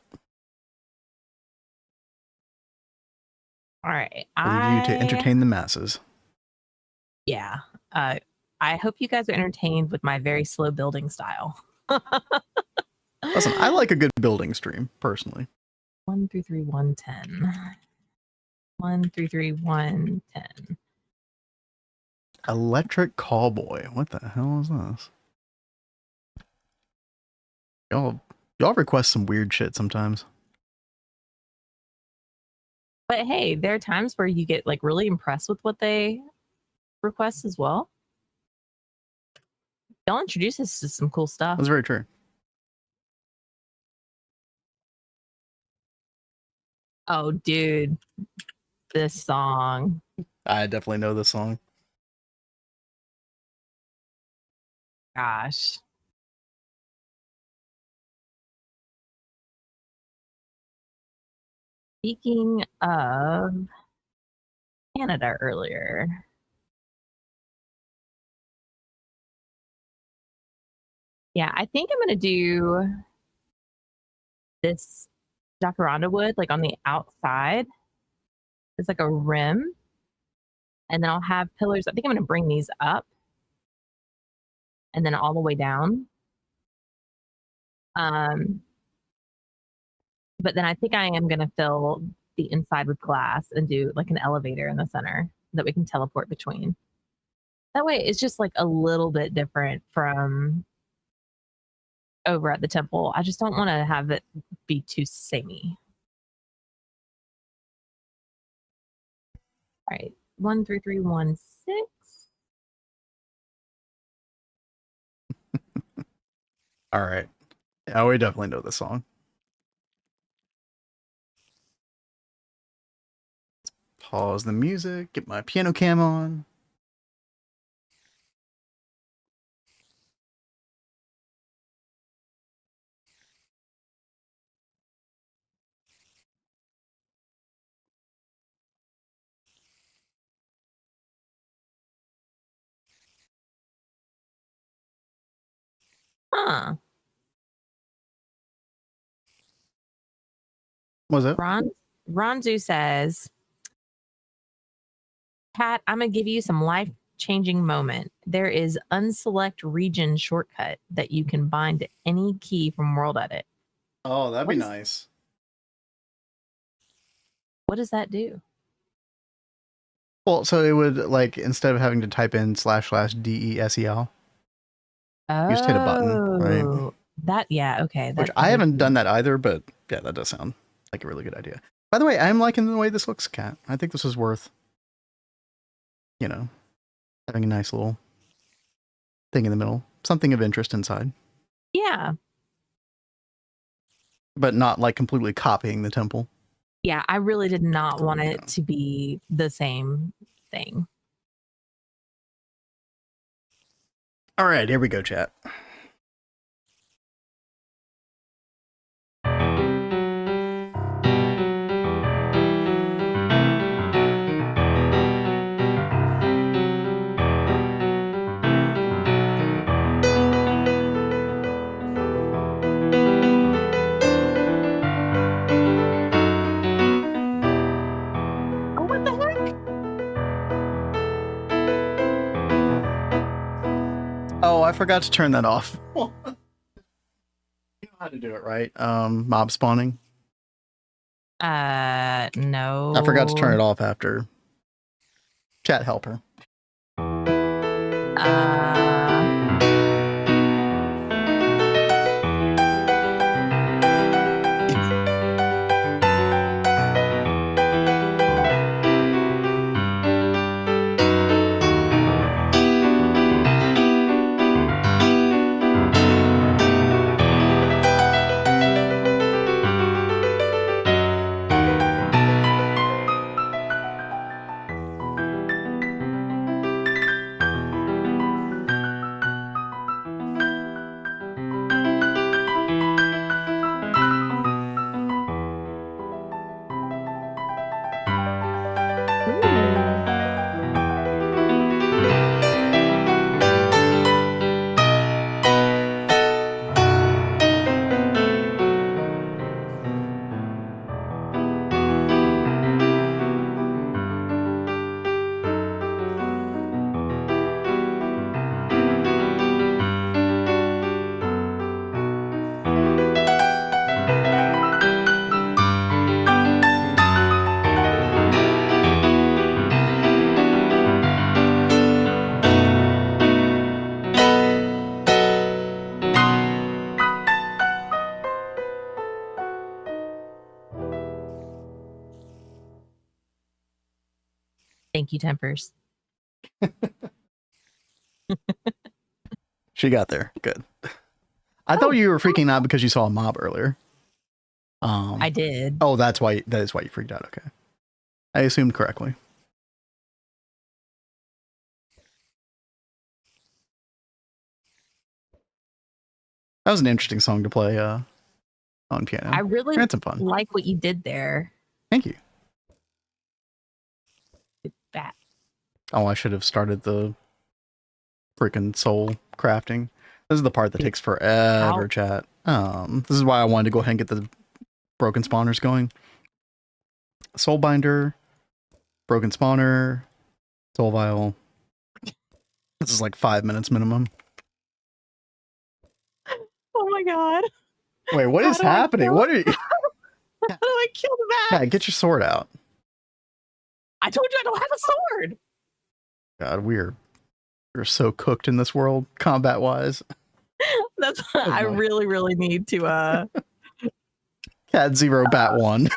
Alright. I'll leave you to entertain the masses. Yeah. I hope you guys are entertained with my very slow building style. Listen, I like a good building stream, personally. 133 110. 133 110. Electric Callboy. What the hell is this? Y'all request some weird shit sometimes. But hey, there are times where you get like really impressed with what they request as well. Y'all introduce us to some cool stuff. That's very true. Oh, dude. This song. I definitely know this song. Gosh. Speaking of Canada earlier. Yeah, I think I'm going to do this jacaranda wood like on the outside It's like a rim. And then I'll have pillars. I think I'm going to bring these up and then all the way down. But then I think I am going to fill the inside with glass and do like an elevator in the center that we can teleport between. That way it's just like a little bit different from over at the temple. I just don't want to have it be too samey. All right, 13316. All right. Yeah, we definitely know this song. Let's pause the music, get my piano cam on. Huh. What was it? Ronzu says, Pat, I'm going to give you some life-changing moment. There is unselect region shortcut that you can bind to any key from World Edit. Oh, that'd be nice. What does that do? Well, so it would, like, instead of having to type in //DESEL, you just hit a button, right? Okay. Which I haven't done that either, but yeah, that does sound like a really good idea. By the way, I'm liking the way this looks, Kat. I think this is worth, you know, having a nice little thing in the middle. Something of interest inside. Yeah. But not like completely copying the temple. Yeah, I really did not want it to be the same thing. All right, here we go, chat. Oh, I forgot to turn that off. You know how to do it, right? Mob spawning. No. I forgot to turn it off after chat helper. Thank you, Tempers. She got there. Good. I thought you were freaking out because you saw a mob earlier. I did. Oh, that is why you freaked out. Okay. I assumed correctly. That was an interesting song to play on piano. I really had some fun. Like what you did there. Thank you. That. Oh, I should have started the freaking soul crafting. This is the part that takes forever, chat. This is why I wanted to go ahead and get the broken spawners going. Soul binder, Broken spawner. Soul vial. This is like 5 minutes minimum. Oh my god. Wait, what is happening? What are you? How do I kill the bat? Yeah, get your sword out. I told you I don't have a sword. God, we're so cooked in this world, combat wise. That's what I really, really need to Cat 0 bat 1.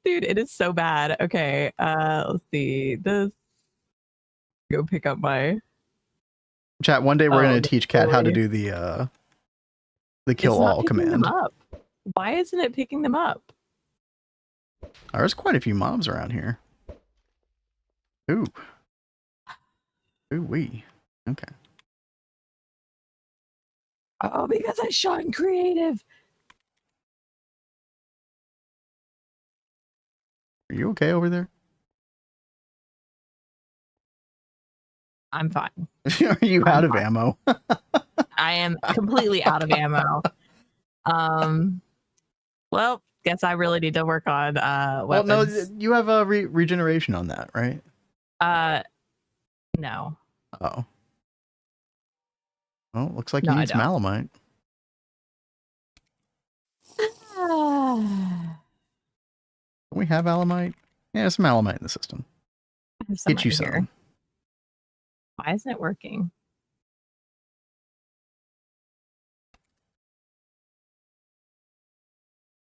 Dude, it is so bad. Okay, let's see. This go pick up my chat. One day we're gonna teach Cat how to do the kill all command. Why isn't it picking them up? There's quite a few mobs around here. Ooh. Ooh wee. Okay. Oh, because I shot in creative. Are you okay over there? I'm fine. Are you out of ammo? I am completely out of ammo. Well, guess I really need to work on weapons. Well, no, you have a regeneration on that, right? No. Oh. Well, looks like you need some Alamite. Don't we have Alamite? Yeah, some Alamite in the system. Get you some. Here. Why isn't it working?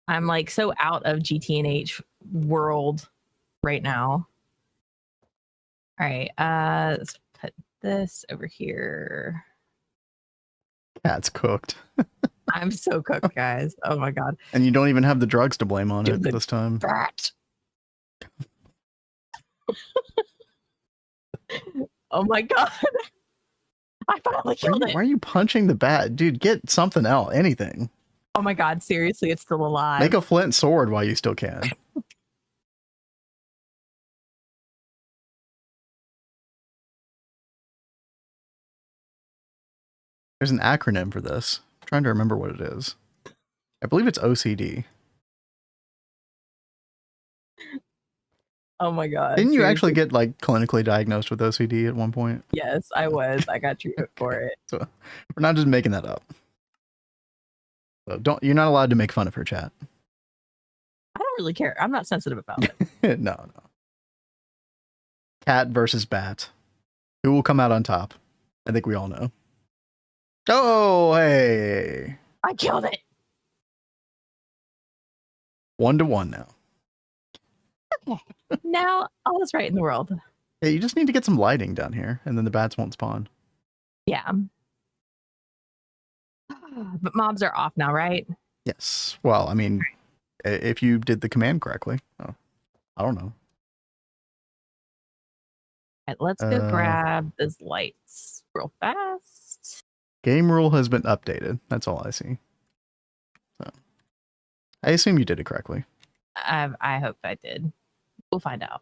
I'm like so out of GTNH world right now. All right, let's put this over here. Cat's cooked. I'm so cooked, guys. Oh my god. And you don't even have the drugs to blame on it this time. Rat. Oh my god. I finally killed it. Why are you punching the bat? Dude, get something else. Anything. Oh my god, seriously, it's still alive. Make a flint sword while you still can. There's an acronym for this. I'm trying to remember what it is. I believe it's OCD. Oh my god. Didn't you actually get like clinically diagnosed with OCD at one point? Yes, I was. I got treatment for it. So we're not just making that up. So you're not allowed to make fun of her, chat. I don't really care. I'm not sensitive about it. No. Cat versus bat. Who will come out on top? I think we all know. Oh, hey. I killed it. 1-1 now. Okay. Now all is right in the world. Yeah, you just need to get some lighting down here, and then the bats won't spawn. Yeah. But mobs are off now, right? Yes. Well, I mean, if you did the command correctly. Oh, I don't know. All right, let's go grab those lights real fast. Game rule has been updated. That's all I see. So, I assume you did it correctly. I hope I did. We'll find out.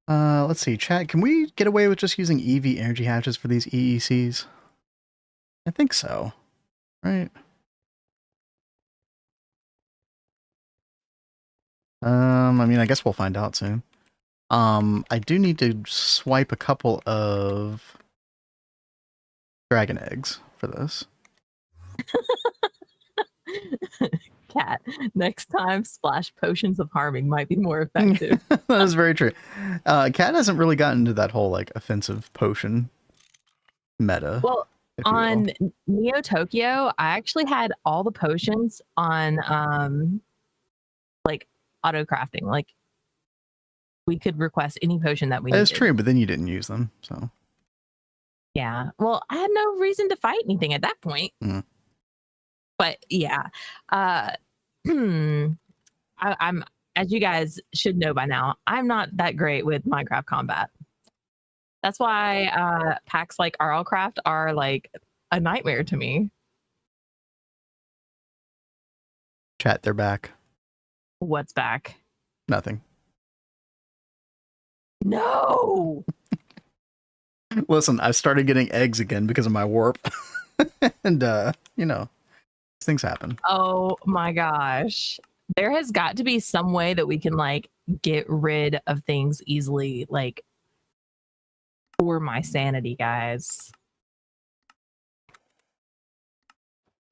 Let's see, chat. Can we get away with just using EV energy hatches for these EECs? I think so. Right. I mean, I guess we'll find out soon. I do need to swipe a couple of dragon eggs for this. Cat, next time splash potions of harming might be more effective. That is very true. Cat hasn't really gotten into that whole like offensive potion meta. Well, on Neo Tokyo, I actually had all the potions on like auto crafting. Like we could request any potion that we needed. That's true, but then you didn't use them, so yeah. Well, I had no reason to fight anything at that point. But yeah, I'm, as you guys should know by now, I'm not that great with Minecraft combat. That's why packs like RLCraft are like a nightmare to me. Chat, they're back. What's back? Nothing. No. Listen, I started getting eggs again because of my warp. And you know, things happen. Oh my gosh. There has got to be some way that we can like get rid of things easily, like for my sanity, guys.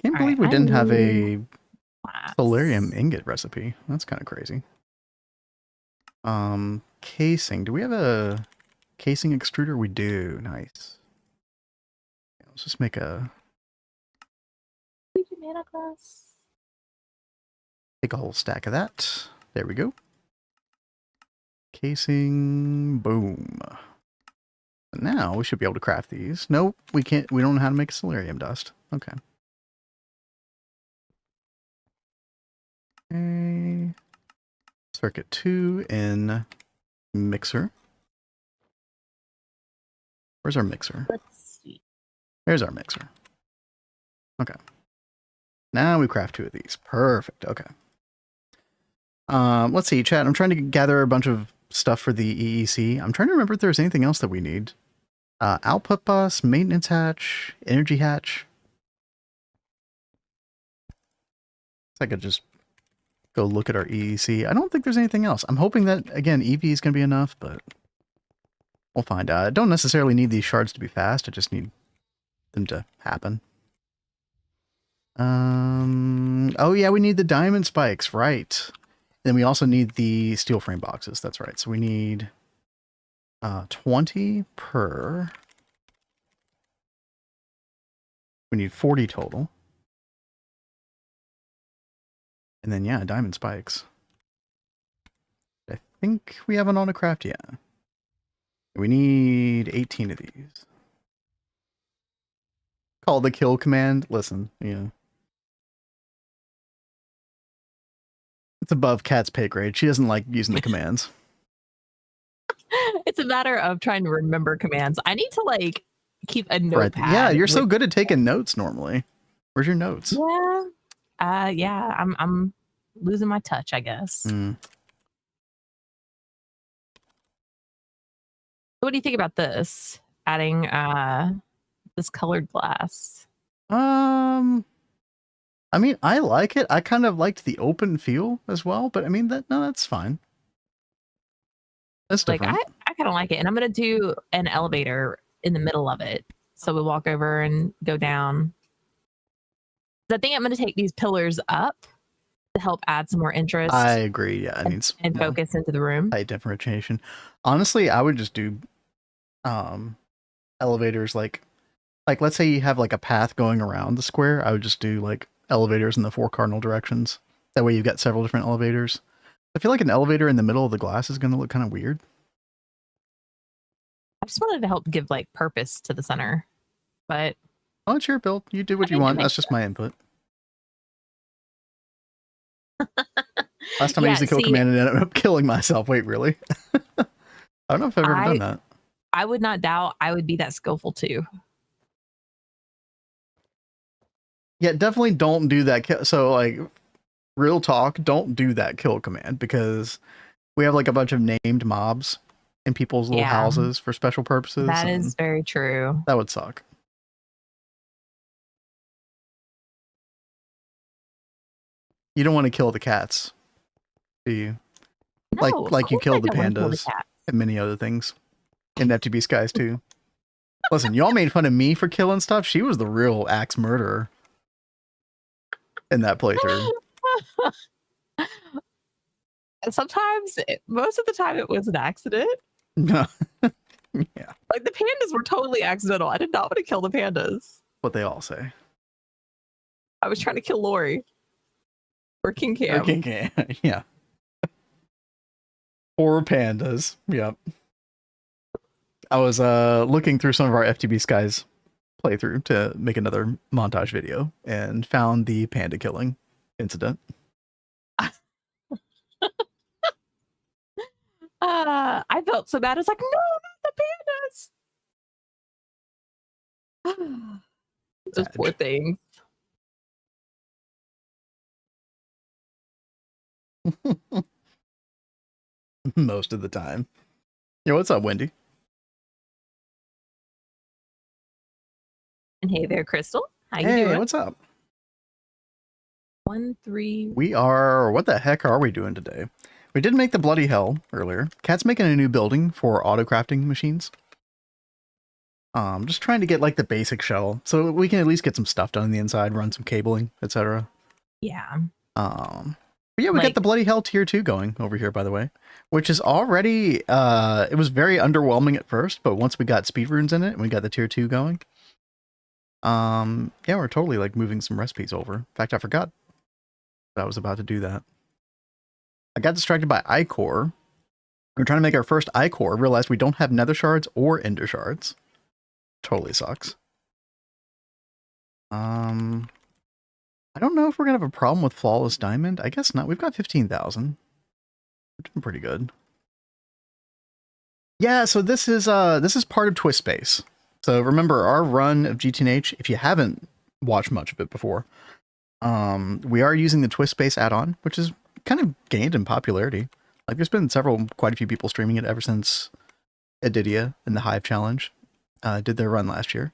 Can't believe we didn't have a Solarium ingot recipe. That's kind of crazy. Casing. Do we have a casing extruder? We do. Nice. Let's just make a... Take a whole stack of that. There we go. Casing. Boom. Now we should be able to craft these. Nope, we can't. We don't know how to make solarium dust. Okay. Okay. Circuit 2 in mixer. Where's our mixer? Let's see. There's our mixer. Okay. Now we craft 2 of these. Perfect. Okay. Let's see, chat. I'm trying to gather a bunch of stuff for the EEC. I'm trying to remember if there's anything else that we need. Output bus, maintenance hatch, energy hatch. I could just go look at our EEC. I don't think there's anything else. I'm hoping that, again, EV is going to be enough, but we'll find out. I don't necessarily need these shards to be fast. I just need them to happen. Oh yeah, we need the diamond spikes, right. Then we also need the steel frame boxes. That's right. So we need 20 per. We need 40 total. And then, yeah, diamond spikes. I think we have an on a craft yet. We need 18 of these. Call the kill command. Listen, yeah. It's above Cat's pay grade. She doesn't like using the commands. It's a matter of trying to remember commands. I need to like keep a notepad. Right. Yeah, you're so good at taking notes normally. Where's your notes? Yeah. Yeah, I'm losing my touch, I guess. What do you think about this? Adding this colored glass. I mean, I like it. I kind of liked the open feel as well, but I mean that's fine. That's different. Like I kind of like it, and I'm gonna do an elevator in the middle of it, so we walk over and go down. I think I'm gonna take these pillars up to help add some more interest. I agree. Yeah, and focus into the room. Height differentiation. Honestly, I would just do elevators like let's say you have like a path going around the square. I would just do like elevators in the 4 cardinal directions. That way you've got several different elevators. I feel like an elevator in the middle of the glass is going to look kind of weird. I just wanted to help give like purpose to the center, but oh, it's your build. You do what you want. That's just my input. Last time I used the kill command and ended up killing myself. Wait, really? I don't know if I've ever done that. I would not doubt I would be that skillful too. Yeah, definitely don't do that. So like, real talk, don't do that kill command because we have like a bunch of named mobs in people's little houses for special purposes. That is very true. That would suck. You don't want to kill the cats, do you? No, like you killed the pandas and many other things in FTB Skies too. Listen, y'all made fun of me for killing stuff. She was the real axe murderer in that playthrough. Sometimes, most of the time, it was an accident. Yeah. Like the pandas were totally accidental. I did not want to kill the pandas. What they all say. I was trying to kill Lori. Or King Cam. Or King Cam, yeah. Poor pandas. Yep. I was looking through some of our FTB Skies playthrough to make another montage video and found the panda killing incident. I felt so bad. I was like, no, not the pandas. Those poor things. Most of the time. Yeah, what's up, Wendy? And hey there, Crystal. How you doing? What's up? 1, 3. We are... What the heck are we doing today? We did make the bloody hell earlier. Cat's making a new building for auto crafting machines. Just trying to get like the basic shell so we can at least get some stuff done on the inside, run some cabling, etc. Yeah. But yeah, we got the bloody hell tier 2 going over here, by the way, which is already, it was very underwhelming at first, but once we got speed runes in it and we got the tier 2 going, yeah, we're totally like moving some recipes over. In fact, I forgot that I was about to do that. I got distracted by iCore. We were trying to make our first iCore, realized we don't have nether shards or ender shards. Totally sucks. I don't know if we're gonna have a problem with flawless diamond. I guess not. We've got 15,000. We're doing pretty good. Yeah, so this is part of Twist Space. So remember our run of GTNH, if you haven't watched much of it before, we are using the Twist Space add-on, which is kind of gained in popularity. Like there's been quite a few people streaming it ever since Edidia and the Hive Challenge did their run last year.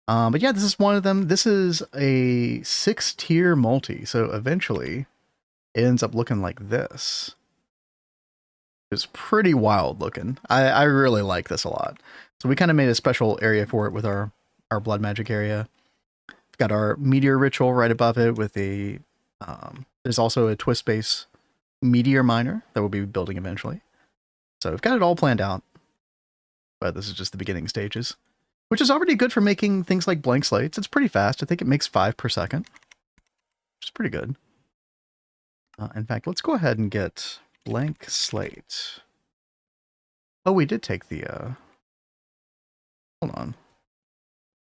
But yeah, this is one of them. This is a 6-tier multi, so eventually it ends up looking like this. It's pretty wild looking. I really like this a lot. So we kind of made a special area for it with our blood magic area. We've got our meteor ritual right above it with a, there's also a twist space meteor miner that we'll be building eventually. So we've got it all planned out, but this is just the beginning stages, which is already good for making things like blank slates. It's pretty fast. I think it makes 5 per second, which is pretty good. In fact, let's go ahead and get blank slate. Oh, we did take the, hold on.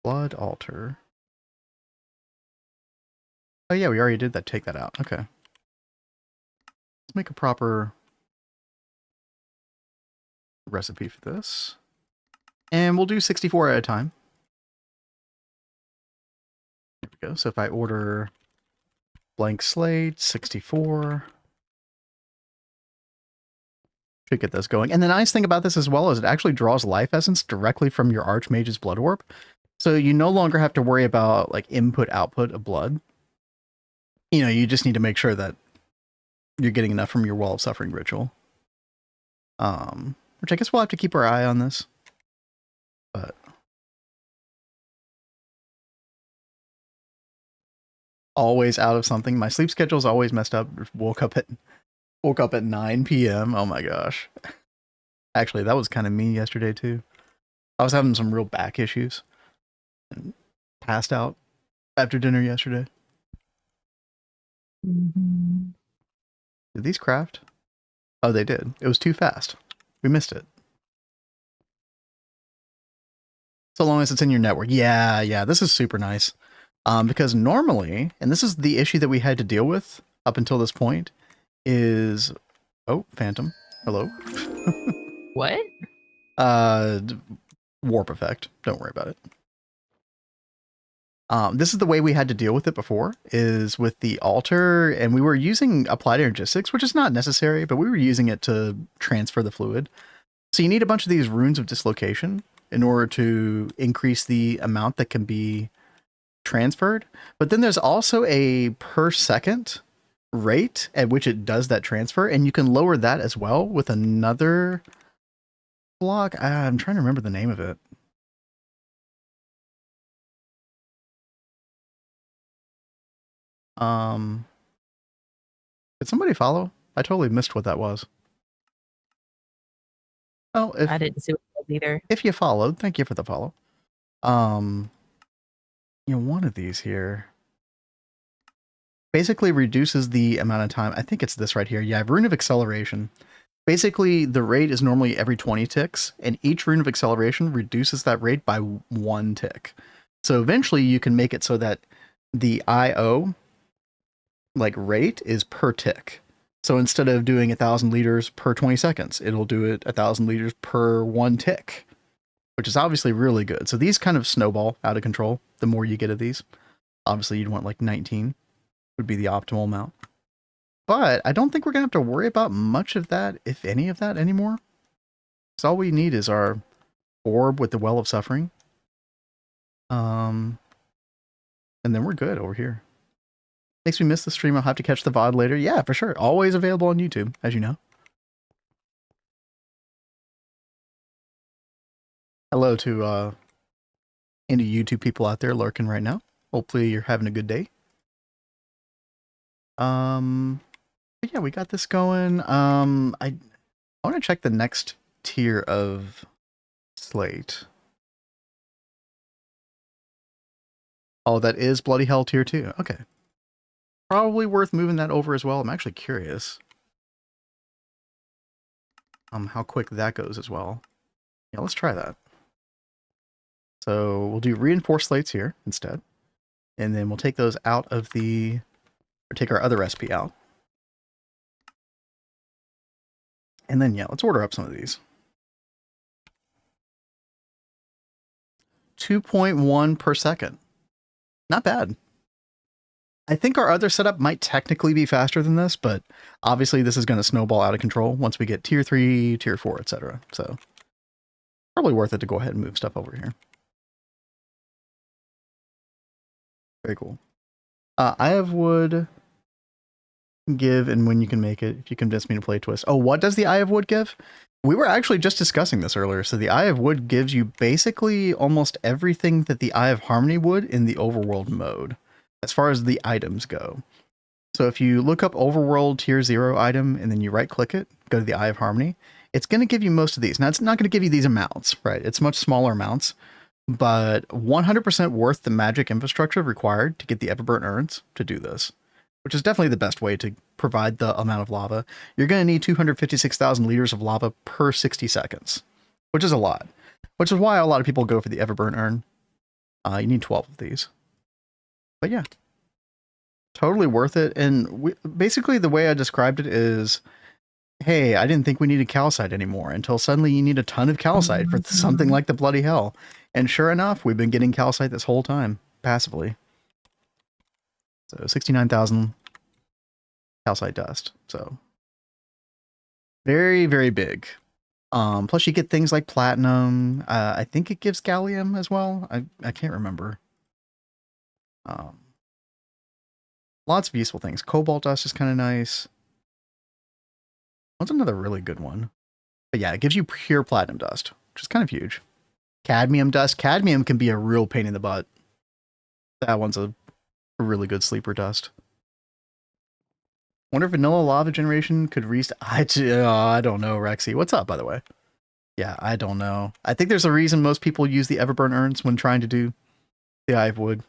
Blood altar. Oh yeah, we already did that. Take that out. Okay. Let's make a proper recipe for this. And we'll do 64 at a time. There we go. So if I order blank slate, 64... should get this going. And the nice thing about this as well is it actually draws life essence directly from your Archmage's blood orb. So you no longer have to worry about like input output of blood. You know, you just need to make sure that you're getting enough from your Wall of Suffering ritual. Which I guess we'll have to keep our eye on this. But always out of something. My sleep schedule is always messed up. Woke up at 9 p.m. Oh my gosh. Actually, that was kind of me yesterday too. I was having some real back issues and passed out after dinner yesterday. Mm-hmm. Did these craft? Oh, they did. It was too fast. We missed it. So long as it's in your network. Yeah, this is super nice. Because normally, and this is the issue that we had to deal with up until this point, is... Oh, Phantom. Hello. What? Warp effect. Don't worry about it. This is the way we had to deal with it before, is with the altar, and we were using applied energistics, which is not necessary, but we were using it to transfer the fluid. So you need a bunch of these runes of dislocation in order to increase the amount that can be transferred. But then there's also a per second rate at which it does that transfer, and you can lower that as well with another block. I'm trying to remember the name of it. Did somebody follow? I totally missed what that was. Oh, I didn't see what it was either. If you followed, thank you for the follow. You know, one of these here basically reduces the amount of time. I think it's this right here. Yeah, Rune of Acceleration. Basically, the rate is normally every 20 ticks, and each Rune of Acceleration reduces that rate by 1 tick. So eventually you can make it so that the IO like rate is per tick. So instead of doing 1,000 liters per 20 seconds, it'll do it 1,000 liters per 1 tick, which is obviously really good. So these kind of snowball out of control the more you get of these. Obviously you'd want like 19 would be the optimal amount. But I don't think we're going to have to worry about much of that, if any of that anymore. So all we need is our orb with the Well of Suffering. And then we're good over here. Makes me miss the stream. I'll have to catch the VOD later. Yeah, for sure. Always available on YouTube, as you know. Hello to any YouTube people out there lurking right now. Hopefully you're having a good day. But yeah, we got this going. I want to check the next tier of slate. Oh, that is Bloody Hell tier 2. Okay. Probably worth moving that over as well. I'm actually curious how quick that goes as well. Yeah, let's try that. So we'll do reinforced slates here instead. And then we'll take those out of the, or take our other recipe out. And then, yeah, let's order up some of these. 2.1 per second. Not bad. I think our other setup might technically be faster than this, but obviously this is going to snowball out of control once we get tier 3, tier 4, etc. So probably worth it to go ahead and move stuff over here. Very cool. I have wood give and when you can make it, if you convince me to play twist. Oh, what does the Eye of Wood give? We were actually just discussing this earlier. So the Eye of Wood gives you basically almost everything that the Eye of Harmony would in the overworld mode, as far as the items go. So if you look up overworld tier 0 item and then you right click it, go to the Eye of Harmony, it's going to give you most of these. Now it's not going to give you these amounts, right? It's much smaller amounts, but 100% worth the magic infrastructure required to get the Everburnt Urns to do this, which is definitely the best way to provide the amount of lava. You're going to need 256,000 liters of lava per 60 seconds, which is a lot, which is why a lot of people go for the Everburnt Urn. You need 12 of these. But yeah, totally worth it. And basically the way I described it is, hey, I didn't think we needed calcite anymore until suddenly you need a ton of calcite for something like the Bloody Hell. And sure enough, we've been getting calcite this whole time, passively. So 69,000 calcite dust. So very, very big. Plus you get things like platinum. I think it gives gallium as well. I can't remember. Lots of useful things. Cobalt dust is kind of nice. What's another really good one? But yeah, it gives you pure platinum dust, which is kind of huge. Cadmium dust. Cadmium can be a real pain in the butt. That one's a really good sleeper dust. Wonder if vanilla lava generation could restart. I don't know, Rexy. What's up, by the way? Yeah, I don't know. I think there's a reason most people use the Everburnt Urns when trying to do the Eye of Wood.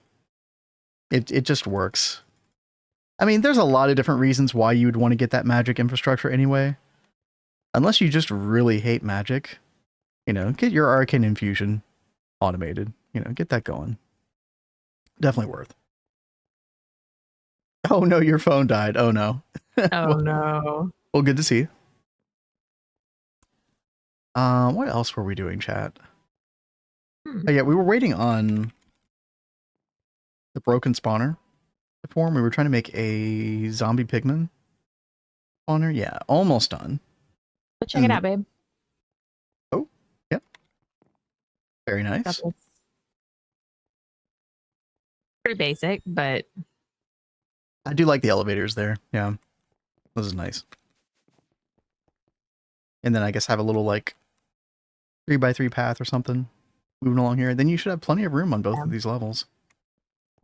It just works. I mean, there's a lot of different reasons why you would want to get that magic infrastructure anyway. Unless you just really hate magic. You know, get your Arcane Infusion automated. You know, get that going. Definitely worth. Oh no, your phone died. Oh no. Oh no. Well, good to see you. What else were we doing, chat? Oh yeah, we were waiting on the broken spawner to form. We were trying to make a zombie pigman spawner. Yeah, almost done. Go check it out, babe. Oh, yep. Very nice. Pretty basic, but I do like the elevators there. Yeah, this is nice. And then I guess have a little like 3x3 path or something moving along here. Then you should have plenty of room on both of these levels.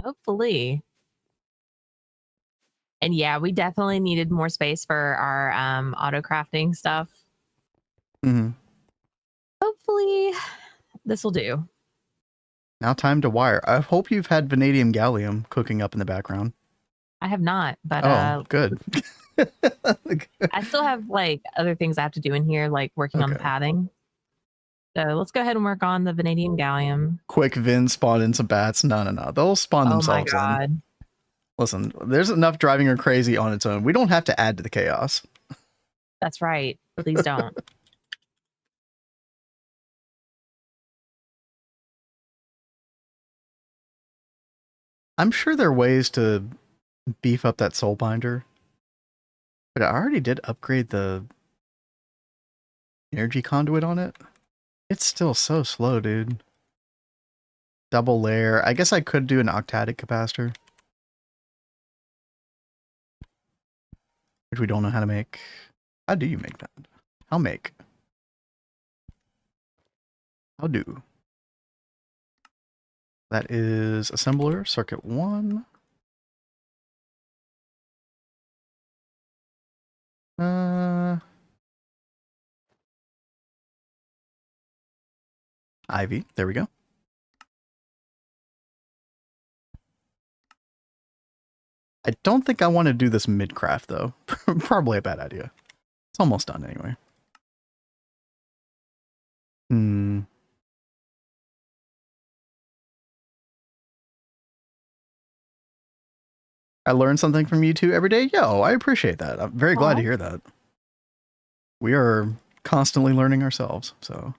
Hopefully. And yeah, we definitely needed more space for our auto crafting stuff. Hopefully this will do. Now time to wire. I hope you've had vanadium gallium cooking up in the background. I have not, but oh, good. I still have like other things I have to do in here, like working on the padding. So let's go ahead and work on the vanadium gallium. Quick Vin spawn in some bats. No. They'll spawn themselves in. Listen, there's enough driving her crazy on its own. We don't have to add to the chaos. That's right. Please don't. I'm sure there are ways to beef up that soul binder. But I already did upgrade the energy conduit on it. It's still so slow, dude. Double layer. I guess I could do an octadic capacitor. which we don't know how to make. How do you make that? I'll make. I'll do. That is assembler, circuit 1. Ivy, there we go. I don't think I want to do this mid-craft, though. Probably a bad idea. It's almost done, anyway. I learn something from you two every day. Yo, I appreciate that. I'm very glad to hear that. We are constantly learning ourselves, so.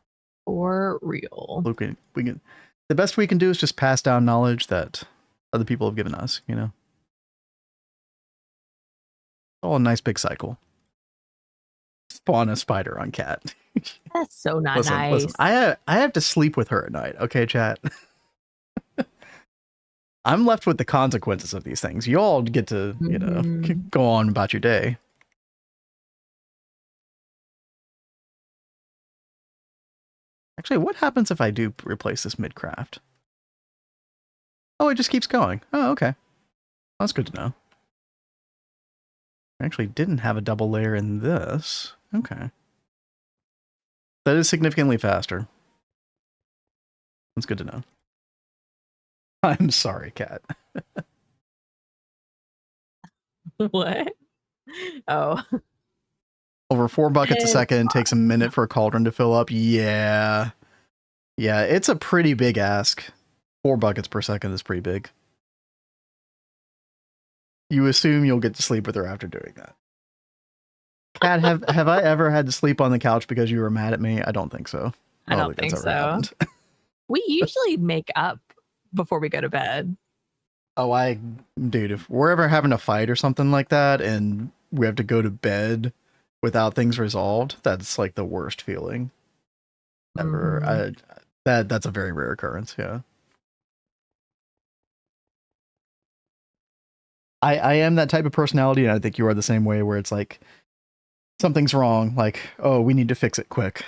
For real. Look, we can. The best we can do is just pass down knowledge that other people have given us, you know? Oh, a nice big cycle. Spawn a spider on cat. That's so not nice. Listen, I have to sleep with her at night, okay, chat? I'm left with the consequences of these things. You all get to, you know, go on about your day. Actually, what happens if I do replace this mid-craft? Oh, it just keeps going. Oh, okay. That's good to know. I actually didn't have a double layer in this. Okay. That is significantly faster. That's good to know. I'm sorry, cat. What? Oh. Over 4 buckets a second, takes a minute for a cauldron to fill up. Yeah. Yeah, it's a pretty big ask. 4 buckets per second is pretty big. You assume you'll get to sleep with her after doing that. Cat, have I ever had to sleep on the couch because you were mad at me? I don't think so. I don't think so. We usually make up before we go to bed. Oh, dude, if we're ever having a fight or something like that and we have to go to bed without things resolved, that's like the worst feeling ever. That's a very rare occurrence. Yeah. I am that type of personality, and I think you are the same way, where it's like something's wrong, like, oh, we need to fix it quick.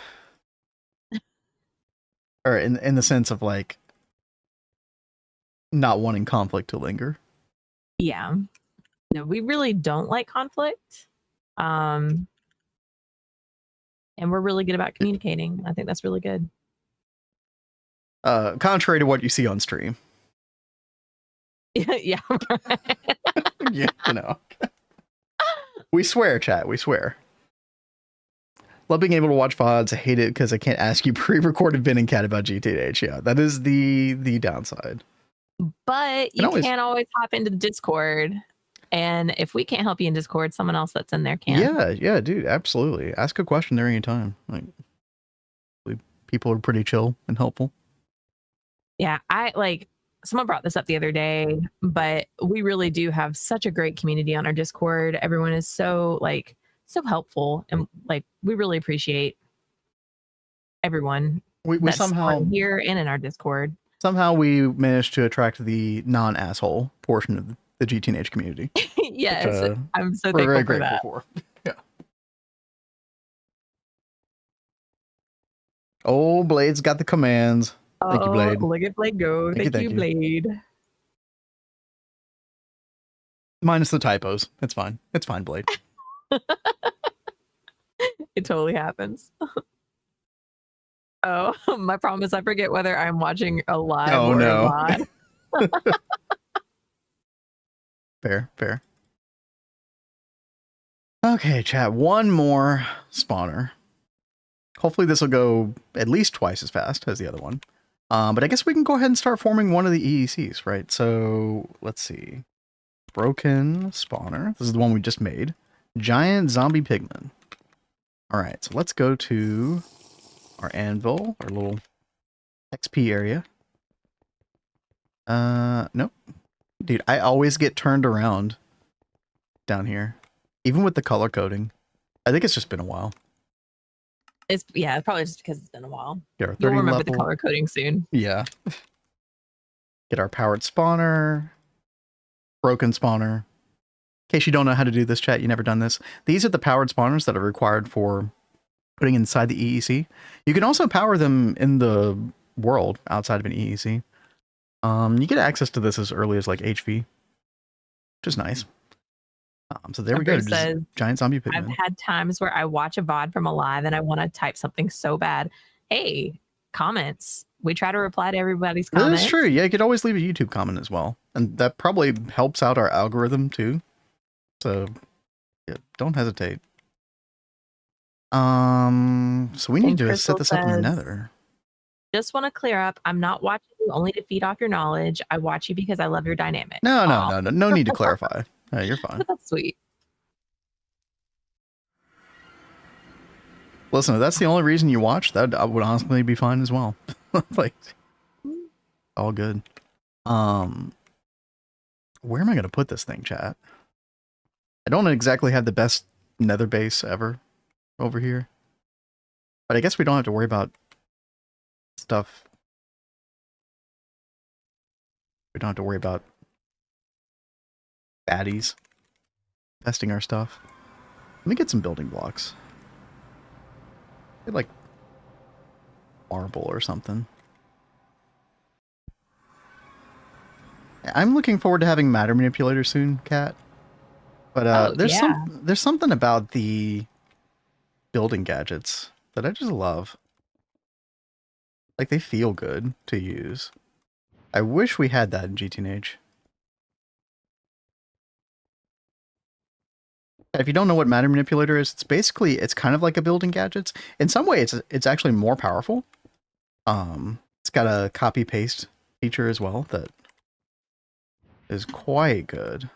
Or in the sense of like not wanting conflict to linger. Yeah. No, we really don't like conflict. And we're really good about communicating. I think that's really good. Contrary to what you see on stream. Yeah. Yeah, you know. We swear, chat. We swear. Love being able to watch VODs. I hate it because I can't ask you pre-recorded Vin and Cat about GTNH. Yeah, that is the downside. But you can't always hop into the Discord. And if we can't help you in Discord, someone else that's in there can. Yeah, dude, absolutely. Ask a question there anytime. Like, people are pretty chill and helpful. Yeah, someone brought this up the other day, but we really do have such a great community on our Discord. Everyone is so helpful, and like we really appreciate everyone. We somehow here and in our Discord. Somehow we managed to attract the non-asshole portion of the GTNH community. Yes, which, I'm so we're thankful very for grateful that. For. Yeah. Oh, Blade's got the commands. Thank you, Blade. Look at Blade go. Thank you, Blade. Minus the typos. It's fine. It's fine, Blade. It totally happens. Oh, my problem is I forget whether I'm watching a live or a VOD. Fair. Okay, chat. One more spawner. Hopefully this will go at least twice as fast as the other one. But I guess we can go ahead and start forming one of the EECs, right? So let's see. Broken spawner. This is the one we just made. Giant zombie pigman. All right, so let's go to our anvil, our little XP area. Nope. Dude, I always get turned around down here. Even with the color coding. I think it's just been a while. It's probably just because it's been a while. You'll remember level. The color coding soon. Yeah. Get our powered spawner. Broken spawner. case you don't know how to do this, chat, you never done this. These are the powered spawners that are required for putting inside the EEC. You can also power them in the world outside of an EEC. You get access to this as early as like HV, which is nice. So there we go. Just giant zombie pigmen. I've had times where I watch a VOD from a live and I want to type something so bad. Hey, comments. We try to reply to everybody's comments. That's true. Yeah, you could always leave a YouTube comment as well. And that probably helps out our algorithm too. So yeah, don't hesitate. So we need to set this up in the nether. Just want to clear up. I'm not watching you only to feed off your knowledge. I watch you because I love your dynamic. No need to clarify. No, you're fine. That's sweet. Listen, if that's the only reason you watch, that would honestly be fine as well. Like, all good. Where am I going to put this thing, chat? I don't exactly have the best nether base ever over here. But I guess we don't have to worry about stuff. We don't have to worry about baddies testing our stuff. Let me get some building blocks. Get like marble or something. I'm looking forward to having matter manipulator soon, Kat. But there's something about the building gadgets that I just love. Like, they feel good to use. I wish we had that in GTNH. If you don't know what matter manipulator is, it's kind of like a building gadgets. In some way, it's actually more powerful. It's got a copy paste feature as well that is quite good.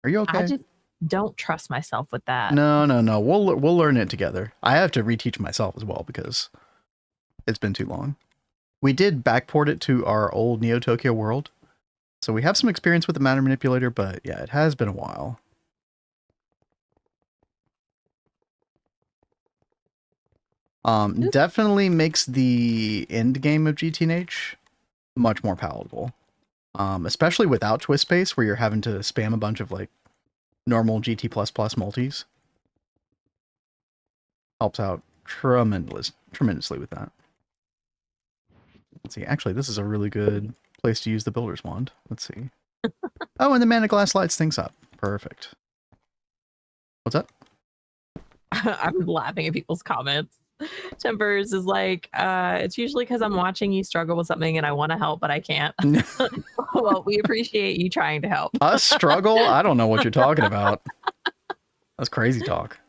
Are you okay? I just don't trust myself with that. No. We'll learn it together. I have to reteach myself as well because it's been too long. We did backport it to our old Neo Tokyo world, so we have some experience with the matter manipulator. But yeah, it has been a while. Definitely makes the end game of GTNH much more palatable. Especially without twist space, where you're having to spam a bunch of like normal GT++ multis. Helps out tremendously with that. Let's see. Actually, this is a really good place to use the builder's wand. Let's see. Oh, and the mana glass lights things up. Perfect. What's up? I'm laughing at people's comments. Tempers is like, it's usually because I'm watching you struggle with something and I want to help, but I can't. Well, we appreciate you trying to help. Us struggle? I don't know what you're talking about. That's crazy talk.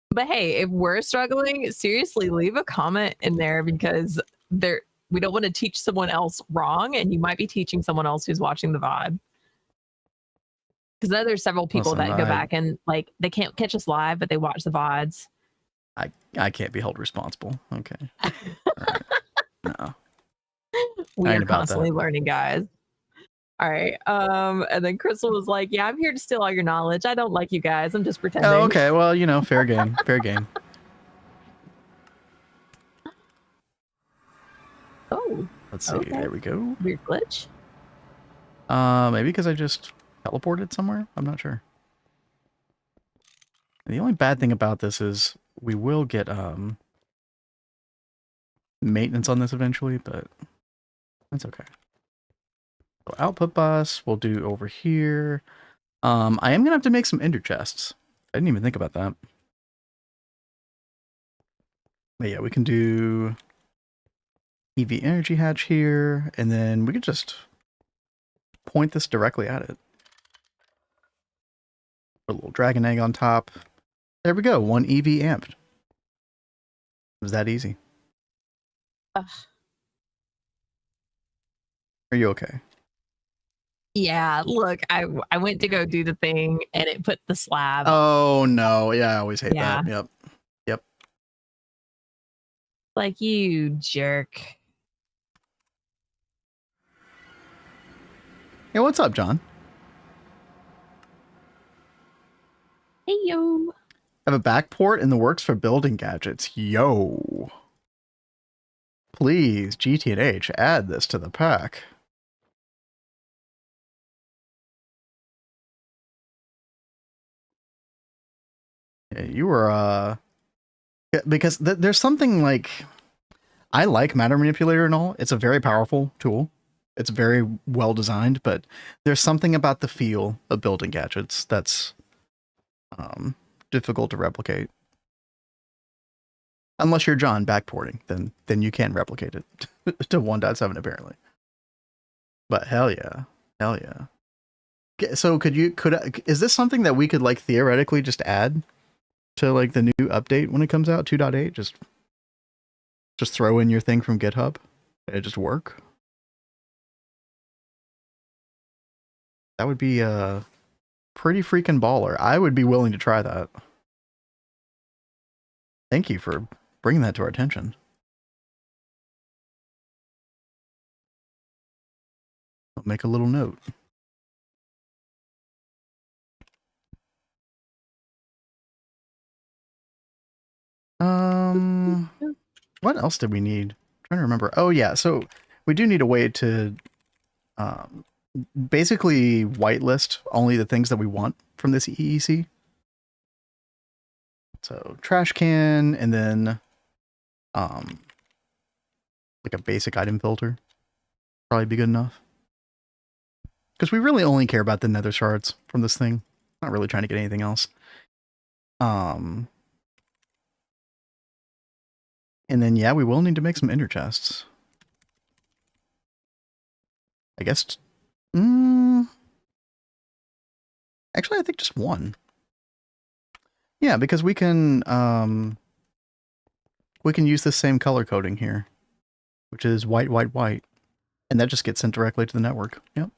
But hey, if we're struggling, seriously, leave a comment in there because we don't want to teach someone else wrong, and you might be teaching someone else who's watching the VOD. Because then there's several people that go back and like they can't catch us live, but they watch the VODs. I can't be held responsible. Okay. All right. No. We are constantly learning, guys. All right. And then Crystal was like, yeah, I'm here to steal all your knowledge. I don't like you guys. I'm just pretending. Oh, okay. Well, you know, fair game. Fair game. Oh. Let's see. Okay. There we go. Weird glitch. Maybe because I just teleported somewhere. I'm not sure. The only bad thing about this is we will get maintenance on this eventually, but that's okay. So output bus we'll do over here. I am gonna have to make some ender chests. I didn't even think about that. But yeah, we can do EV energy hatch here, and then we could just point this directly at it. Put a little dragon egg on top. There we go, 1 EV amped. It was that easy. Ugh. Are you okay? Yeah, look, I went to go do the thing and it put the slab. Oh no, yeah, I always hate that. Yep. Like, you jerk. Hey, what's up, John? Hey, yo. Have a backport in the works for building gadgets. Yo. Please, GTNH, add this to the pack. Yeah, you were because there's something like, I like matter manipulator and all. It's a very powerful tool. It's very well designed, but there's something about the feel of building gadgets that's difficult to replicate. Unless you're John backporting, then you can replicate it to 1.7 apparently. But hell yeah. Hell yeah. So is this something that we could like theoretically just add to like the new update when it comes out, 2.8? Just throw in your thing from GitHub and it just work? That would be pretty freaking baller. I would be willing to try that. Thank you for bringing that to our attention. I'll make a little note. What else did we need? I'm trying to remember. Oh yeah, so we do need a way to basically whitelist only the things that we want from this EEC. So trash can, and then like a basic item filter probably be good enough. Because we really only care about the nether shards from this thing. Not really trying to get anything else. And then yeah, we will need to make some ender chests. I guess. Actually, I think just one. Yeah, because we can use the same color coding here, which is white, white, white, and that just gets sent directly to the network. Yep.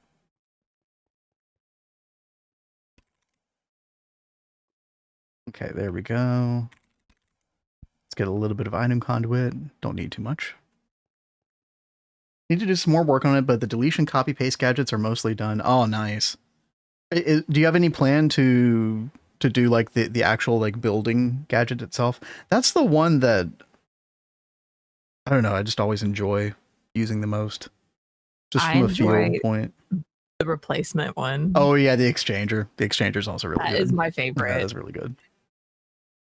Okay, there we go. Let's get a little bit of item conduit. Don't need too much. Need to do some more work on it, but the deletion copy paste gadgets are mostly done. Oh, nice. Do you have any plan to do like the actual like building gadget itself? That's the one that I don't know. I just always enjoy using the most, just from a feel point. The replacement one. Oh yeah, the exchanger. The exchanger is also really good. That is my favorite. That is really good.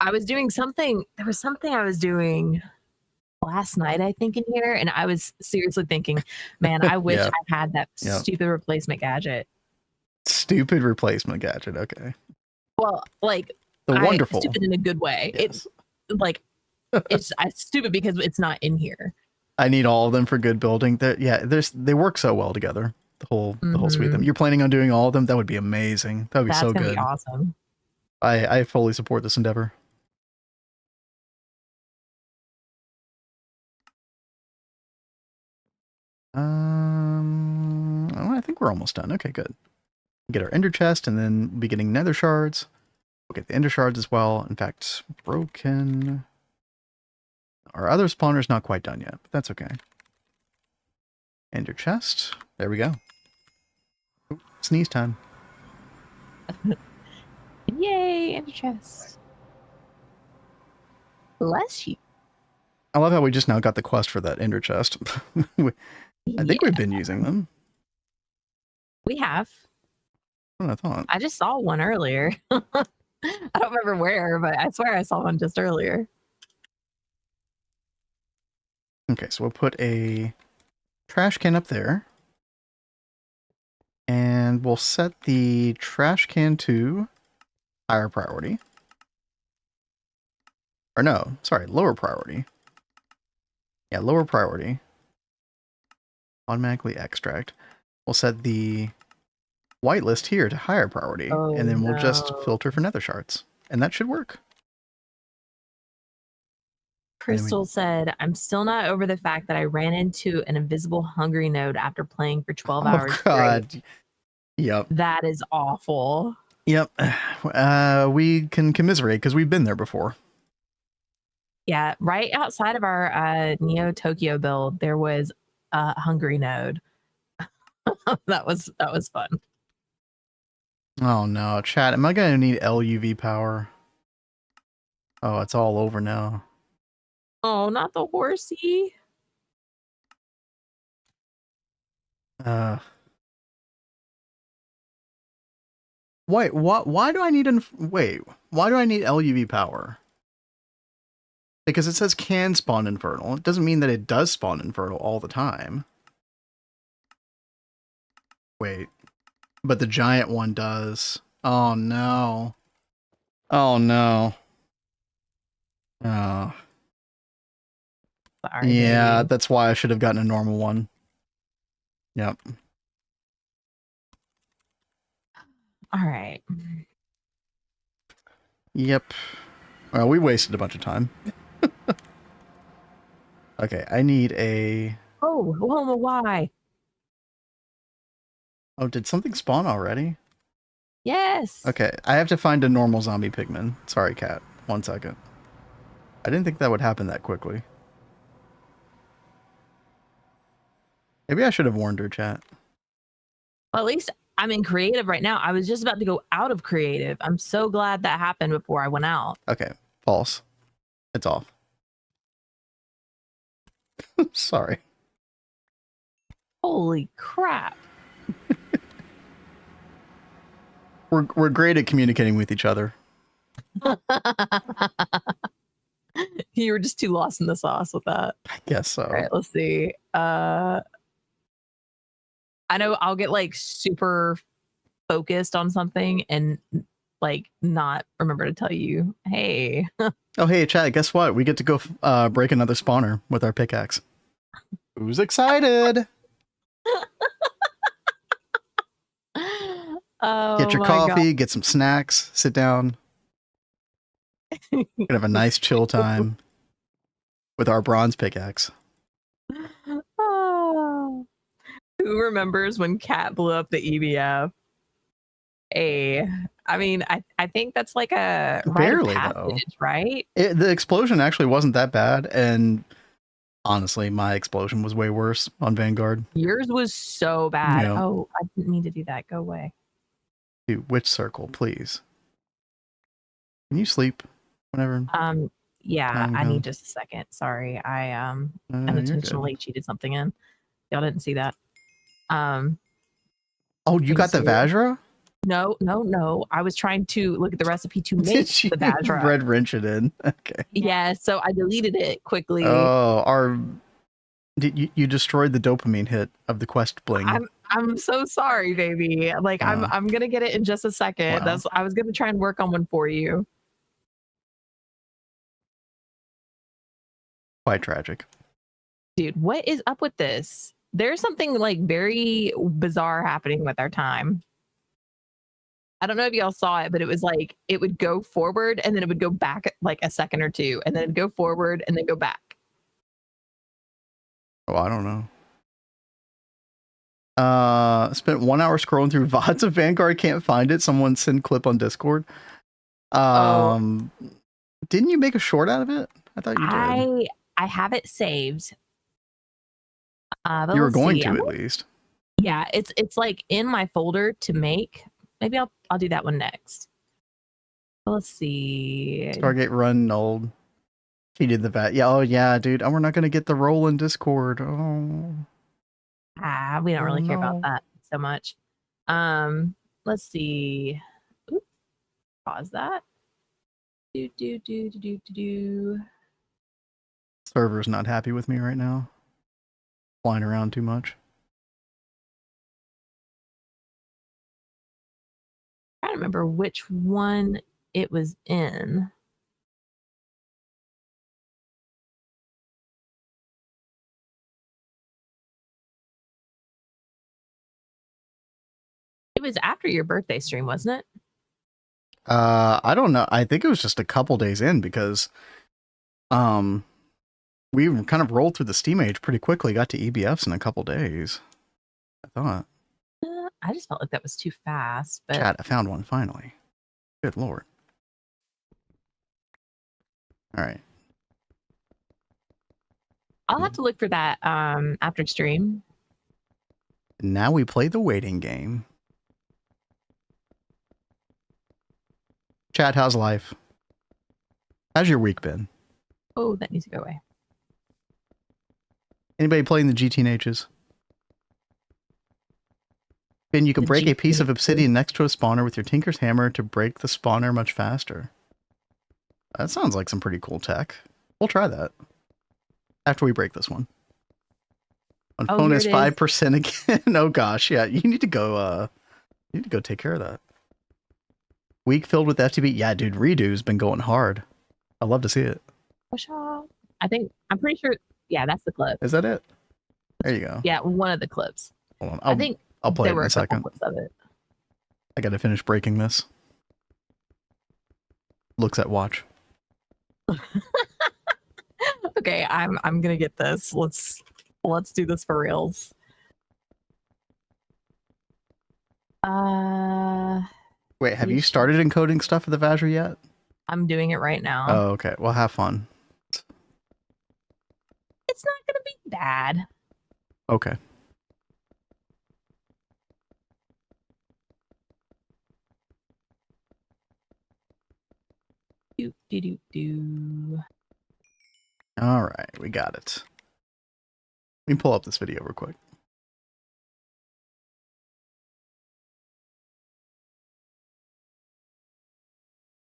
I was doing something. There was something I was doing last night, I think, in here, and I was seriously thinking, man, I wish I had that stupid replacement gadget. Stupid replacement gadget. Okay. Well, like the wonderful stupid in a good way. Yes. It's like it's stupid because it's not in here. I need all of them for good building. They work so well together. The whole suite of them. You're planning on doing all of them? That would be amazing. That would be so good. That's gonna be awesome. I fully support this endeavor. Oh, I think we're almost done. Okay, good. Get our ender chest and then be getting nether shards. We'll get the ender shards as well. In fact, broken. Our other spawner's not quite done yet, but that's okay. Ender chest. There we go. Ooh, sneeze time. Yay, ender chest. Bless you. I love how we just now got the quest for that ender chest. I think we've been using them. We have. What I thought. I just saw one earlier. I don't remember where, but I swear I saw one just earlier. Okay, so we'll put a trash can up there. And we'll set the trash can to higher priority. Or no, sorry, lower priority. Yeah, lower priority. Automatically extract. We'll set the whitelist here to higher priority, and then we'll just filter for nether shards, and that should work. Crystal said, I'm still not over the fact that I ran into an invisible hungry node after playing for 12 hours. Oh, God. Straight. Yep. That is awful. Yep. We can commiserate because we've been there before. Yeah, right outside of our Neo Tokyo build, there was a hungry node. that was fun. Oh no, chat, am I gonna need LUV power? Oh, it's all over now. Oh, not the horsey. Well, Wait, why do I need why do I need LUV power? Because it says can spawn infernal. It doesn't mean that it does spawn infernal all the time. Wait. But the giant one does. Oh no. Oh no. Oh. Sorry, yeah, baby. that's why I should have gotten a normal one. Yep. All right. Yep. Well, we wasted a bunch of time. Okay, I need a... Oh, well, why? Oh, did something spawn already? Yes. Okay, I have to find a normal zombie pigman. Sorry, cat. 1 second. I didn't think that would happen that quickly. Maybe I should have warned her, chat. Well, at least I'm in creative right now. I was just about to go out of creative. I'm so glad that happened before I went out. Okay, false. It's off. Sorry. Holy crap. We're great at communicating with each other. You were just too lost in the sauce with that. I guess so. All right, let's see. I know I'll get like super focused on something and like not remember to tell you, hey. Oh, hey, chat, guess what? We get to go break another spawner with our pickaxe. Who's excited? Oh, get your coffee, get some snacks, sit down. We're gonna have a nice chill time with our bronze pickaxe. Oh. Who remembers when Cat blew up the EBF? I mean, I think that's like a barely rite of passage, right? The explosion actually wasn't that bad, and honestly, my explosion was way worse on Vanguard. Yours was so bad. Yeah. Oh, I didn't mean to do that. Go away. Dude, witch circle, please. Can you sleep whenever? Yeah, I need just a second. Sorry, I unintentionally cheated something in. Y'all didn't see that. Oh, you got the Vajra? No. I was trying to look at the recipe to make the Vajra. Red wrench it in. Okay. Yeah, so I deleted it quickly. Oh, you destroyed the dopamine hit of the quest bling. I'm so sorry, baby. Like I'm gonna get it in just a second. Wow. I was gonna try and work on one for you. Quite tragic. Dude, what is up with this? There's something like very bizarre happening with our time. I don't know if y'all saw it, but it was like it would go forward and then it would go back like a second or two, and then it'd go forward and then go back. Oh, I don't know. Spent 1 hour scrolling through VODs of Vanguard, can't find it. Someone send clip on Discord. Didn't you make a short out of it? I thought you did. I have it saved. You were going to at least. Yeah, it's like in my folder to make. Maybe I'll do that one next. Let's see. Stargate run old. He did the VAT. Yeah, oh yeah, dude. Oh, we're not gonna get the roll in Discord. Oh. We don't really care about that so much. Let's see. Oops. Pause that. Do. Server's not happy with me right now. Flying around too much. I don't remember which one it was in. It was after your birthday stream, wasn't it? I don't know. I think it was just a couple days in because we kind of rolled through the Steam age pretty quickly, got to EBFs in a couple days. I thought. I just felt like that was too fast. But Chat, I found one finally. Good lord. All right. I'll have to look for that after stream. Now we play the waiting game. Chat, how's life? How's your week been? Oh, that needs to go away. Anybody playing the GTNHs? And you can break a piece of obsidian next to a spawner with your tinker's hammer to break the spawner much faster. That sounds like some pretty cool tech. We'll try that after we break this one. On phone is 5% again. Oh gosh, yeah. You need to go take care of that. Week filled with FTB. Yeah, dude, Redo's been going hard. I love to see it. I'm pretty sure. Yeah, that's the clip. Is that it? There you go. Yeah, one of the clips. Hold on. I'll play it in a second. Clips of it. I got to finish breaking this. Looks at watch. Okay, I'm gonna get this. Let's do this for reals. Wait, have you started encoding stuff for the Vajra yet? I'm doing it right now. Oh, okay. Well, have fun. It's not gonna be bad. Okay. Do. All right, we got it. Let me pull up this video real quick.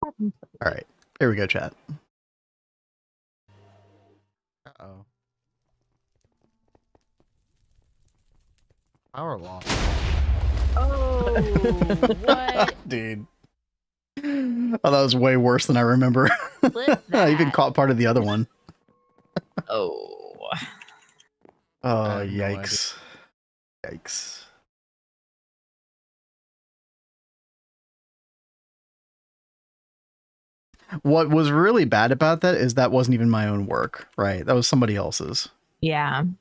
All right, here we go, chat. Uh-oh. Power loss. Oh, what? Dude. Oh, that was way worse than I remember. I even caught part of the other one. Oh. Oh, yikes. Yikes. What was really bad about that is that wasn't even my own work, right? That was somebody else's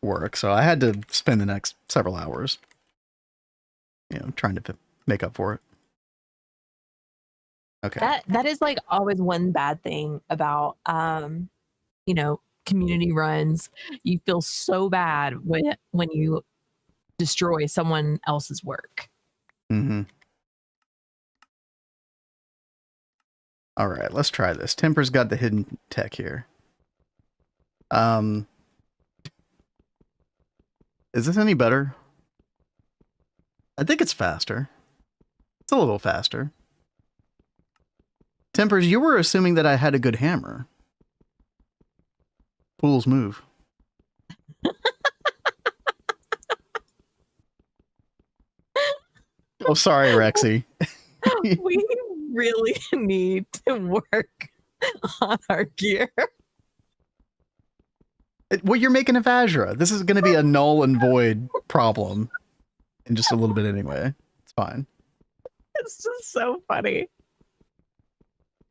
work. So I had to spend the next several hours, trying to make up for it. Okay. That is like always one bad thing about, community runs. You feel so bad when you destroy someone else's work. Mm-hmm. All right, let's try this. Temper's got the hidden tech here. Is this any better? I think it's faster. It's a little faster. Tempers, you were assuming that I had a good hammer. Fool's move. Oh, sorry, Rexy. We really need to work on our gear. Well, you're making a Vajra. This is going to be a null and void problem in just a little bit anyway. It's fine. It's just so funny.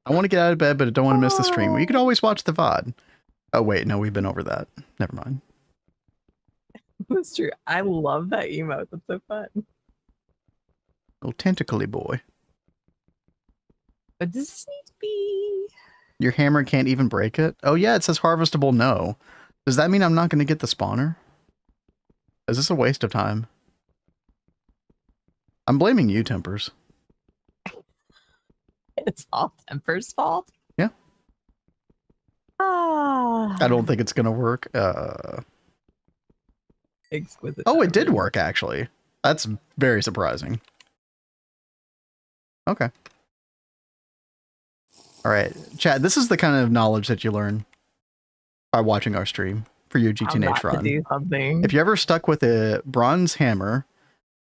I want to get out of bed, but I don't want to miss the stream. Well, you could always watch the VOD. Oh, wait. No, we've been over that. Never mind. That's true. I love that emote. That's so fun. Little tentacly boy. But does this need to be? Your hammer can't even break it? Oh, yeah. It says harvestable no. Does that mean I'm not going to get the spawner? Is this a waste of time? I'm blaming you, Tempers. It's all Temper's fault? Yeah. I don't think it's going to work. Exquisite. Oh, it did work, actually. That's very surprising. Okay. All right. Chad, this is the kind of knowledge that you learn by watching our stream for your GTNH run. Do something. If you're ever stuck with a bronze hammer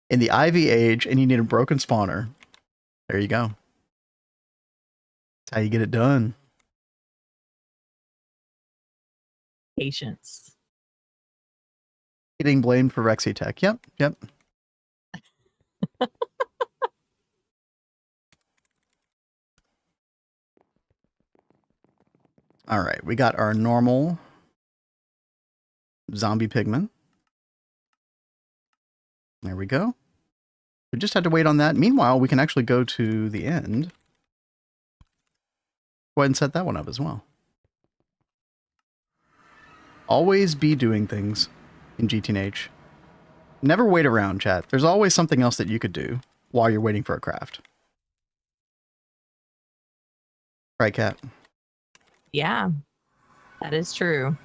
in the Ivy Age and you need a broken spawner, there you go. That's how you get it done. Patience. Getting blamed for Rexy Tech. Yep. All right, we got our normal zombie pigman. There we go. We just had to wait on that. Meanwhile, we can actually go to the end. Go ahead and set that one up as well. Always be doing things in GTNH. Never wait around, chat. There's always something else that you could do while you're waiting for a craft. Right, Cat? Yeah, that is true.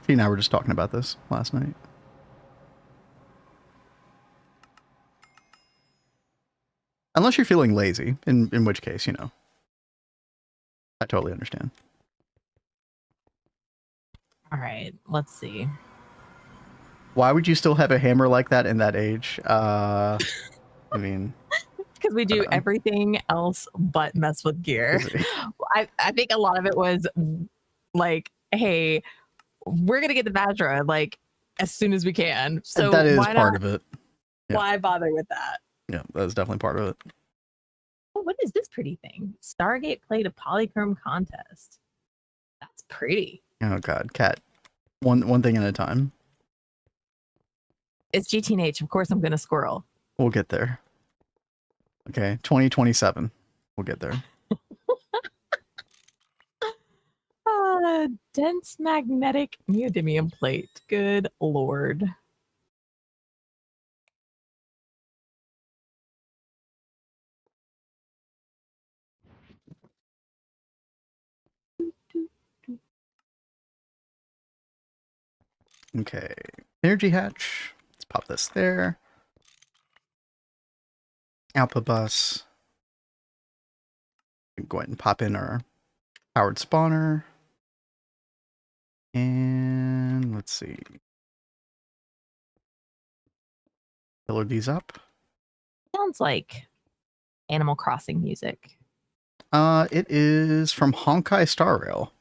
He and I were just talking about this last night. Unless you're feeling lazy, in which case, you know, I totally understand. All right, let's see. Why would you still have a hammer like that in that age? I mean, because we do everything else but mess with gear. I think a lot of it was like, hey, we're gonna get the Vajra like as soon as we can. So that is part of it. Yeah. Why bother with that? Yeah, that's definitely part of it. Oh, what is this pretty thing? Stargate played a polychrome contest. That's pretty. Oh God, cat. One thing at a time. It's GTNH. Of course, I'm gonna squirrel. We'll get there. Okay, 2027. We'll get there. Dense magnetic neodymium plate. Good Lord. Okay, energy hatch. Let's pop this there. Output bus. Go ahead and pop in our powered spawner. And let's see. Pillar these up. Sounds like Animal Crossing music. It is from Honkai Star Rail.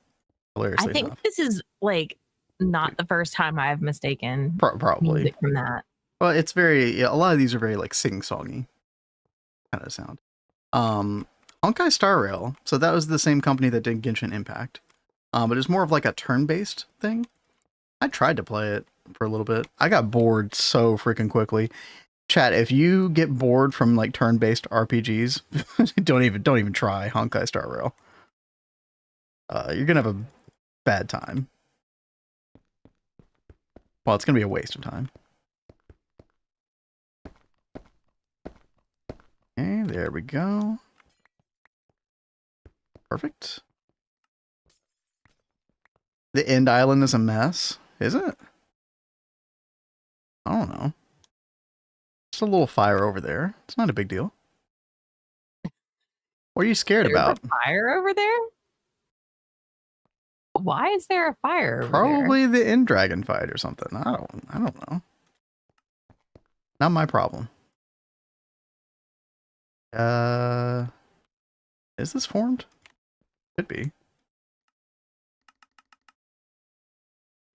I think this is like not the first time I've mistaken probably music from that. Well, it's very, a lot of these are very like sing-songy kind of sound. Honkai Star Rail, so that was the same company that did Genshin Impact. But it's more of like a turn-based thing. I tried to play it for a little bit. I got bored so freaking quickly. Chat, if you get bored from like turn-based RPGs, don't even try Honkai Star Rail. You're gonna have a bad time. Well, it's gonna be a waste of time. Okay, there we go. Perfect. The end island is a mess, is it? I don't know. Just a little fire over there. It's not a big deal. What are you scared about? A fire over there? Why is there a fire over Probably the end dragon fight or something. I don't know. Not my problem. Is this formed? Could be.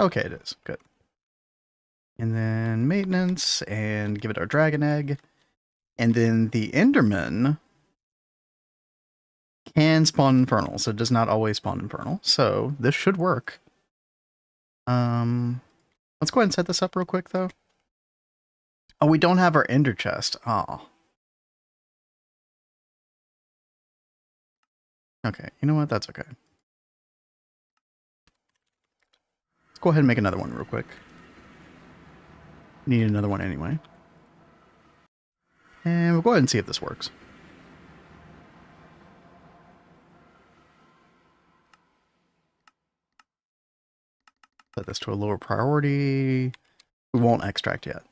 Okay, it is. Good. And then maintenance, and give it our dragon egg. And then the Enderman can spawn infernal, so it does not always spawn infernal. So this should work. Let's go ahead and set this up real quick, though. Oh, we don't have our ender chest. Oh. Okay, you know what? That's okay. Let's go ahead and make another one real quick. Need another one anyway. And we'll go ahead and see if this works. Set this to a lower priority. We won't extract yet.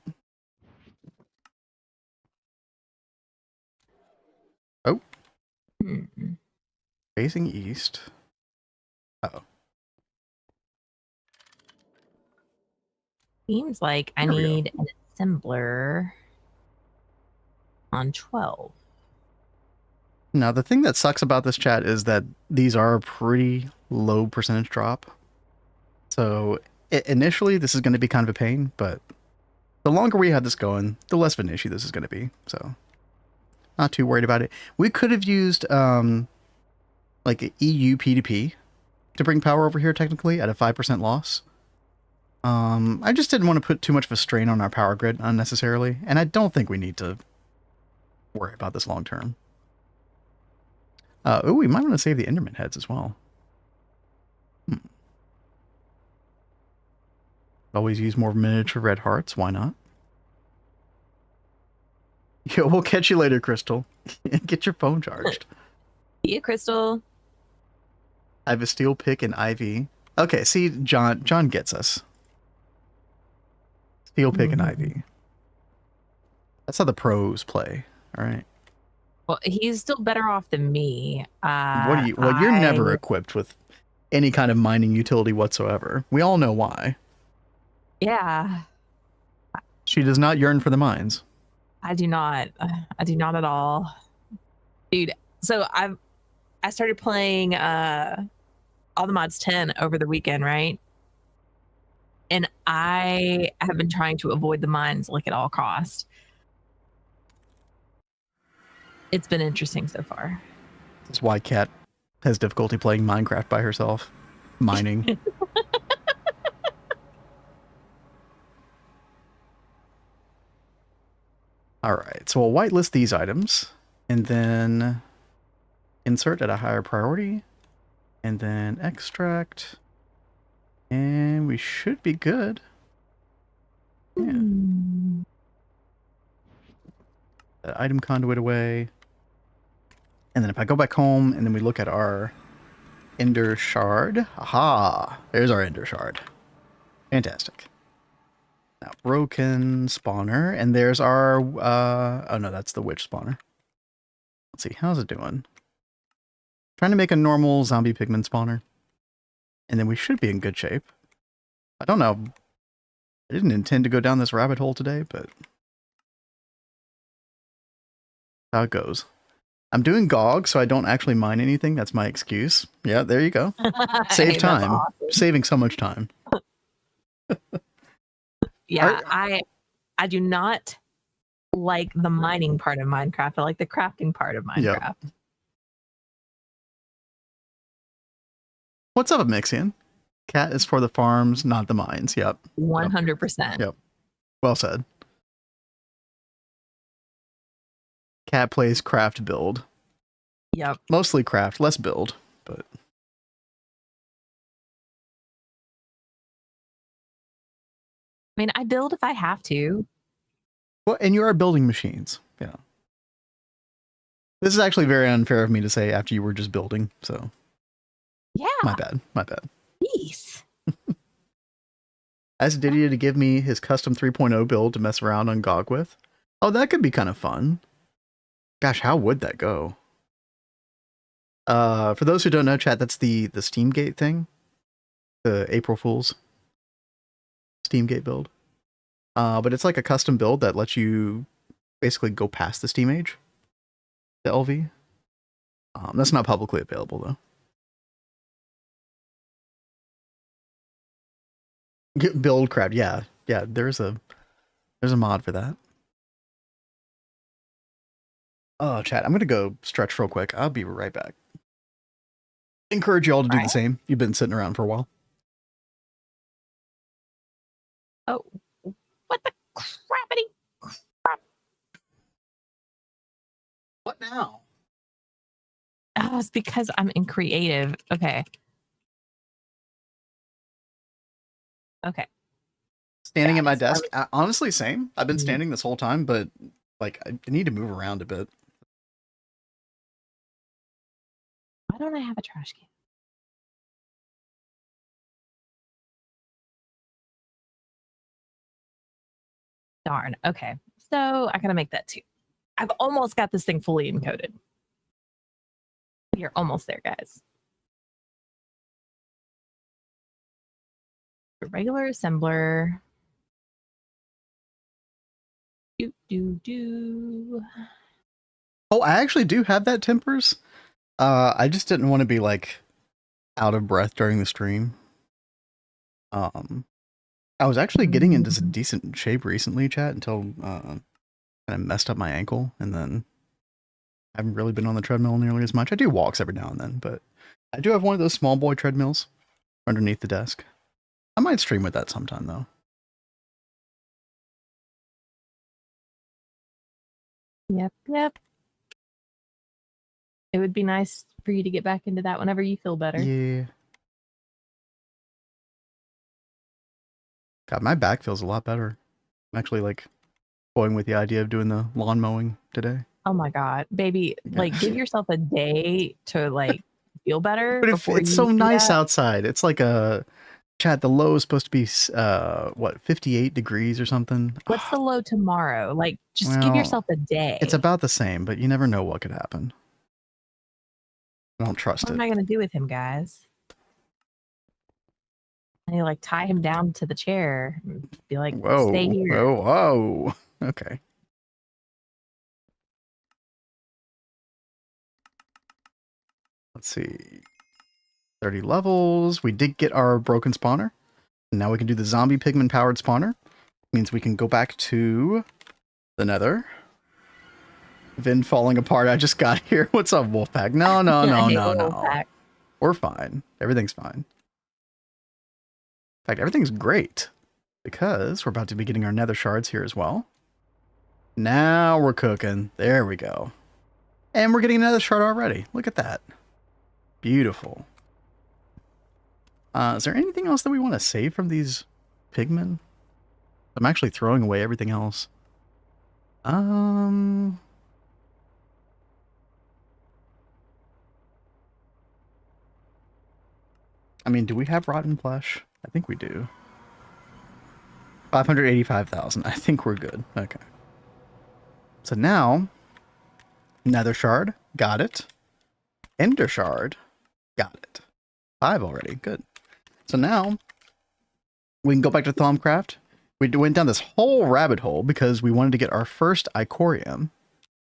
Oh. Facing east. Uh-oh. Seems like I need an assembler on 12. Now, the thing that sucks about this chat is that these are a pretty low percentage drop. So initially, this is going to be kind of a pain, but the longer we have this going, the less of an issue this is going to be. So not too worried about it. We could have used like an EU P2P to bring power over here technically at a 5% loss. I just didn't want to put too much of a strain on our power grid unnecessarily, and I don't think we need to worry about this long term. Oh, we might want to save the Enderman heads as well. Always use more miniature red hearts. Why not? Yo, we'll catch you later, Crystal. Get your phone charged. See you, Crystal. I have a steel pick and ivy. Okay, see, John gets us. Steel pick and ivy. That's how the pros play. All right. Well, he's still better off than me. You're never equipped with any kind of mining utility whatsoever. We all know why. Yeah. She does not yearn for the mines. I do not. I do not at all. Dude, so I started playing All the Mods 10 over the weekend, right? And I have been trying to avoid the mines like at all costs. It's been interesting so far. That's why Kat has difficulty playing Minecraft by herself. Mining. Alright, so we'll whitelist these items, and then insert at a higher priority, and then extract, and we should be good. Yeah. That item conduit away. And then if I go back home, and then we look at our Ender Shard. Aha! There's our Ender Shard. Fantastic. Now, broken spawner, and there's our, oh no, that's the witch spawner. Let's see, how's it doing? Trying to make a normal zombie pigman spawner. And then we should be in good shape. I don't know. I didn't intend to go down this rabbit hole today, but how it goes. I'm doing GOG, so I don't actually mine anything. That's my excuse. Yeah, there you go. Save time. Awesome. Saving so much time. Yeah, I do not like the mining part of Minecraft. I like the crafting part of Minecraft. Yep. What's up, Mixian? Cat is for the farms, not the mines. Yep. 100%. Yep. Well said. Cat plays craft build. Yep. Mostly craft, less build, but I mean, I build if I have to. Well, and you are building machines. Yeah. This is actually very unfair of me to say after you were just building, so. Yeah. My bad. My bad. Peace. I asked Didier to give me his custom 3.0 build to mess around on GOG with. Oh, that could be kind of fun. Gosh, how would that go? For those who don't know, chat, that's the Steamgate thing. The April Fool's Steamgate build. But it's like a custom build that lets you basically go past the Steam age. The LV. That's not publicly available, though. Build crowd, yeah. Yeah, there's a mod for that. Oh, chat, I'm going to go stretch real quick. I'll be right back. Encourage you all to do the same. You've been sitting around for a while. Oh, what the crappity crap. What now? Oh, it's because I'm in creative. Okay. Okay. Standing at my desk. Honestly, same. I've been standing this whole time, but like I need to move around a bit. Why don't I have a trash can? Darn. Okay. So I gotta make that too. I've almost got this thing fully encoded. You're almost there, guys. A regular assembler. Oh, I actually do have that Tempers. I just didn't want to be like out of breath during the stream. I was actually getting into some decent shape recently, chat, until kind of messed up my ankle, and then I haven't really been on the treadmill nearly as much. I do walks every now and then, but I do have one of those small boy treadmills underneath the desk. I might stream with that sometime, though. Yep. It would be nice for you to get back into that whenever you feel better. Yeah. God, my back feels a lot better. I'm actually like going with the idea of doing the lawn mowing today. Oh my God, baby, like give yourself a day to like feel better. But if it's so nice outside. It's like a Chat, the low is supposed to be, what, 58 degrees or something? What's the low tomorrow? Like, just give yourself a day. It's about the same, but you never know what could happen. I don't trust it. What am I going to do with him, guys? I need to, like, tie him down to the chair and be like, stay here. Whoa. Okay. Let's see. 30 levels. We did get our broken spawner. Now we can do the zombie pigman powered spawner. Means we can go back to the nether. Vin falling apart. I just got here. What's up, Wolfpack? No. Wolfpack. We're fine. Everything's fine. In fact, everything's great. Because we're about to be getting our nether shards here as well. Now we're cooking. There we go. And we're getting another shard already. Look at that. Beautiful. Is there anything else that we want to save from these pigmen? I'm actually throwing away everything else. I mean, do we have rotten flesh? I think we do. 585,000. I think we're good. Okay. So now, nether shard. Got it. Ender shard. Got it. 5 already. Good. So now, we can go back to Thaumcraft. We went down this whole rabbit hole because we wanted to get our first Icorium,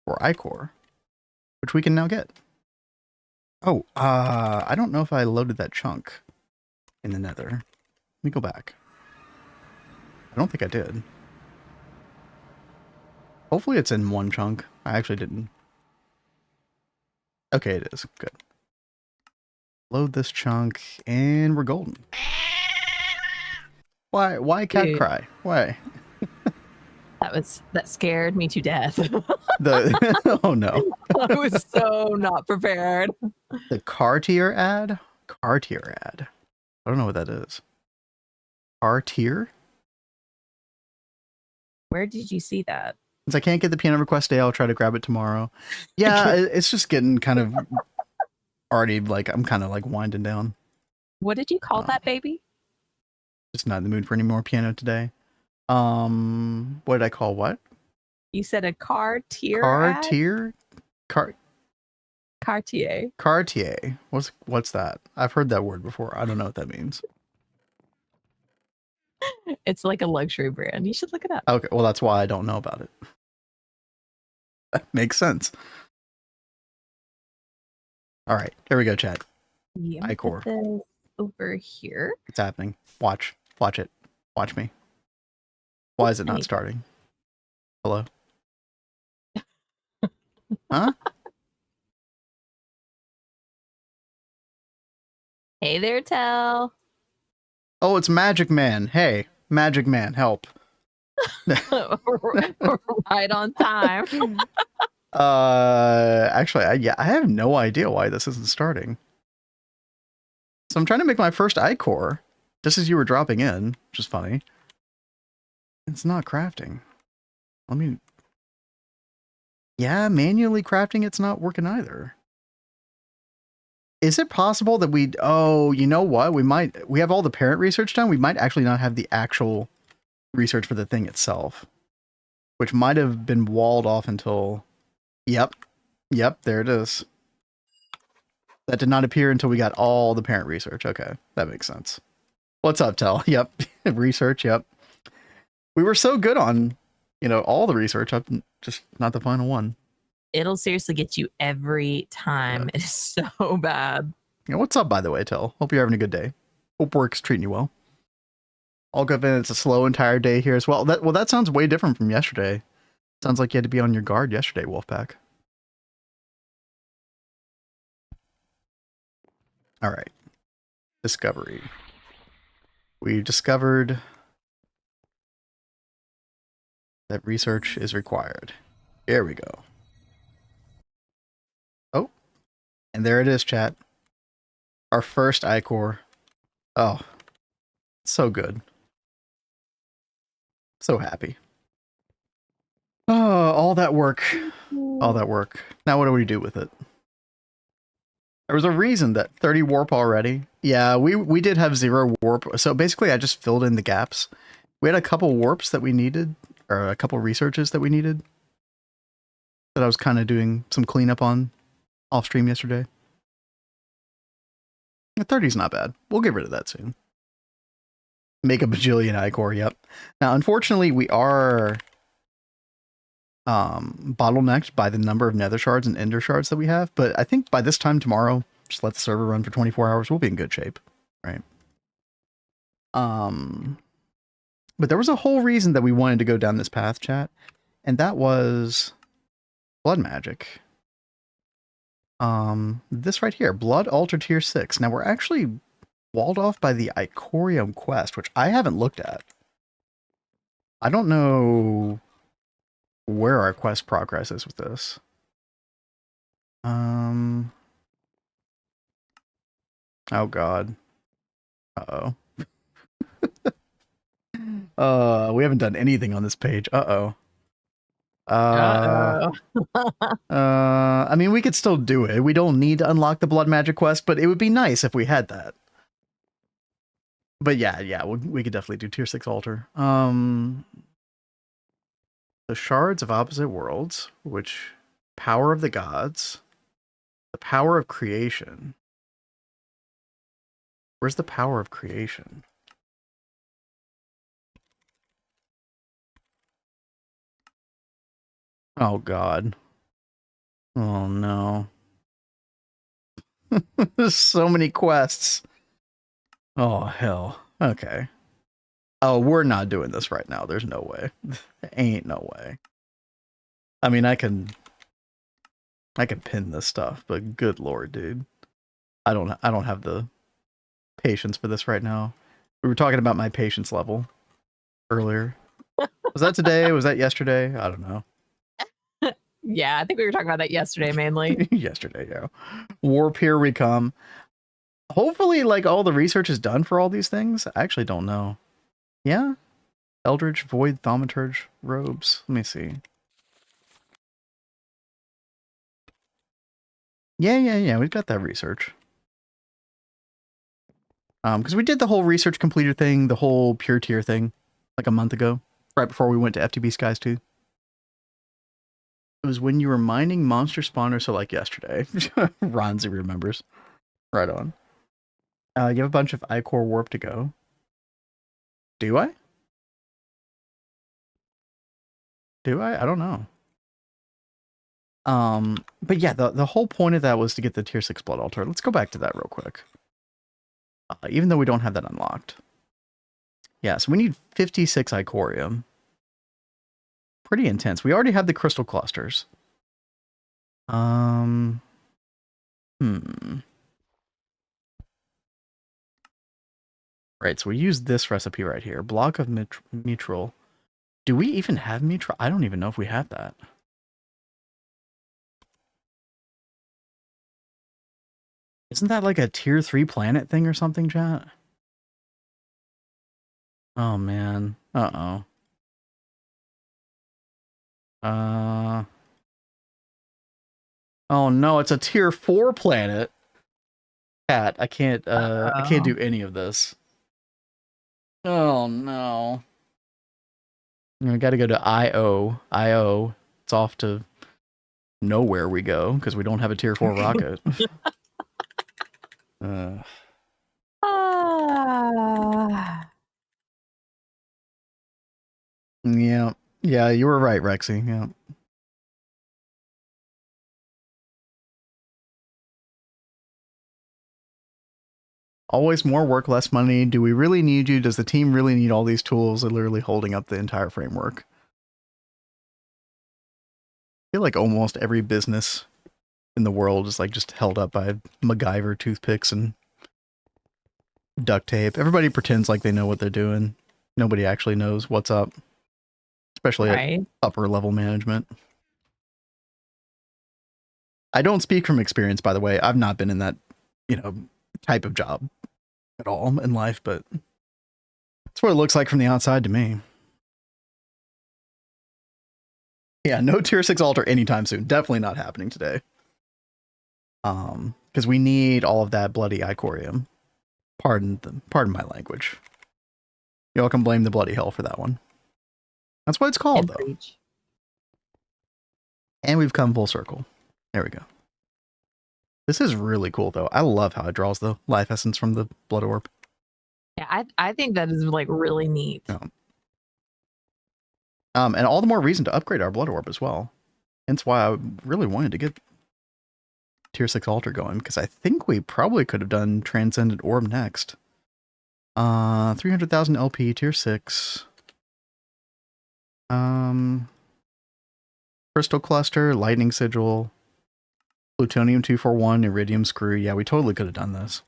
or Ichor, which we can now get. Oh, I don't know if I loaded that chunk in the nether. Let me go back. I don't think I did. Hopefully it's in one chunk. I actually didn't. Okay, it is. Good. Load this chunk, and we're golden. Why cat cry? Why? That scared me to death. Oh no. I was so not prepared. The Cartier ad? Cartier ad. I don't know what that is. Cartier? Where did you see that? Since I can't get the piano request today, I'll try to grab it tomorrow. Yeah, it's just getting kind of already like, I'm kind of like winding down. What did you call that, baby? Just not in the mood for any more piano today. What did I call what? You said a Cartier. Cartier? Cartier. Cartier. What's that? I've heard that word before. I don't know what that means. It's like a luxury brand. You should look it up. Okay, well that's why I don't know about it. That makes sense. All right, here we go, chat. Yeah, Ichor. Put this over here. It's happening. Watch it. Watch me. Why is it not starting? Hello? Huh? Hey there, Tell. Oh, it's Magic Man. Hey, Magic Man, help. We're right on time. Actually, I have no idea why this isn't starting. So I'm trying to make my first Ichor, just as you were dropping in, which is funny. It's not crafting. Yeah, manually crafting it's not working either. Is it possible that you know what? We have all the parent research done. We might actually not have the actual research for the thing itself, which might have been walled off until, yep, there it is. That did not appear until we got all the parent research. Okay, that makes sense. What's up, Tell? Yep, research, yep. We were so good on, all the research, just not the final one. It'll seriously get you every time. Yeah. It is so bad. What's up, by the way, Tell? Hope you're having a good day. Hope work's treating you well. All good, and it's a slow entire day here as well. That sounds way different from yesterday. Sounds like you had to be on your guard yesterday, Wolfpack. All right. Discovery. We discovered that research is required. Here we go. Oh, and there it is, chat. Our first Ichor. Oh, so good. So happy. Oh, all that work. All that work. Now what do we do with it? There was a reason that 30 warp already. Yeah, we did have 0 warp. So basically, I just filled in the gaps. We had a couple warps that we needed, or a couple researches that we needed, that I was kind of doing some cleanup on off stream yesterday. 30's not bad. We'll get rid of that soon. Make a bajillion iCore, yep. Now, unfortunately, we are bottlenecked by the number of nether shards and ender shards that we have, but I think by this time tomorrow, just let the server run for 24 hours, we'll be in good shape, right? But there was a whole reason that we wanted to go down this path, chat, and that was blood magic. This right here, Blood Altar Tier 6. Now, we're actually walled off by the Icorium quest, which I haven't looked at. I don't know where our quest progress is with this. Oh god. Uh-oh. We haven't done anything on this page. Uh-oh. I mean, we could still do it. We don't need to unlock the blood magic quest, but it would be nice if we had that. But yeah, we could definitely do tier 6 altar. The shards of opposite worlds, which power of the gods, the power of creation. Where's the power of creation? Oh god. Oh no. There's so many quests. Oh hell. Okay. Oh, we're not doing this right now. There's no way. Ain't no way. I mean, I can pin this stuff, but good lord, dude. I don't have the patience for this right now. We were talking about my patience level earlier. Was that today? Was that yesterday? I don't know. Yeah, I think we were talking about that yesterday mainly. Yesterday, yeah. Warp, here we come. Hopefully, like, all the research is done for all these things. I actually don't know. Yeah? Eldritch, Void, Thaumaturge, Robes. Let me see. Yeah. We've got that research. Because we did the whole research completer thing, the whole pure tier thing, like a month ago, right before we went to FTB Skies 2. It was when you were mining monster spawners, so like yesterday. Ronzi remembers. Right on. You have a bunch of iCore warp to go. Do I? Do I? I don't know. But yeah, the whole point of that was to get the tier 6 blood altar. Let's go back to that real quick. Even though we don't have that unlocked. Yeah, so we need 56 Icorium. Pretty intense. We already have the crystal clusters. Right, so we use this recipe right here. Block of mithril. Do we even have mithril? I don't even know if we have that. Isn't that like a tier 3 planet thing or something, chat? Oh, man. Uh-oh. Oh, no, it's a tier 4 planet. Cat, I can't do any of this. Oh, no. I gotta go to IO. IO. It's off to nowhere we go, because we don't have a tier 4 rocket. Yeah, you were right, Rexy. Yeah. Always more work, less money. Do we really need you? Does the team really need all these tools? They're literally holding up the entire framework. I feel like almost every business in the world is like just held up by MacGyver toothpicks and duct tape. Everybody pretends like they know what they're doing. Nobody actually knows what's up, especially at upper level management. I don't speak from experience, by the way. I've not been in that, type of job at all in life, but that's what it looks like from the outside to me. Yeah, no tier 6 altar anytime soon. Definitely not happening today. because we need all of that bloody icorium. Pardon my language. Y'all can blame the bloody hell for that one. That's what it's called, though. And we've come full circle. There we go. This is really cool, though. I love how it draws the life essence from the blood orb. Yeah, I think that is like really neat. Yeah. And all the more reason to upgrade our blood orb as well. That's why I really wanted to get tier 6 altar going, because I think we probably could have done Transcendent Orb next. 300,000 LP, tier 6. Crystal Cluster, Lightning Sigil, Plutonium 241, Iridium Screw. Yeah, we totally could have done this.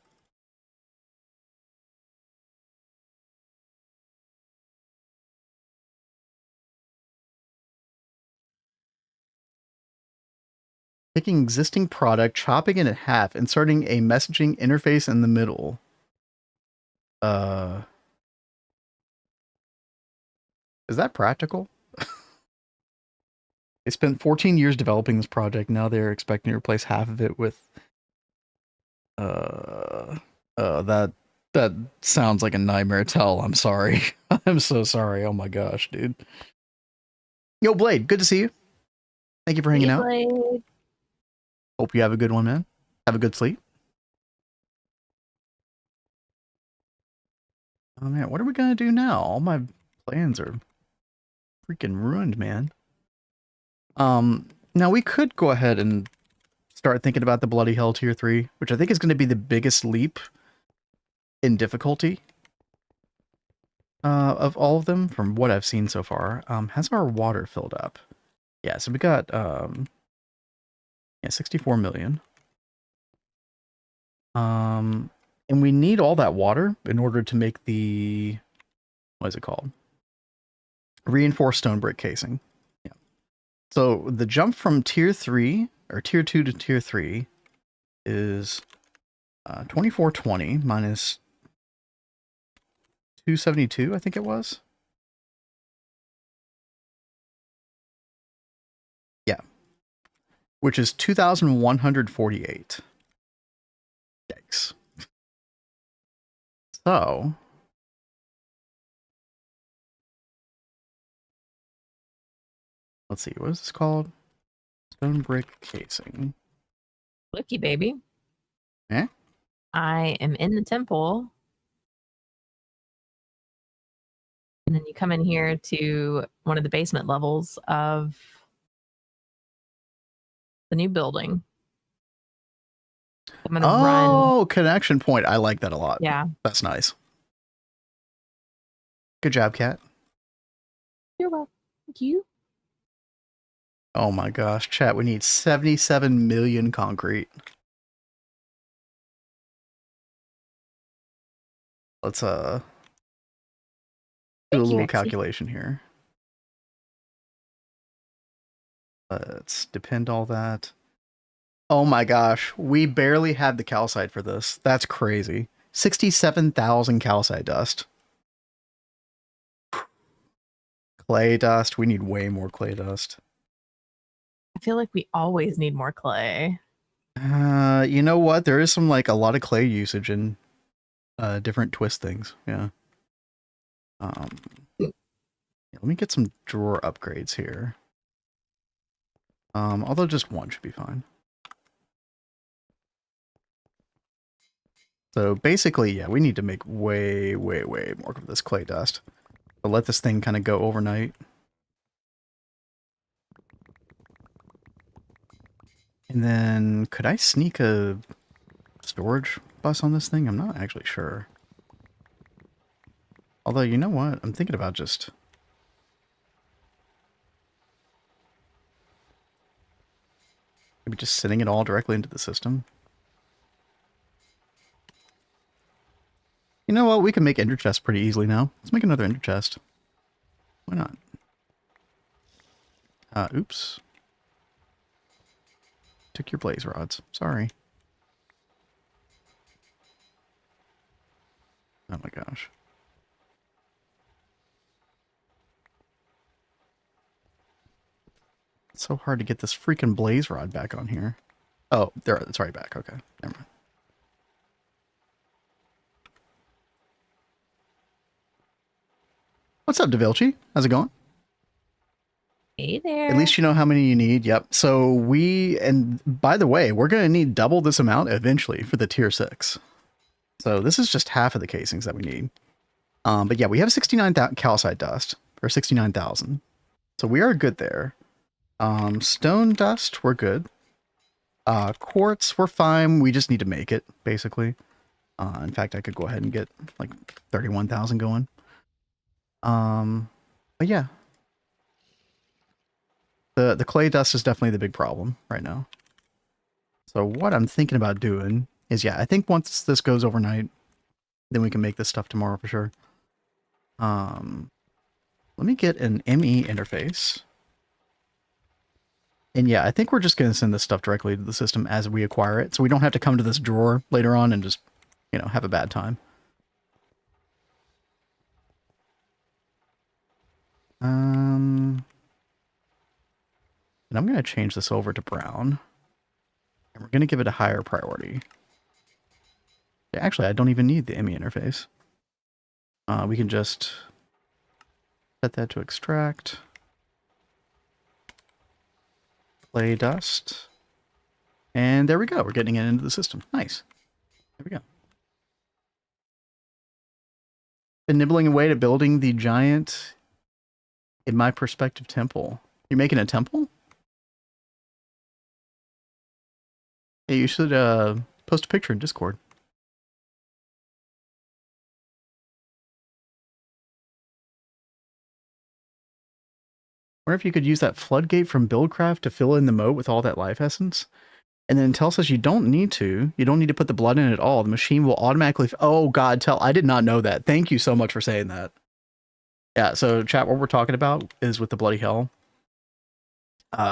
Taking existing product, chopping it in half, inserting a messaging interface in the middle. Is that practical? They spent 14 years developing this project. Now they're expecting to replace half of it with that sounds like a nightmare tell. I'm sorry. I'm so sorry. Oh my gosh, dude. Yo, Blade, good to see you. Thank you for hanging out. Blade. Hope you have a good one, man. Have a good sleep. Oh man, what are we gonna do now? All my plans are freaking ruined, man. Now we could go ahead and start thinking about the Bloody Hell tier 3, which I think is going to be the biggest leap in difficulty of all of them from what I've seen so far. Has our water filled up? Yeah, so we got 64 million. And we need all that water in order to make the, what is it called? Reinforced stone brick casing. Yeah. So the jump from tier 3 or tier 2 to tier 3 is 2420 minus 272, I think it was. Yeah. Which is 2,148. Yikes. So let's see, what is this called? Stone brick casing. Looky, baby. Eh? I am in the temple. And then you come in here to one of the basement levels of the new building. I'm gonna run. Oh, connection point. I like that a lot. Yeah. That's nice. Good job, Kat. You're welcome. Thank you. Oh my gosh, chat, we need 77 million concrete. Let's do a little calculation here. Let's depend all that. Oh my gosh, we barely had the calcite for this. That's crazy. 67,000 calcite dust. Clay dust. We need way more clay dust. I feel like we always need more clay. You know what? There is some like a lot of clay usage in different twist things. Yeah. Let me get some drawer upgrades here. Although just one should be fine. So basically, yeah, we need to make way more of this clay dust. But let this thing kind of go overnight. And then, could I sneak a storage bus on this thing? I'm not actually sure. Although, you know what? I'm thinking about just... maybe just sending it all directly into the system. You know what? We can make ender chests pretty easily now. Let's make another ender chest. Why not? Oops. Took your blaze rods. Sorry. Oh my gosh. It's so hard to get this freaking blaze rod back on here. Oh, there. It's already back. Okay, never mind. What's up, DeVilchi? How's it going? Hey there. At least you know how many you need. Yep. So and by the way, we're going to need double this amount eventually for the tier 6. So this is just half of the casings that we need. But yeah, we have 69,000 calcite dust, or 69,000. So we are good there. Stone dust, we're good. Quartz, we're fine. We just need to make it, basically. In fact, I could go ahead and get like 31,000 going. But yeah. The clay dust is definitely the big problem right now. So what I'm thinking about doing is, yeah, I think once this goes overnight, then we can make this stuff tomorrow for sure. Let me get an ME interface. And yeah, I think we're just going to send this stuff directly to the system as we acquire it. So we don't have to come to this drawer later on and just, you know, have a bad time. And I'm going to change this over to brown. And we're going to give it a higher priority. Yeah, actually, I don't even need the ME interface. We can just set that to extract. Clay dust. And there we go. We're getting it into the system. Nice. There we go. Been nibbling away to building the giant, in my perspective, temple. You're making a temple? Hey, you should post a picture in Discord. Wonder if you could use that floodgate from Buildcraft to fill in the moat with all that life essence. And then tells us you don't need to. You don't need to put the blood in at all. The machine will automatically... Oh, God, I did not know that. Thank you so much for saying that. Yeah, so chat, what we're talking about is with the bloody hell.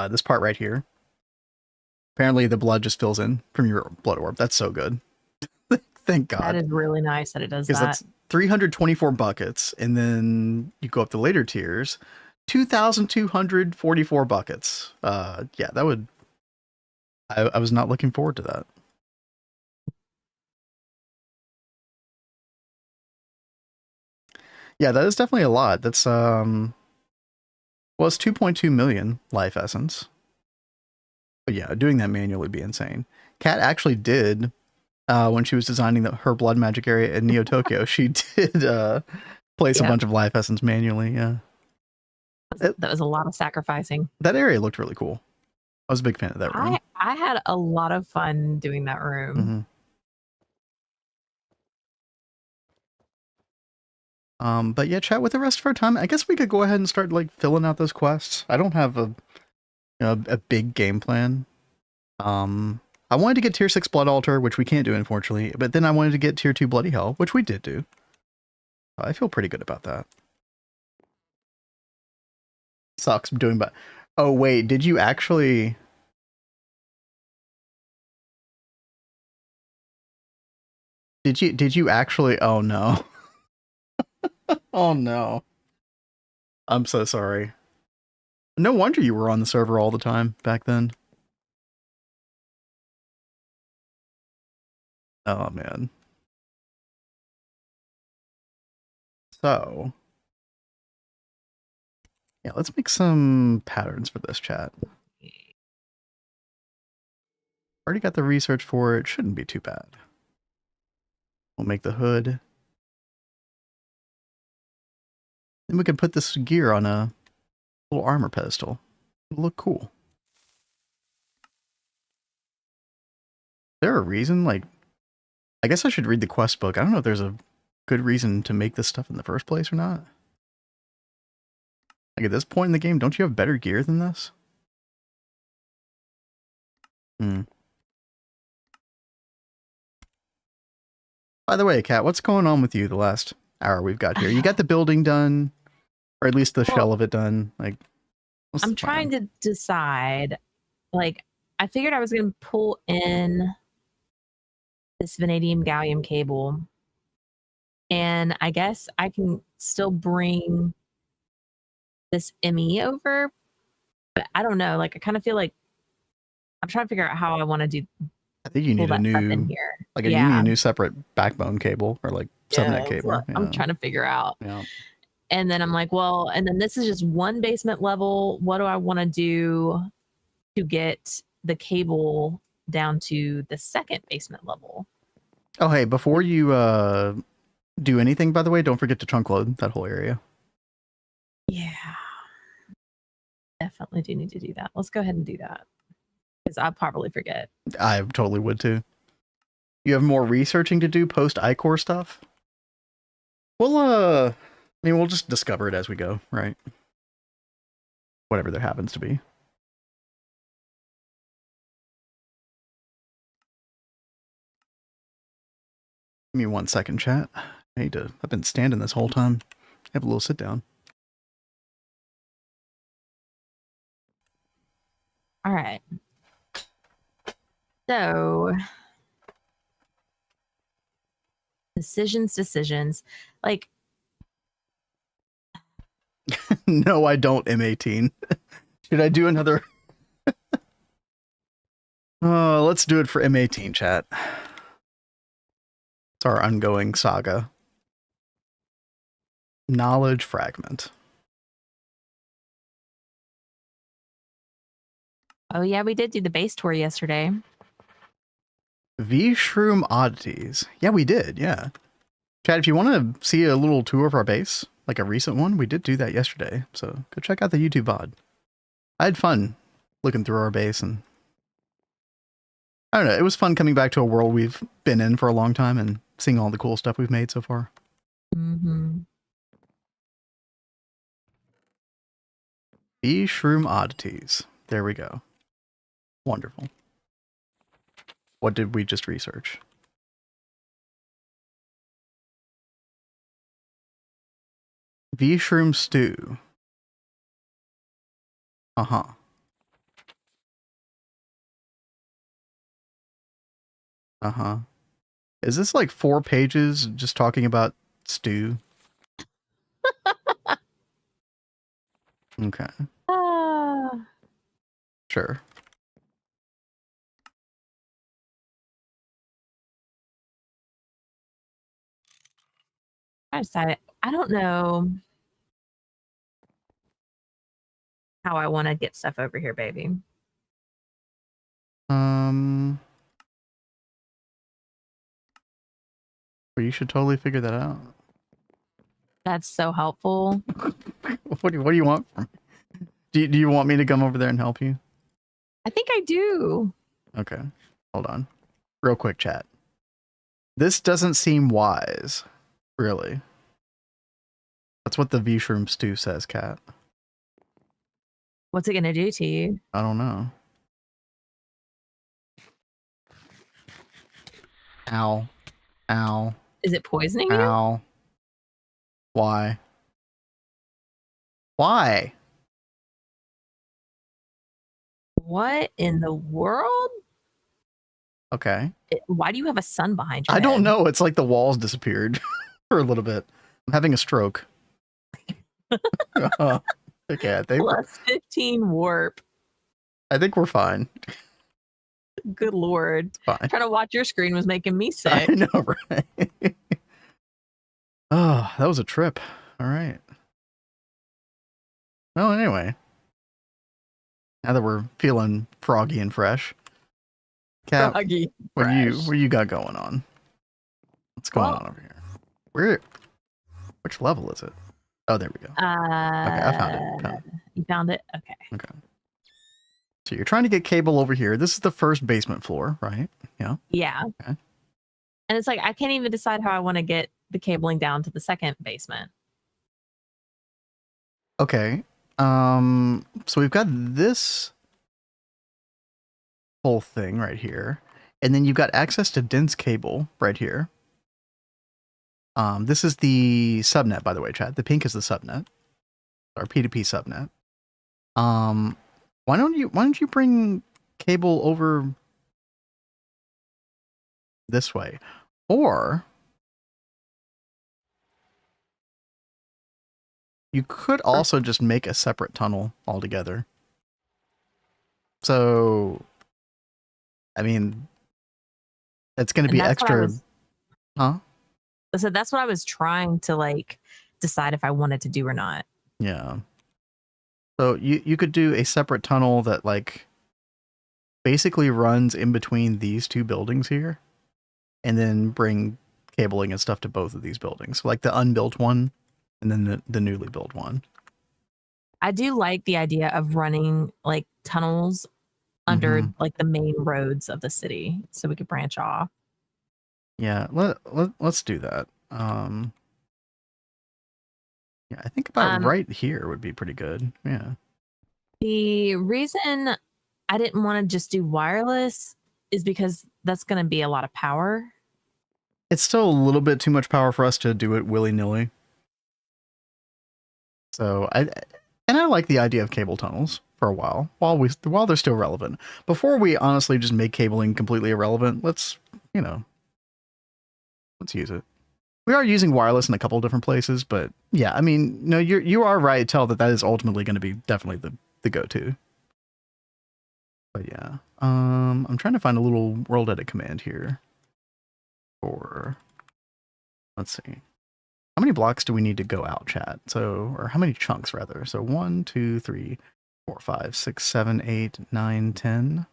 This part right here. Apparently the blood just fills in from your blood orb. That's so good. Thank God. That is really nice that it does that. That's 324 buckets. And then you go up to later tiers. 2,244 buckets. Yeah, that would... I was not looking forward to that. Yeah, that is definitely a lot. That's well, it's 2.2 million life essence. But yeah, doing that manually would be insane. Kat actually did when she was designing her blood magic area in Neo Tokyo. She did place a bunch of life essence manually. Yeah, that was a lot of sacrificing. That area looked really cool. I was a big fan of that room. I had a lot of fun doing that room. But yeah, chat, with the rest of our time, I guess we could go ahead and start like filling out those quests. I don't have a big game plan. I wanted to get tier 6 blood altar, which we can't do unfortunately, but then I wanted to get tier 2 bloody hell, which we did do. I feel pretty good about that. Sucks doing, but oh wait, did you actually? Did you actually? Oh no. Oh no. I'm so sorry. No wonder you were on the server all the time back then. Oh man. So yeah, let's make some patterns for this chat. Already got the research for it. Shouldn't be too bad. We'll make the hood. Then we can put this gear on a little armor pedestal. It'll look cool. Is there a reason? Like, I guess I should read the quest book. I don't know if there's a good reason to make this stuff in the first place or not. Like, at this point in the game, don't you have better gear than this? By the way, Kat, what's going on with you the last hour we've got here? You got the building done, or at least the shell of it done. Like, I'm trying to decide. Like, I figured I was going to pull in this vanadium gallium cable, and I guess I can still bring this ME over, but I don't know. Like, I kind of feel like I'm trying to figure out how I want to do. I think you need a new, like you need a new separate backbone cable or like subnet cable. I'm trying to figure out. Yeah. And then I'm like, well, and then this is just one basement level. What do I want to do to get the cable down to the second basement level? Oh, hey, before you do anything, by the way, don't forget to chunk load that whole area. Yeah. Definitely do need to do that. Let's go ahead and do that. Because I'll probably forget. I totally would too. You have more researching to do post iCore stuff? Well, I mean, we'll just discover it as we go, right? Whatever there happens to be. Give me 1 second, chat. I've been standing this whole time. Have a little sit down. All right. So decisions. Like, no, I don't, M18. Should I do another? Let's do it for M18, chat. It's our ongoing saga. Knowledge fragment. Oh yeah, we did do the base tour yesterday. V-Shroom oddities. Yeah, we did, yeah. Chad, if you want to see a little tour of our base, like a recent one, we did do that yesterday. So go check out the YouTube VOD. I had fun looking through our base, and I don't know, it was fun coming back to a world we've been in for a long time and seeing all the cool stuff we've made so far. Mm-hmm. V-Shroom oddities. There we go. Wonderful. What did we just research? V-Shroom stew. Uh-huh. Uh-huh. Is this like 4 pages just talking about stew? Okay. Sure. I decided, I don't know how I want to get stuff over here, baby. Well, you should totally figure that out. That's so helpful. What do you want from me? Do you want me to come over there and help you? I think I do. Okay. Hold on. Real quick, chat. This doesn't seem wise. Really. That's what the V-Shroom stew says, Cat. What's it going to do to you? I don't know. Ow. Ow. Is it poisoning you? Ow. Why? Why? What in the world? Okay. Why do you have a sun behind you? I don't know. It's like the walls disappeared for a little bit. I'm having a stroke. Okay, I think plus 15 warp. I think we're fine. Good Lord. Fine. Trying to watch your screen was making me sick. I know, right? Oh, that was a trip. All right. Well, anyway. Now that we're feeling froggy and fresh. Cat, froggy. What you got going on? What's going on over here? Which level is it? Oh, there we go. Okay, I found it. You found it? Okay. Okay. So you're trying to get cable over here. This is the first basement floor, right? Yeah. Yeah. Okay. And it's like, I can't even decide how I want to get the cabling down to the second basement. Okay. So we've got this whole thing right here. And then you've got access to dense cable right here. This is the subnet, by the way, chat. The pink is the subnet. Our P2P subnet. Why don't you bring cable over this way? Or you could also just make a separate tunnel altogether. So I mean, it's going to be extra. Huh? So that's what I was trying to like decide if I wanted to do or not. Yeah. So you could do a separate tunnel that like basically runs in between these two buildings here, and then bring cabling and stuff to both of these buildings. So like the unbuilt one and then the newly built one. I do like the idea of running like tunnels under like the main roads of the city so we could branch off. Yeah, let's do that. Yeah, I think about right here would be pretty good. Yeah. The reason I didn't want to just do wireless is because that's going to be a lot of power. It's still a little bit too much power for us to do it willy-nilly. So I like the idea of cable tunnels for a while they're still relevant. Before we honestly just make cabling completely irrelevant, let's use it. We are using wireless in a couple of different places, but yeah, I mean, no, you are right, Tell, that is ultimately going to be definitely the go-to. But yeah, I'm trying to find a little world edit command here for, let's see. How many blocks do we need to go out, chat? So, or how many chunks rather? So 1, 2, 3, 4, 5, 6, 7, 8, 9, 10.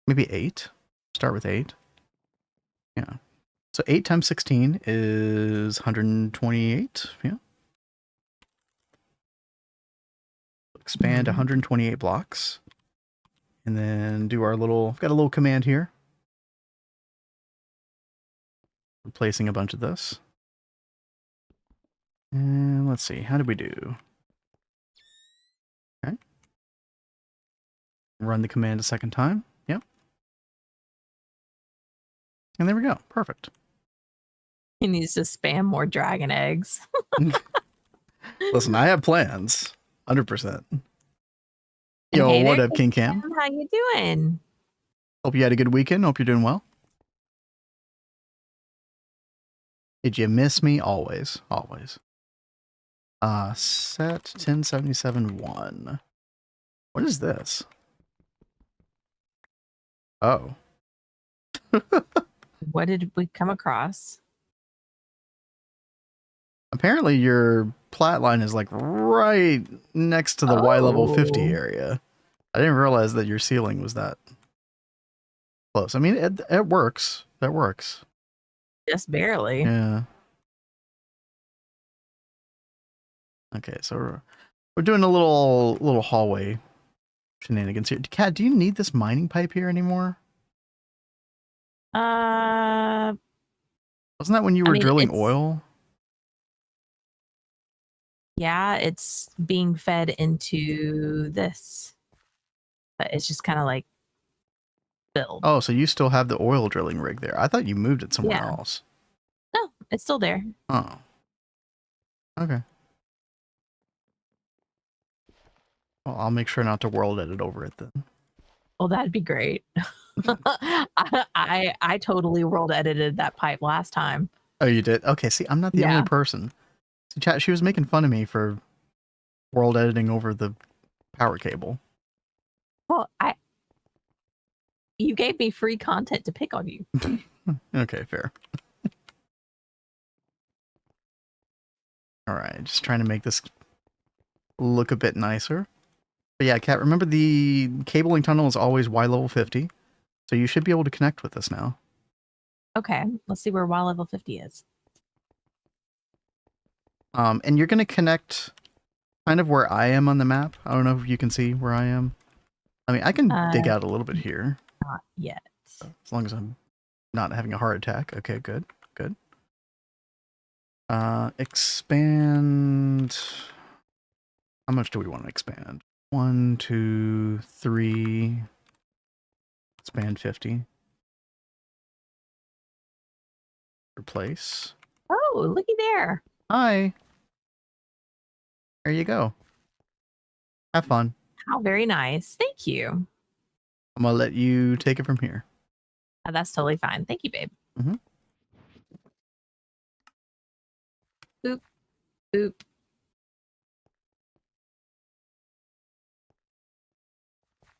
Maybe 8. Start with 8. Yeah. So 8 times 16 is 128. Yeah. Expand 128 blocks. And then do our little, I've got a little command here. Replacing a bunch of this. And let's see, how did we do? Okay. Run the command a second time. Yep. And there we go. Perfect. He needs to spam more dragon eggs. Listen, I have plans. 100%. Yo, hey what there, up, King Cam? How you doing? Hope you had a good weekend. Hope you're doing well. Did you miss me? Always. Always. Set 1077-1. What is this? Oh. What did we come across? Apparently your plat line is like right next to the Y level 50 area. I didn't realize that your ceiling was that close. I mean, it works. That works. Just barely. Yeah. Okay, so we're doing a little hallway shenanigans here. Kat, do you need this mining pipe here anymore? Wasn't that when you were drilling oil? Yeah, it's being fed into this. But it's just kind of like filled. Oh, so you still have the oil drilling rig there. I thought you moved it somewhere else. No, it's still there. Oh. Okay. Well, I'll make sure not to world edit over it then. Well, that'd be great. I totally world edited that pipe last time. Oh, you did? Okay, see, I'm not the only person. See, chat, she was making fun of me for world editing over the power cable. Well, you gave me free content to pick on you. Okay, fair. All right, just trying to make this look a bit nicer. But yeah, Kat, remember the cabling tunnel is always Y level 50. So you should be able to connect with this now. Okay, let's see where Y level 50 is. And you're going to connect kind of where I am on the map. I don't know if you can see where I am. I mean, I can dig out a little bit here. Not yet. As long as I'm not having a heart attack. Okay, good. Good. Expand. How much do we want to expand? 1, 2, 3. Expand 50. Replace. Oh, looky there. Hi. There you go. Have fun. How very nice. Thank you. I'm going to let you take it from here. That's totally fine. Thank you, babe. Mm-hmm. Boop. Boop.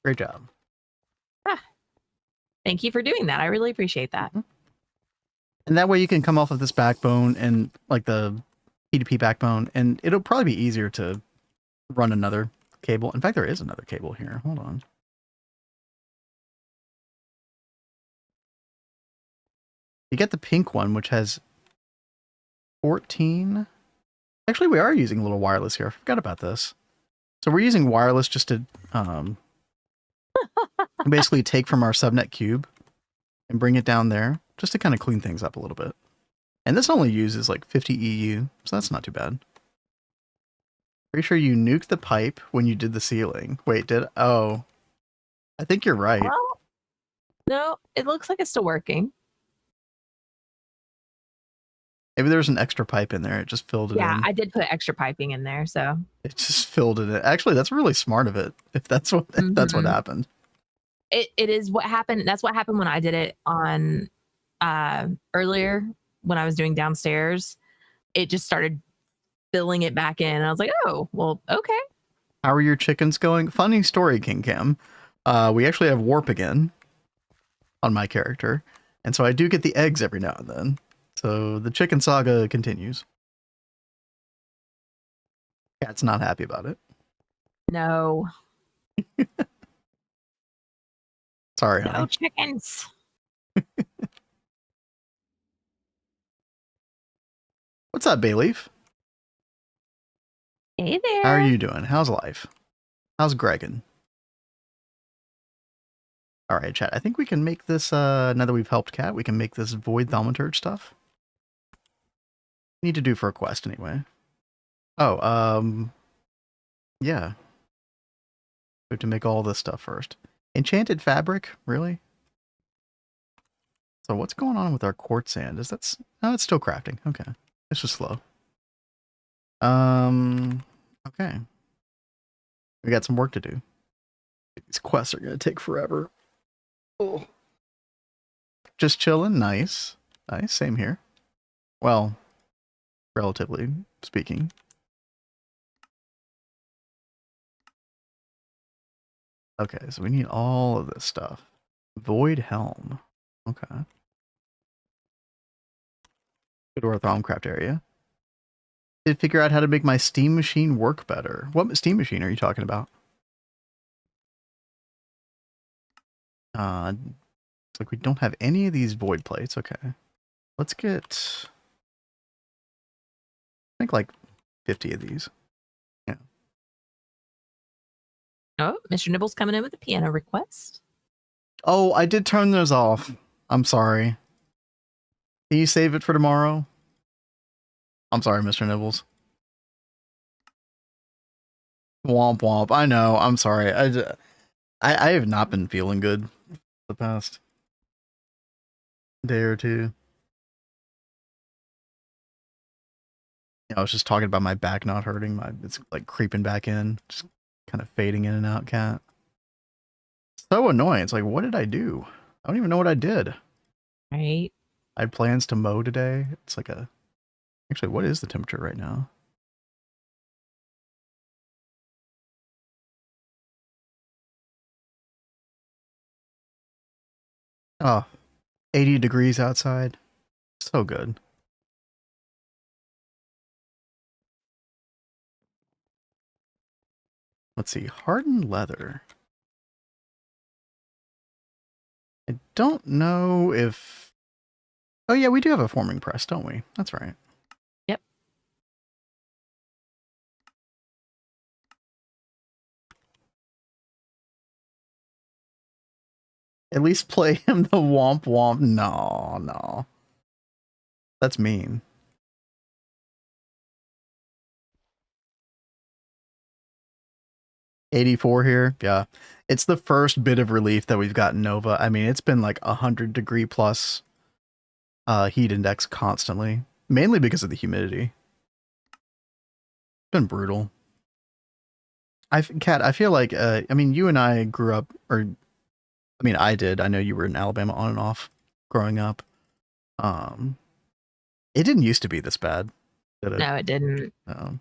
Great job. Thank you for doing that. I really appreciate that. And that way you can come off of this backbone and like the P2P backbone, and it'll probably be easier to run another cable. In fact, there is another cable here. Hold on. You get the pink one, which has 14. Actually, we are using a little wireless here. I forgot about this. So we're using wireless just to basically take from our subnet cube and bring it down there just to kind of clean things up a little bit. And this only uses like 50 EU, so that's not too bad. Pretty sure you nuked the pipe when you did the ceiling. Wait, oh, I think you're right. Well, no, it looks like it's still working. Maybe there's an extra pipe in there. It just filled it in. Yeah, I did put extra piping in there, so it just filled it in. Actually, that's really smart of it. If that's what that's what happened. It is what happened. That's what happened when I did it on earlier when I was doing downstairs. It just started filling it back in. And I was like, oh, well, okay. How are your chickens going? Funny story, King Cam. We actually have warp again on my character, and so I do get the eggs every now and then. So the chicken saga continues. Cat's not happy about it. No. Sorry, no honey. Chickens. What's up, Bayleaf? Hey there. How are you doing? How's life? How's Gregan? All right, chat. I think we can make this, now that we've helped Cat, we can make this void thaumaturge stuff. Need to do for a quest anyway. Oh, yeah. We have to make all this stuff first. Enchanted fabric? Really? So what's going on with our quartz sand? Is that... No, it's still crafting. Okay. It's just slow. Okay. We got some work to do. These quests are going to take forever. Oh. Just chilling. Nice. Nice. Same here. Well, relatively speaking. Okay, so we need all of this stuff. Void Helm. Okay. Go to our Thaumcraft area. Did figure out how to make my steam machine work better. What steam machine are you talking about? It's like we don't have any of these void plates. Okay. Let's get... I think like 50 of these. Yeah. Oh, Mr. Nibble's coming in with a piano request. Oh, I did turn those off. I'm sorry. Can you save it for tomorrow? I'm sorry, Mr. Nibbles. Womp womp. I know. I'm sorry. I have not been feeling good the past day or two. I was just talking about my back not hurting. It's like creeping back in, just kind of fading in and out, Cat. So annoying. It's like, what did I do? I don't even know what I did. Right. I had plans to mow today. It's like a... Actually, what is the temperature right now? Oh, 80 degrees outside. So good. Let's see. Hardened leather. I don't know if... Oh yeah, we do have a forming press, don't we? That's right. Yep. At least play him the womp womp. No, no. That's mean. $84 here. Yeah. It's the first bit of relief that we've gotten Nova. I mean, it's been like 100-degree plus heat index constantly, mainly because of the humidity. It's been brutal. Kat, I feel like, I mean, you and I grew up, or, I mean, I did. I know you were in Alabama on and off growing up. It didn't used to be this bad, did it? No, it didn't. No.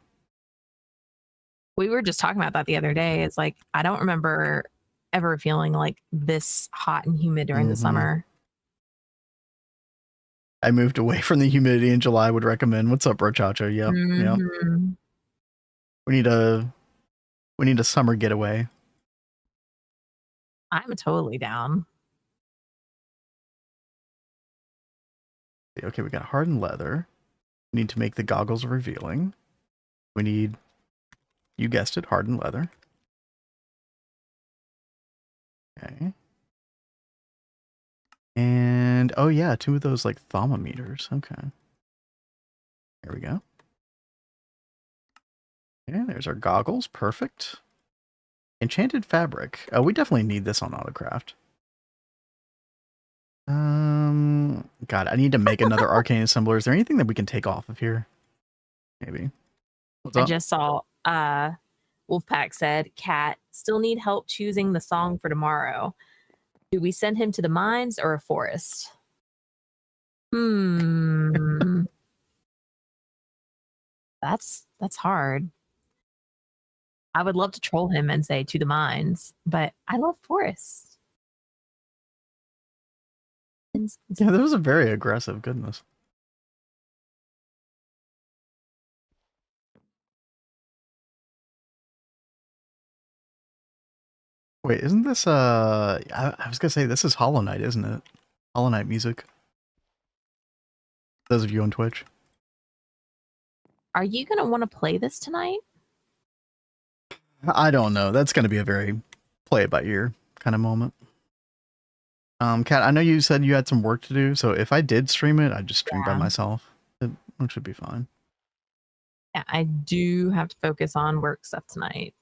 We were just talking about that the other day. It's like, I don't remember ever feeling like this hot and humid during the summer. I moved away from the humidity in July. Would recommend. What's up, Brochacho? Yep. Yep. We need a summer getaway. I'm totally down. Okay, we got hardened leather. We need to make the goggles revealing. We need, you guessed it, hardened leather. Okay. And, oh yeah, 2 of those like thermometers. Okay. There we go. Okay, there's our goggles. Perfect. Enchanted fabric. Oh, we definitely need this on Autocraft. God, I need to make another arcane assembler. Is there anything that we can take off of here? Maybe. What's up? I just saw Wolfpack said, Cat, still need help choosing the song for tomorrow. Do we send him to the mines or a forest? That's hard. I would love to troll him and say to the mines, but I love forests. Yeah, that was a very aggressive. Goodness. Wait, isn't this I was gonna say this is Hollow Knight, isn't it? Hollow Knight music. Those of you on Twitch. Are you gonna want to play this tonight? I don't know. That's gonna be a very play it by ear kind of moment. Kat, I know you said you had some work to do, so if I did stream it, I'd just stream by myself. It should be fine. Yeah, I do have to focus on work stuff tonight.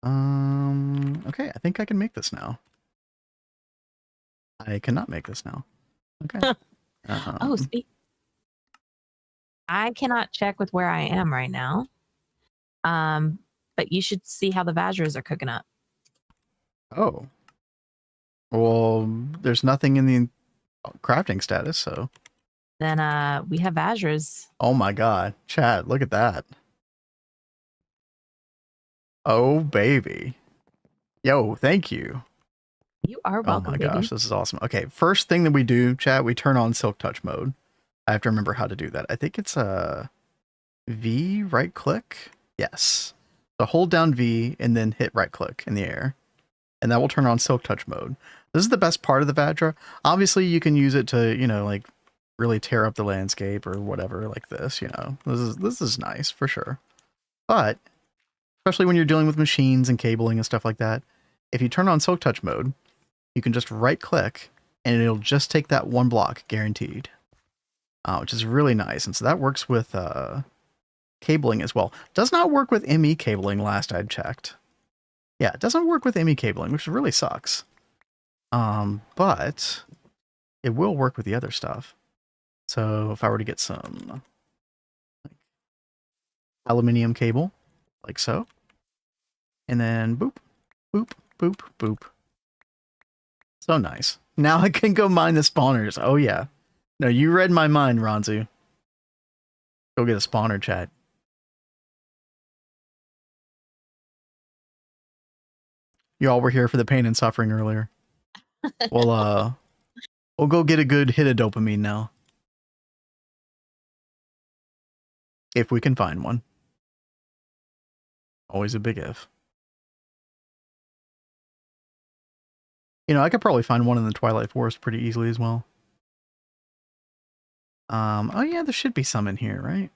Okay, I think I can make this now. I cannot make this now. Okay. Oh, I cannot check with where I am right now. But you should see how the Vajras are cooking up. Oh. Well, there's nothing in the crafting status, so. Then we have Vajras. Oh my god. Chat, look at that. Oh, baby. Yo, thank you. You are welcome, oh my gosh, this is awesome. Okay, first thing that we do, chat, we turn on Silk Touch mode. I have to remember how to do that. I think it's a V, right click. Yes. So hold down V and then hit right click in the air. And that will turn on Silk Touch mode. This is the best part of the Vajra. Obviously, you can use it to, you know, like really tear up the landscape or whatever like this, you know. This is nice for sure. But especially when you're dealing with machines and cabling and stuff like that, if you turn on Silk Touch mode, you can just right click and it'll just take that one block guaranteed. Which is really nice. And so that works with cabling as well. Does not work with ME cabling last I'd checked. Yeah, it doesn't work with ME cabling, which really sucks. But it will work with the other stuff. So if I were to get some aluminum cable, like so, and then boop, boop, boop, boop. So nice. Now I can go mine the spawners. Oh yeah. No, you read my mind, Ronzu. Go get a spawner, chat. Y'all were here for the pain and suffering earlier. We'll go get a good hit of dopamine now. If we can find one. Always a big if. You know, I could probably find one in the Twilight Forest pretty easily as well. Oh yeah, there should be some in here, right?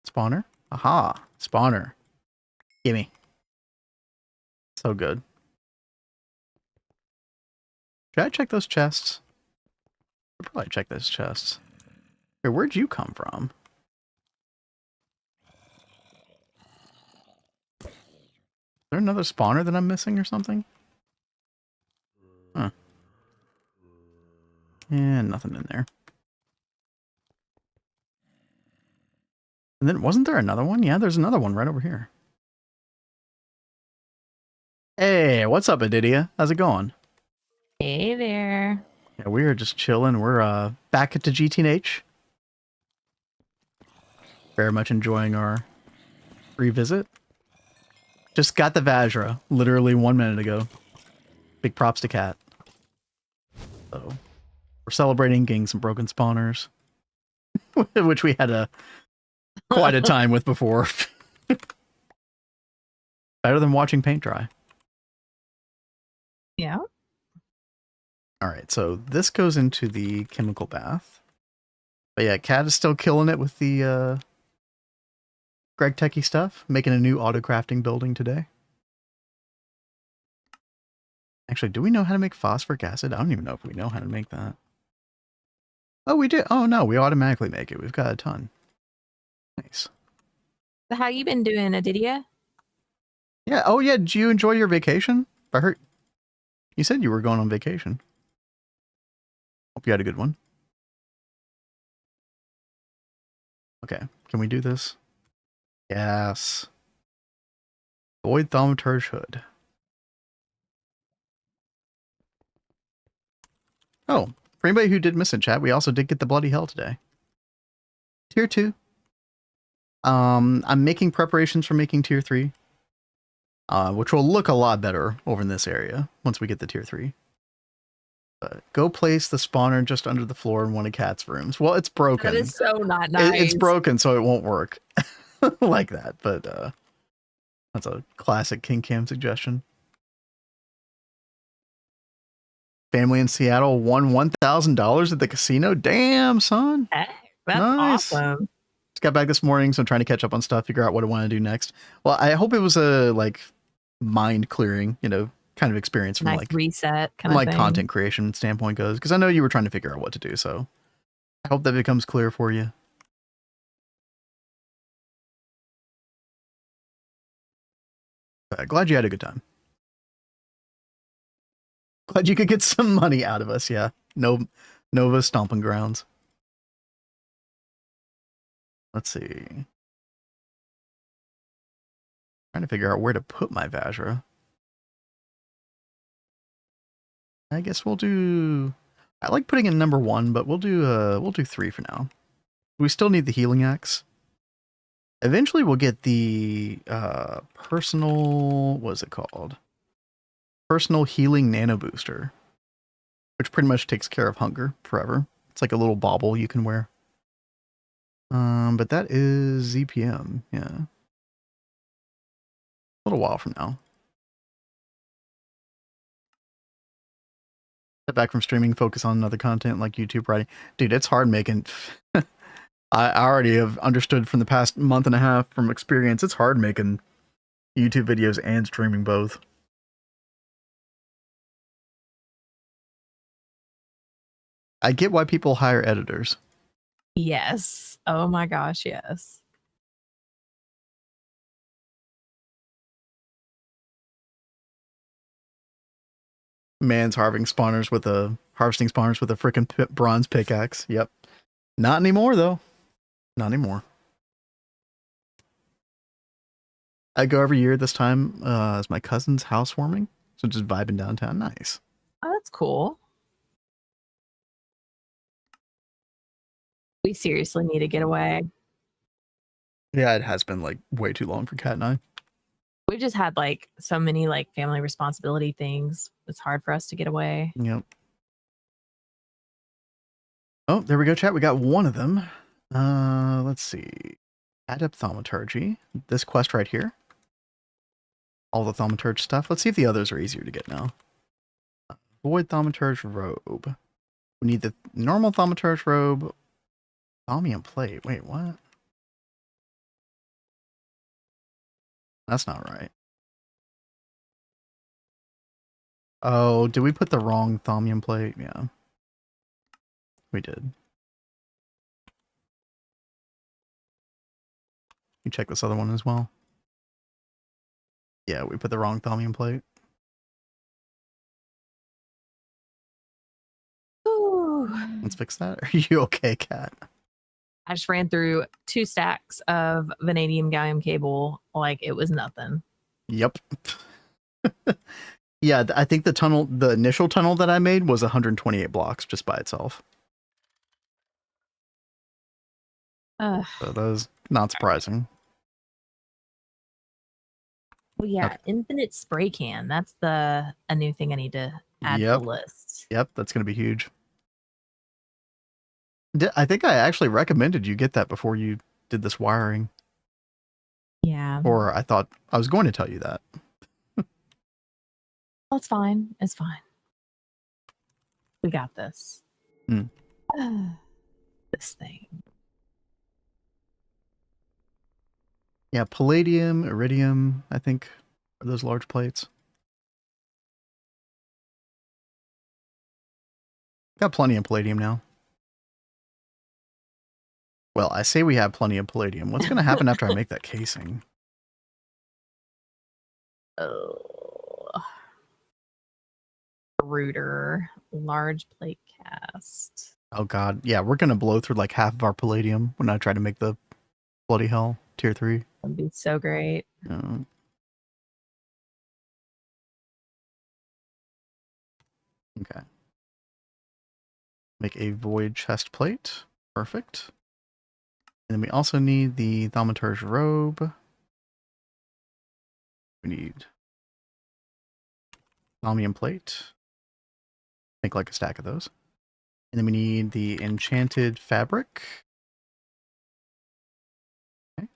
Spawner? Aha, spawner. Gimme. So good. Should I check those chests? I'll probably check those chests. Here, where'd you come from? Is there another spawner that I'm missing or something? Huh. Yeah, nothing in there. And then, wasn't there another one? Yeah, there's another one right over here. Hey, what's up, Adidia? How's it going? Hey there. Yeah, we are just chilling. We're back at the GTNH. Very much enjoying our revisit. Just got the Vajra literally 1 minute ago. Big props to Cat. So we're celebrating getting some broken spawners, which we had quite a time with before. Better than watching paint dry. Yeah. All right, so this goes into the chemical bath. But yeah, Cat is still killing it with the Gregtech stuff, making a new auto-crafting building today. Actually, do we know how to make phosphoric acid? I don't even know if we know how to make that. Oh, we did. Oh, no, we automatically make it. We've got a ton. Nice. So how you been doing, Adidia? Yeah. Oh, yeah. Did you enjoy your vacation? I heard you said you were going on vacation. Hope you had a good one. Okay. Can we do this? Yes. Void Thaumaturge Hood. Oh, for anybody who did miss in chat, we also did get the Bloody Hell today. Tier 2. I'm making preparations for making Tier 3. Which will look a lot better over in this area once we get the Tier 3. But go place the spawner just under the floor in one of Cat's rooms. Well, it's broken. That is so not nice. It's broken, so it won't work like that. But that's a classic King Cam suggestion. Family in Seattle won $1,000 at the casino. Damn, son. Hey, that's nice. Awesome. Just got back this morning, so I'm trying to catch up on stuff, figure out what I want to do next. Well, I hope it was a like mind clearing, kind of experience from nice like reset kind of like thing. Content creation standpoint goes, because I know you were trying to figure out what to do, so I hope that becomes clear for you. But glad you had a good time. Glad you could get some money out of us. Yeah, Nova stomping grounds. Let's see. Trying to figure out where to put my Vajra. I guess we'll do. I like putting in number 1, but we'll do 3 for now. We still need the healing axe. Eventually, we'll get the personal. What is it called? Personal healing nano booster, which pretty much takes care of hunger forever. It's like a little bauble you can wear. But that is ZPM. Yeah, a little while from now. Step back from streaming, focus on other content like YouTube writing. Dude, it's hard making. I already have understood from the past month and a half from experience. It's hard making YouTube videos and streaming both. I get why people hire editors. Yes. Oh my gosh, yes. Man's harvesting spawners with a freaking bronze pickaxe. Yep. Not anymore though. Not anymore. I go every year this time as my cousin's housewarming. So just vibing downtown. Nice. Oh, that's cool. We seriously need to get away. Yeah, it has been like way too long for Kat and I. We've just had like so many like family responsibility things. It's hard for us to get away. Yep. Oh, there we go, chat. We got one of them. Let's see. Adept Thaumaturgy. This quest right here. All the Thaumaturge stuff. Let's see if the others are easier to get now. Void Thaumaturge robe. We need the normal Thaumaturge robe. Thaumium plate. Wait, what? That's not right. Oh, did we put the wrong Thaumium plate? Yeah. We did. You check this other one as well. Yeah, we put the wrong Thaumium plate. Ooh. Let's fix that. Are you okay, Kat? I just ran through 2 stacks of vanadium gallium cable like it was nothing. Yep. Yeah, I think the initial tunnel that I made was 128 blocks just by itself. So that was not surprising. Well, yeah, okay. Infinite spray can. That's a new thing I need to add to the list. Yep, that's going to be huge. I think I actually recommended you get that before you did this wiring. Yeah. Or I thought I was going to tell you that. Well, it's fine. It's fine. We got this. This thing. Yeah, palladium, iridium, I think, are those large plates. Got plenty of palladium now. Well, I say we have plenty of palladium. What's going to happen after I make that casing? Oh. Router, large plate cast. Oh god, yeah, we're going to blow through like half of our palladium when I try to make the bloody hell tier 3. That'd be so great. Okay. Make a void chest plate. Perfect. And then we also need the thaumaturge robe. We need thaumium plate. Make like a stack of those. And then we need the enchanted fabric. Okay.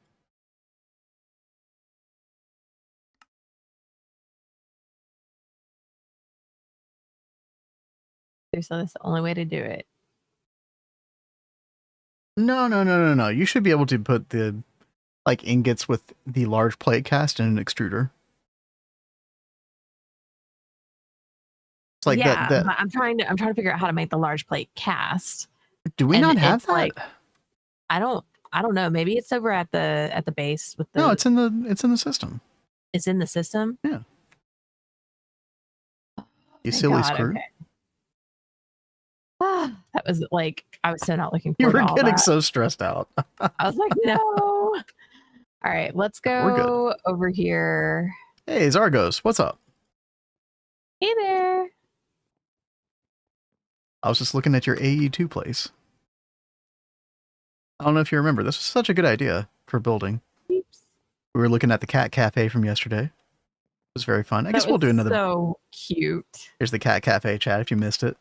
So that's the only way to do it. No. You should be able to put the like ingots with the large plate cast in an extruder. It's like yeah, but I'm trying to figure out how to make the large plate cast. Do we not have that? Like, I don't know. Maybe it's over at the base with the. No, it's in the system. It's in the system. Yeah. You silly screw. Okay. That was like I was so not looking forward. You were to all getting that. So stressed out. I was like, no. All right, let's go over here. Hey, Zargos, what's up? Hey there. I was just looking at your AE2 place. I don't know if you remember. This was such a good idea for building. Oops. We were looking at the cat cafe from yesterday. It was very fun. I guess we'll do another. So cute. Here's the cat cafe chat if you missed it.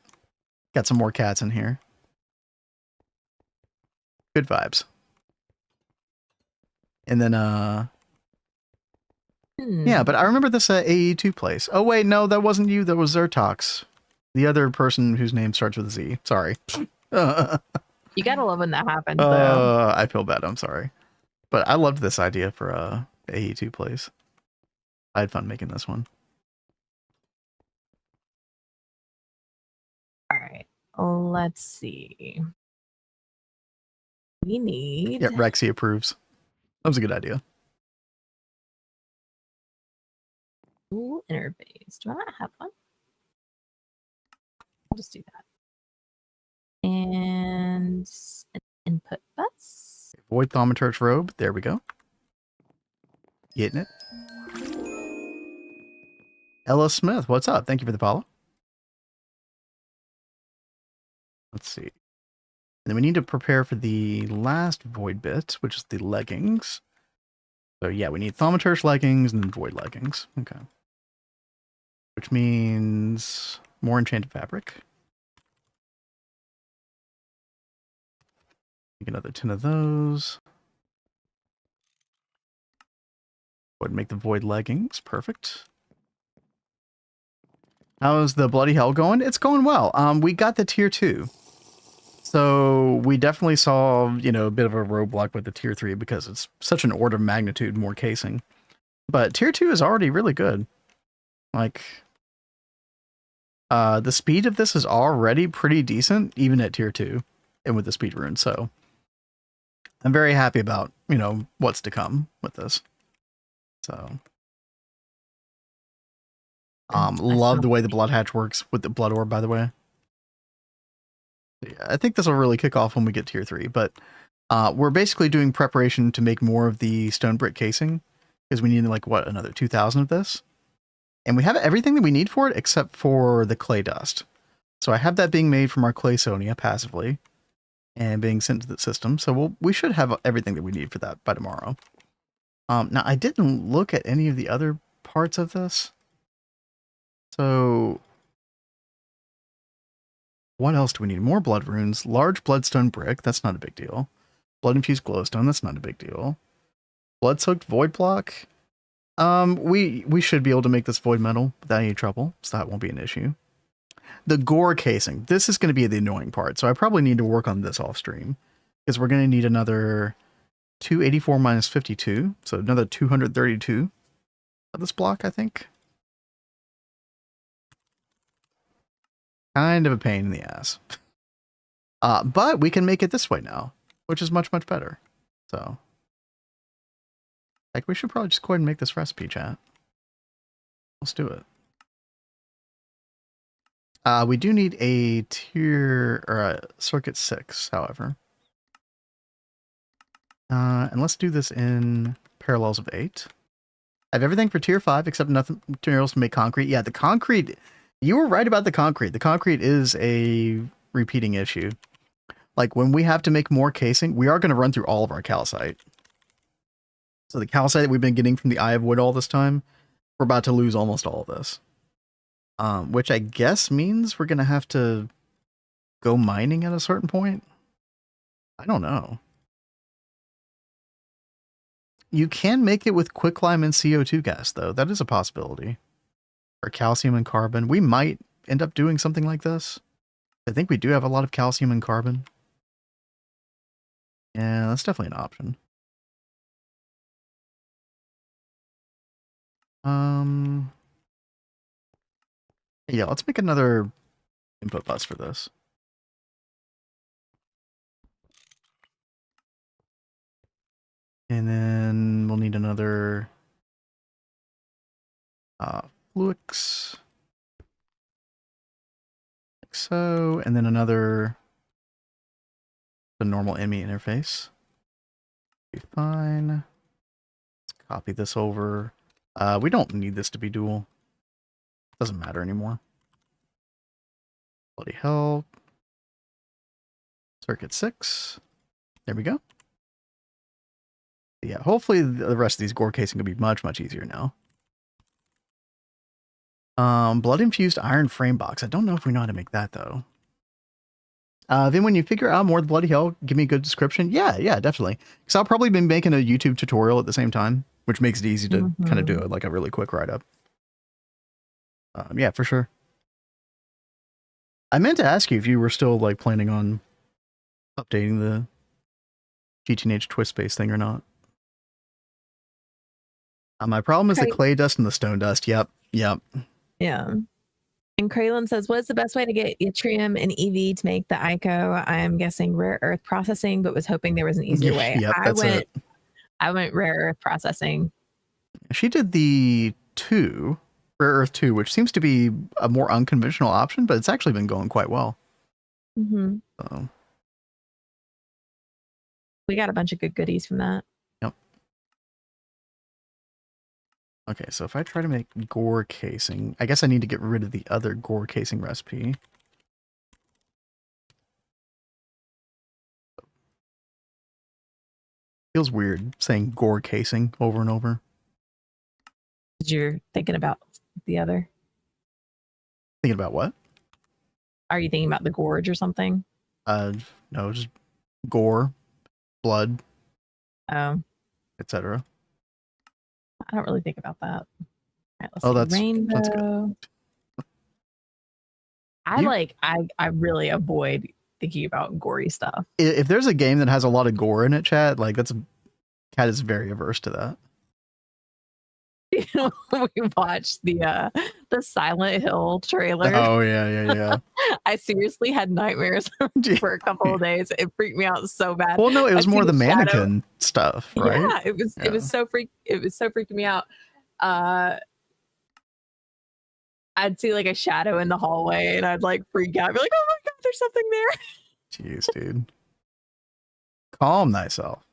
Got some more cats in here. Good vibes. And then, yeah, but I remember this AE2 place. Oh, wait, no, that wasn't you. That was Zertox. The other person whose name starts with a Z. Sorry. You gotta love when that happens, though. I feel bad. I'm sorry. But I loved this idea for AE2 place. I had fun making this one. All right. Let's see. We need... Yeah, Rexy approves. That was a good idea. Tool interface. Do I not have one? I'll just do that. And an input bus. Void thaumaturge robe. There we go. Getting it. Ella Smith, what's up? Thank you for the follow. Let's see. And then we need to prepare for the last void bit, which is the leggings. So yeah, we need thaumaturge leggings and then void leggings. Okay. Which means more enchanted fabric. Make another 10 of those. Would make the void leggings. Perfect. How's the bloody hell going? It's going well. We got the tier 2. So we definitely saw, you know, a bit of a roadblock with the tier 3 because it's such an order of magnitude more casing. But tier 2 is already really good. Like, the speed of this is already pretty decent, even at tier 2 and with the speed rune. So I'm very happy about, you know, what's to come with this. So, love the way the blood hatch works with the blood orb, by the way. Yeah, I think this will really kick off when we get tier 3, but we're basically doing preparation to make more of the stone brick casing because we need like, what, another 2,000 of this? And we have everything that we need for it except for the clay dust. So I have that being made from our clay Sonia passively. and being sent to the system. So we should have everything that we need for that by tomorrow. Now I didn't look at any of the other parts of this. So what else do we need? More blood runes, large bloodstone brick. That's not a big deal. Blood infused glowstone. That's not a big deal. Blood soaked void block. We should be able to make this void metal without any trouble, so that won't be an issue. The gore casing. This is going to be the annoying part, so I probably need to work on this off stream because we're going to need another 284 minus 52, so another 232 of this block, I think. Kind of a pain in the ass. But we can make it this way now, which is much, much better. So, like, we should probably just go ahead and make this recipe, chat. Let's do it. We do need a tier, or a circuit 6, however. And let's do this in parallels of 8. I have everything for tier 5 except nothing materials to make concrete. Yeah, the concrete, you were right about the concrete. The concrete is a repeating issue. Like, when we have to make more casing, we are going to run through all of our calcite. So the calcite that we've been getting from the Eye of Wood all this time, we're about to lose almost all of this. Which I guess means we're going to have to go mining at a certain point. I don't know. You can make it with quicklime and CO2 gas, though. That is a possibility. Or calcium and carbon. We might end up doing something like this. I think we do have a lot of calcium and carbon. Yeah, that's definitely an option. Yeah, let's make another input bus for this. And then we'll need another Fluix. Like so, and then another the normal ME interface. Be fine. Let's copy this over. We don't need this to be dual. Doesn't matter anymore. Bloody hell. Circuit 6. There we go. Yeah, hopefully the rest of these gore casing will be much, much easier now. Blood infused iron frame box. I don't know if we know how to make that though. Then when you figure out more of the bloody hell, give me a good description. Yeah, definitely. Because I'll probably be making a YouTube tutorial at the same time, which makes it easy to kind of do it like a really quick write-up. Yeah, for sure. I meant to ask you if you were still like planning on updating the GTNH twist space thing or not. My problem is the clay dust and the stone dust. Yep. Yeah. And Kraylin says, what's the best way to get yttrium and EV to make the ICO? I'm guessing rare earth processing, but was hoping there was an easier way. Yep, I went rare earth processing. She did the rare earth 2, which seems to be a more unconventional option, but it's actually been going quite well. So. We got a bunch of good goodies from that. Yep. Okay, so if I try to make gore casing, I guess I need to get rid of the other gore casing recipe. Feels weird saying gore casing over and over. You're thinking about the other? Thinking about what? Are you thinking about the gorge or something? No, just gore, blood, etc. I don't really think about that. Right, let's that's good. I really avoid thinking about gory stuff. If there's a game that has a lot of gore in it, chat, like Cat is very averse to that. We watched the Silent Hill trailer. Oh yeah. I seriously had nightmares for a couple of days. It freaked me out so bad. Well, no, it was more the mannequin stuff, right? Yeah, it was so freaking me out. I'd see like a shadow in the hallway and I'd like freak out. I'd be like, oh my god, there's something there. Jeez, dude. Calm thyself.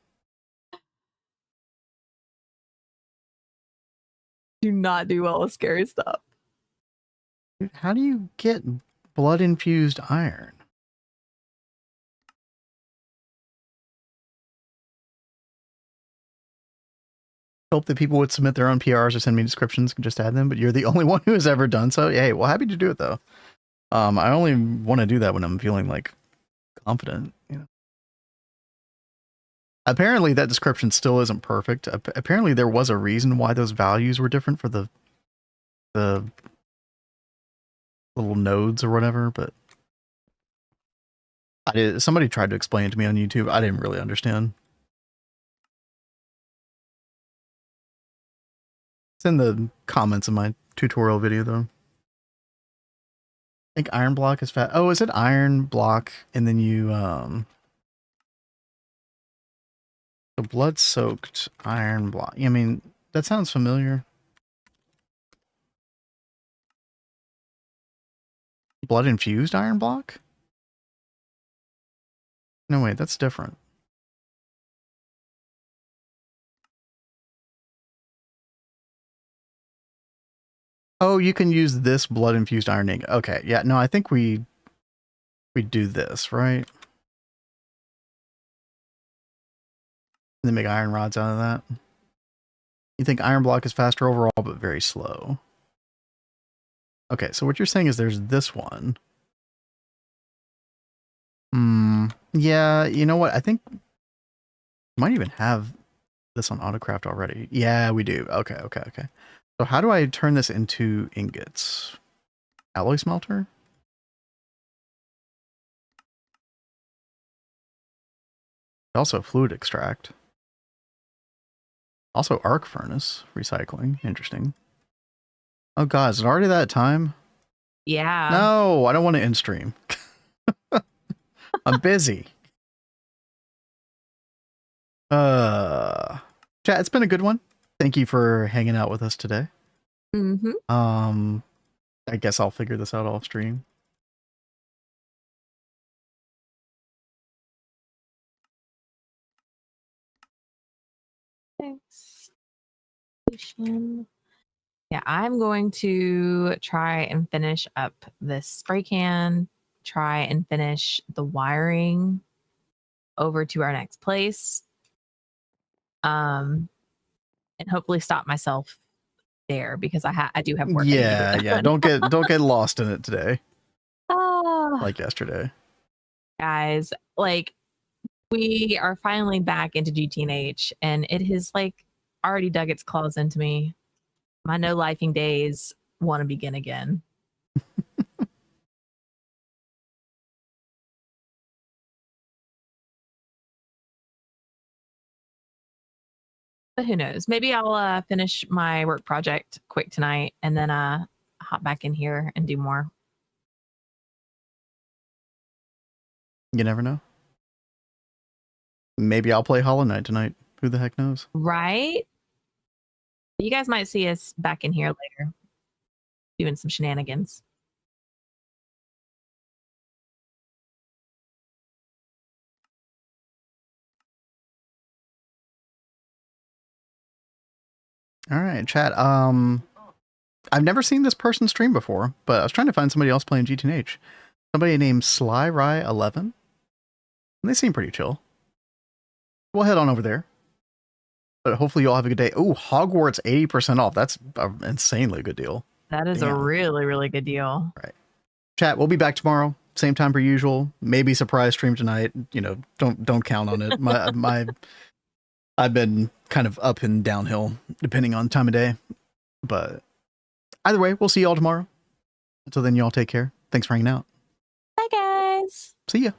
Do not do well with scary stuff. Dude, how do you get blood infused iron? Hope that people would submit their own PRs or send me descriptions and just add them, but you're the only one who has ever done so. Hey, well, happy to do it though. I only want to do that when I'm feeling like confident, you know. Apparently that description still isn't perfect. Apparently there was a reason why those values were different for the little nodes or whatever, but somebody tried to explain it to me on YouTube. I didn't really understand. It's in the comments of my tutorial video though. I think iron block is fat. Oh, is it iron block and then you the blood soaked iron block? I mean, that sounds familiar. Blood infused iron block? No, wait, that's different. Oh, you can use this blood infused iron ink. Okay, yeah, no, I think we do this, right? And then make iron rods out of that. You think iron block is faster overall, but very slow. Okay, so what you're saying is there's this one. Yeah, you know what? I think we might even have this on AutoCraft already. Yeah, we do. Okay. So how do I turn this into ingots? Alloy smelter? Also fluid extract. Also arc furnace recycling. Interesting. Oh god, is it already that time? Yeah. No, I don't want to end stream. I'm busy. Chat, it's been a good one. Thank you for hanging out with us today. I guess I'll figure this out off stream. Thanks. Yeah, I'm going to try and finish up this spray can, try and finish the wiring over to our next place. And hopefully stop myself there because I do have work. Yeah. Don't get lost in it today. Oh, like yesterday. Guys, like we are finally back into GTNH and it has like already dug its claws into me. My no-lifing days want to begin again. But who knows? Maybe I'll finish my work project quick tonight and then hop back in here and do more. You never know. Maybe I'll play Hollow Knight tonight. Who the heck knows? Right? You guys might see us back in here later doing some shenanigans. All right, chat. I've never seen this person stream before, but I was trying to find somebody else playing GTNH. Somebody named SlyRye11. And they seem pretty chill. We'll head on over there. But hopefully you all have a good day. Oh, Hogwarts 80% off. That's an insanely good deal. That is a really, really good deal. All right. Chat, we'll be back tomorrow. Same time per usual. Maybe surprise stream tonight. You know, don't count on it. I've been kind of up and downhill depending on time of day. But either way, we'll see you all tomorrow. Until then, you all take care. Thanks for hanging out. Bye, guys. See ya.